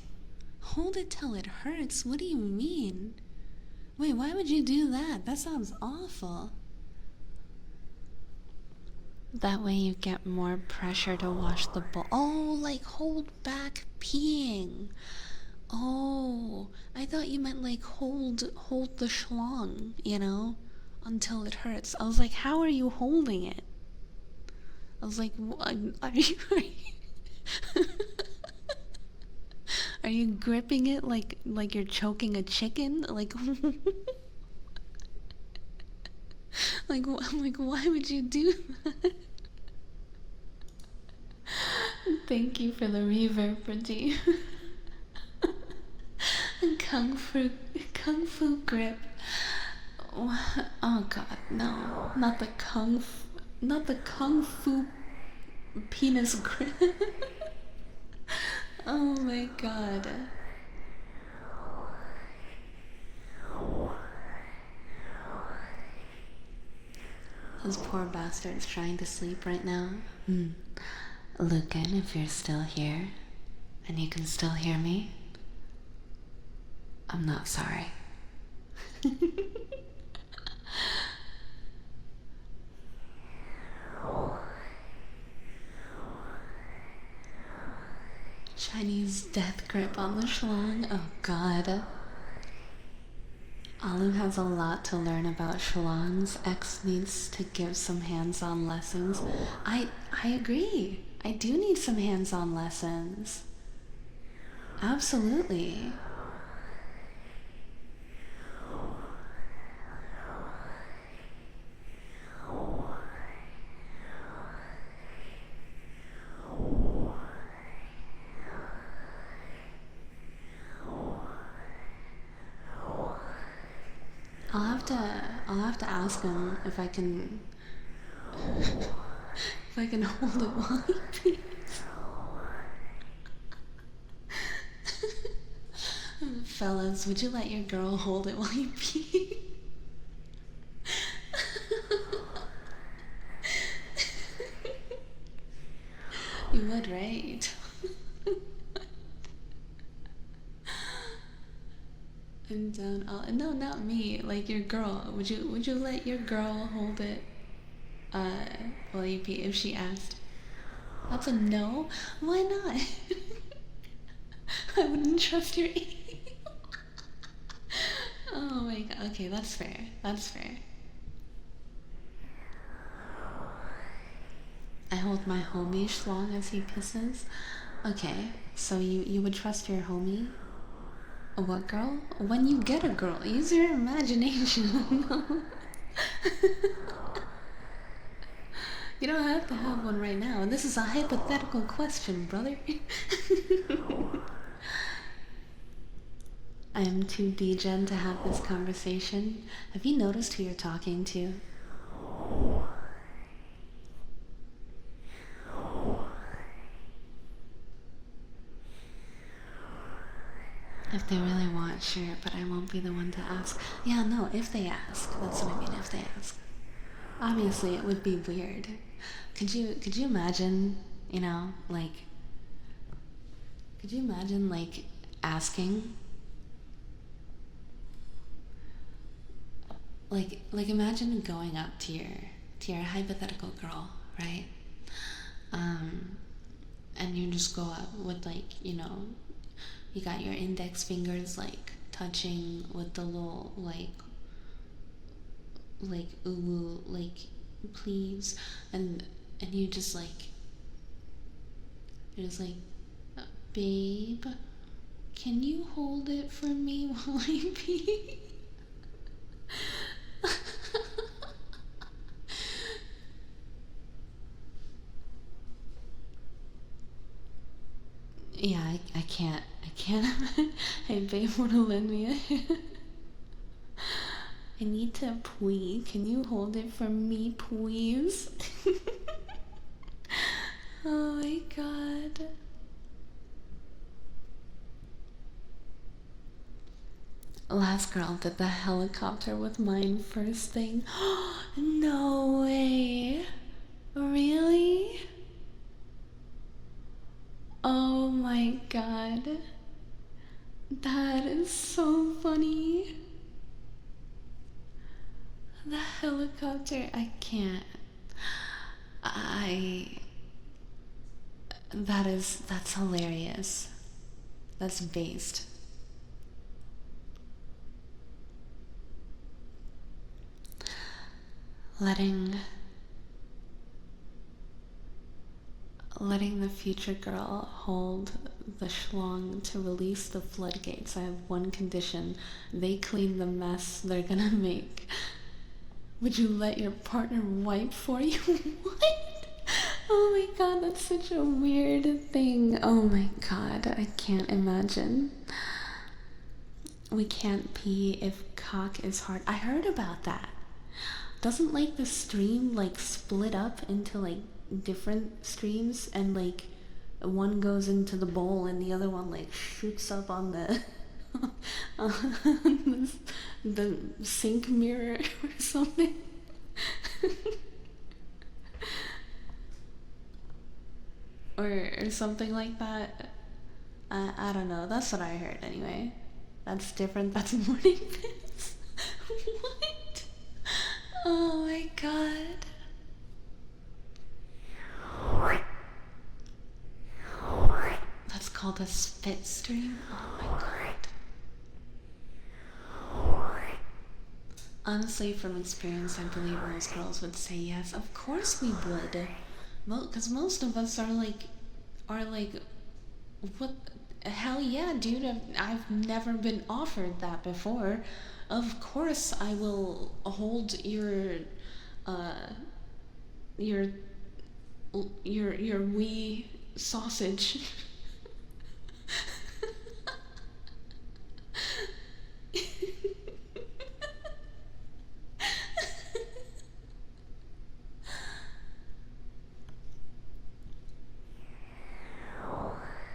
Hold it till it hurts? What do you mean? Wait, why would you do that? That sounds awful. That way you get more pressure to wash the bowl. Oh, like hold back peeing. Oh, I thought you meant like hold the schlong, you know, until it hurts. I was like, how are you holding it? I was like, are you are you gripping it like you're choking a chicken? Like like why would you do that? Thank you for the reverb, Pretty. Kung fu grip. Oh god, no, not the kung fu penis grip. Oh my god. Those poor bastards trying to sleep right now. Lucan, if you're still here, and you can still hear me, I'm not sorry. Chinese death grip on the schlong. Oh god. Alu has a lot to learn about schlongs. X needs to give some hands-on lessons. I agree. I do need some hands-on lessons. Absolutely. I'll have to ask him if I can hold it while he pees. Fellas, would you let your girl hold it while you pee? You would, right? I'm down. No, not me. Like your girl. Would you let your girl hold it will you be if she asked? That's a no? Why not? I wouldn't trust your Oh my god, okay, that's fair. That's fair. I hold my homie schlong as he pisses. Okay, so you would trust your homie? A what girl? When you get a girl, use your imagination. You don't have to have one right now. This is a hypothetical question, brother. I am too degen to have this conversation. Have you noticed who you're talking to? If they really want, sure, but I won't be the one to ask. Yeah, no, if they ask. That's what I mean, if they ask. Obviously, it would be weird. Could you imagine, you know, like, could you imagine, like, asking? Like imagine going up to your hypothetical girl, right? And you just go up with, like, you know, you got your index fingers, like, touching with the little, like, ooh, like, please, and you just, like, you're just like, babe, can you hold it for me while I pee? Yeah, I can't. Hey babe, wanna lend me a hand? I need to pee. Can you hold it for me, please? Oh my god. Last girl did the helicopter with mine first thing. No way. Really? Oh my god. That is so funny. The helicopter, I can't. That's hilarious. That's based. Letting the future girl hold the schlong to release the floodgates. I have one condition. They clean the mess they're gonna make. Would you let your partner wipe for you? What? Oh my god, that's such a weird thing. Oh my god, I can't imagine. We can't pee if cock is hard. I heard about that. Doesn't, like, the stream, like, split up into, like, different streams, and, like, one goes into the bowl and the other one, like, shoots up on the on the sink mirror or something? or something like that. I don't know, that's what I heard anyway. That's different. That's morning piss. What? Oh my god. That's called a spit stream? Oh my god. Honestly, from experience, I believe most girls would say yes. Of course we would. Because most of us are like, what? Hell yeah, dude. I've never been offered that before. Of course I will hold your wee sausage.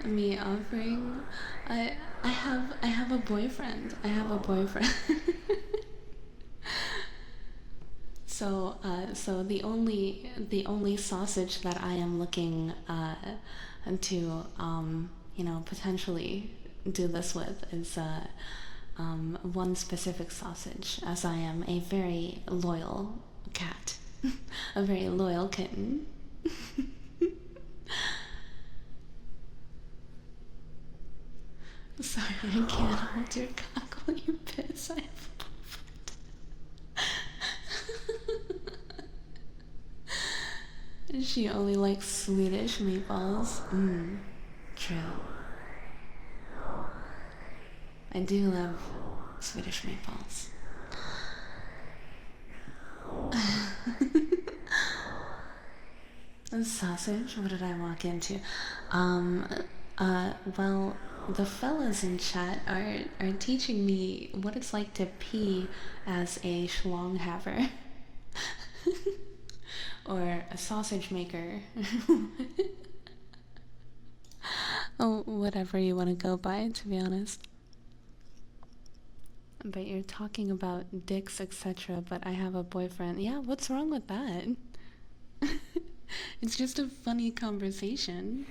Me offering, I have a boyfriend. So the only sausage that I am looking to you know, potentially do this with is one specific sausage, as I am a very loyal cat. A very loyal kitten. Sorry, I can't hold your cock while you piss. I have a She only likes Swedish meatballs. True. I do love Swedish meatballs. A sausage? What did I walk into? Well, the fellas in chat are teaching me what it's like to pee as a schlonghaver. Or a sausage maker. Oh, whatever you want to go by, to be honest. But you're talking about dicks, etc., but I have a boyfriend. Yeah, what's wrong with that? It's just a funny conversation.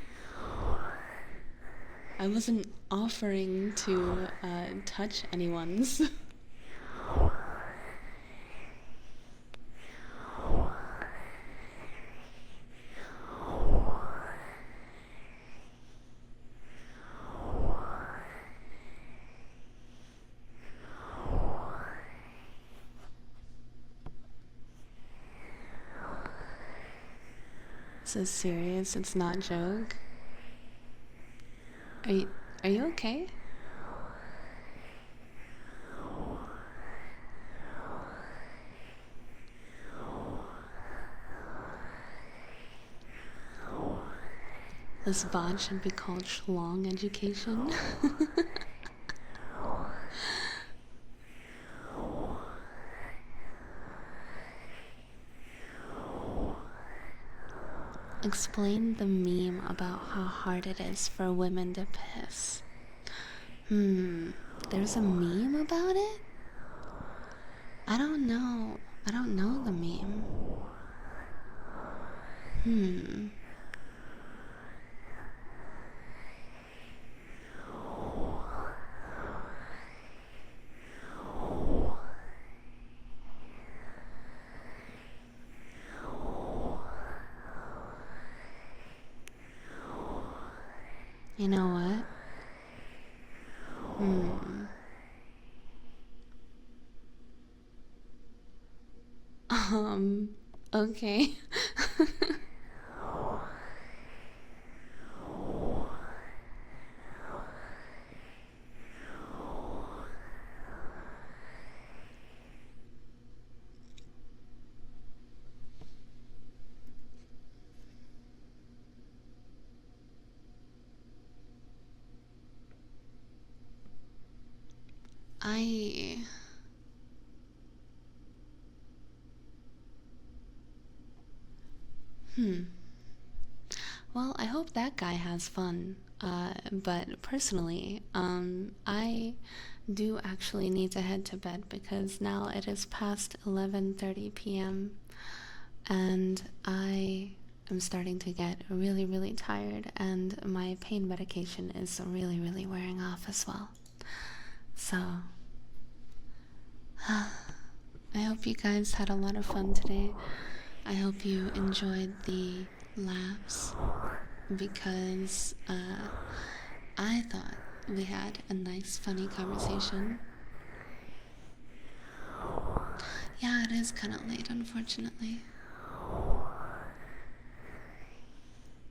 I wasn't offering to touch anyone's. This is serious, it's not a joke. Are you okay? This VOD should be called Schlong Education. Explain the meme about how hard it is for women to piss. There's a meme about it? I don't know. I don't know the meme. You know what? Okay. Well, I hope that guy has fun. But personally, I do actually need to head to bed because now it is past 11:30 p.m. and I am starting to get really, really tired, and my pain medication is really, really wearing off as well. So, I hope you guys had a lot of fun today. I hope you enjoyed the laughs because I thought we had a nice, funny conversation. Yeah, it is kind of late, unfortunately.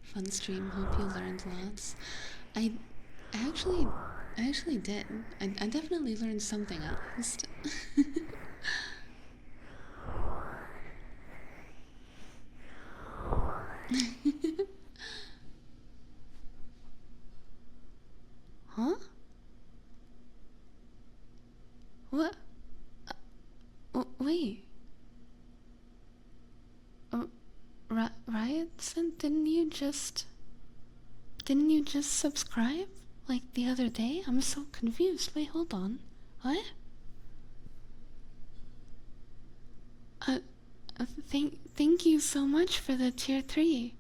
Fun stream. Hope you learned lots. I actually did. I definitely learned something at least. Huh? What? Wait. Riotson, didn't you just subscribe? Like the other day? I'm so confused. Wait, hold on. What? Thank you so much for the tier 3.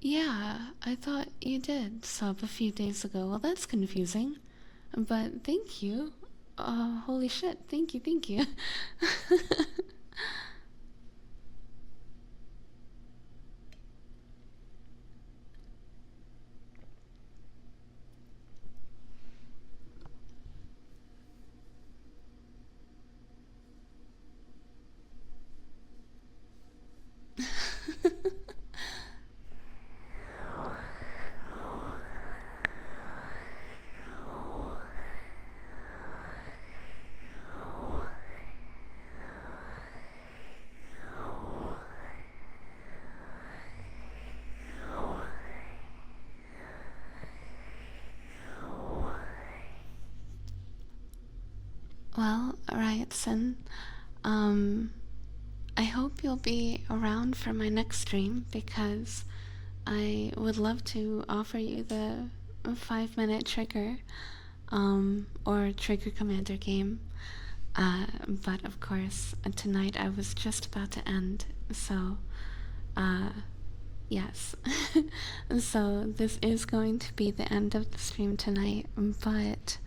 Yeah, I thought you did sub a few days ago. Well, that's confusing. But thank you. Holy shit, thank you, thank you. Well, Riotson, I hope you'll be around for my next stream because I would love to offer you the 5-minute trigger, or trigger commander game. But of course, tonight I was just about to end, so, yes. So this is going to be the end of the stream tonight, but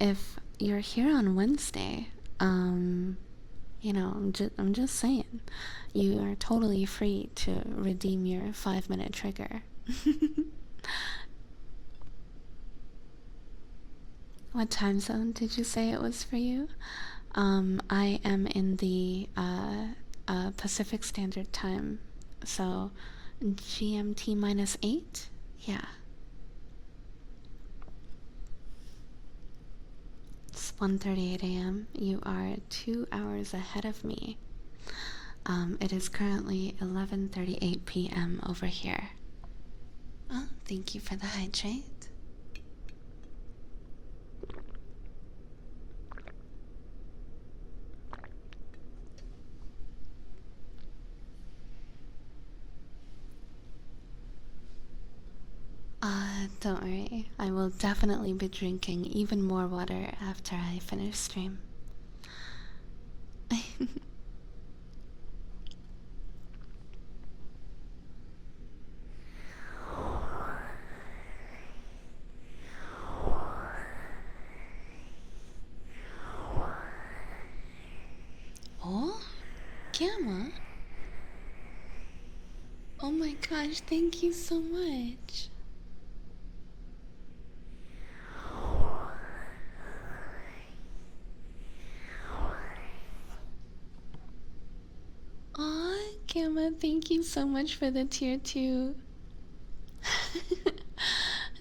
if you're here on Wednesday, you know, I'm just saying, you are totally free to redeem your 5-minute trigger. What time zone did you say it was for you? I am in the Pacific Standard Time, so GMT -8? Yeah. It's 1:38 a.m. You are 2 hours ahead of me. It is currently 11:38 p.m. over here. Oh, thank you for the hydrate. Don't worry. I will definitely be drinking even more water after I finish stream. Oh, Gamma? Oh my gosh, thank you so much. Aw, Gamma, thank you so much for the tier 2.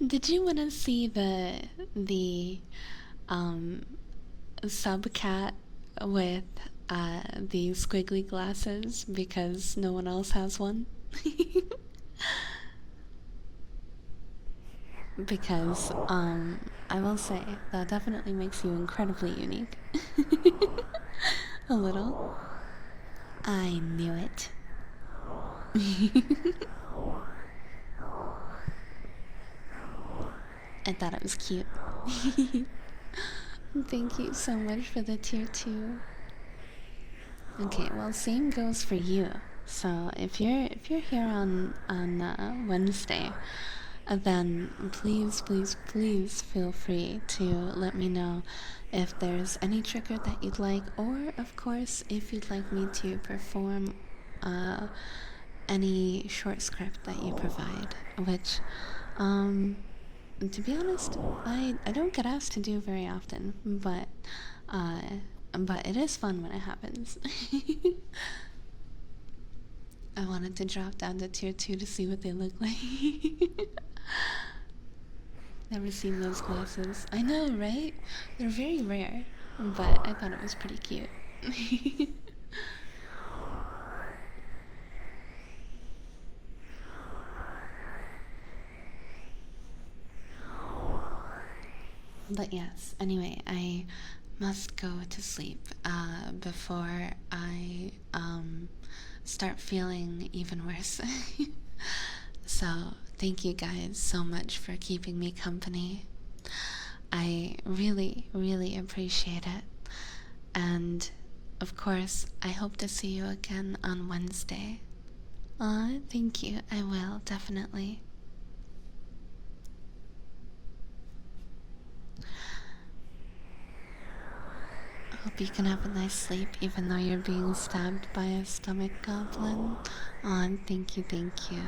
Did you want to see the sub cat with the squiggly glasses because no one else has one? Because I will say that definitely makes you incredibly unique. A little. I knew it. I thought it was cute. Thank you so much for the tier 2. Okay, well, same goes for you. So if you're here on Wednesday, then please feel free to let me know if there's any trigger that you'd like, or of course if you'd like me to perform any short script that you provide, which to be honest, I don't get asked to do very often, but it is fun when it happens. I wanted to drop down to tier 2 to see what they look like. Never seen those glasses. I know, right? They're very rare, but I thought it was pretty cute. But yes, anyway, I must go to sleep before I start feeling even worse. So thank you guys so much for keeping me company. I really appreciate it. And of course, I hope to see you again on Wednesday. Aw, thank you. I will, definitely. Hope you can have a nice sleep even though you're being stabbed by a stomach goblin. Aw, thank you, thank you.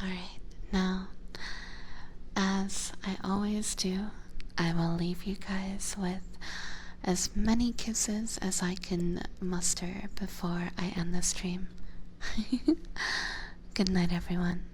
Alright, now, as I always do, I will leave you guys with as many kisses as I can muster before I end the stream. Good night, everyone.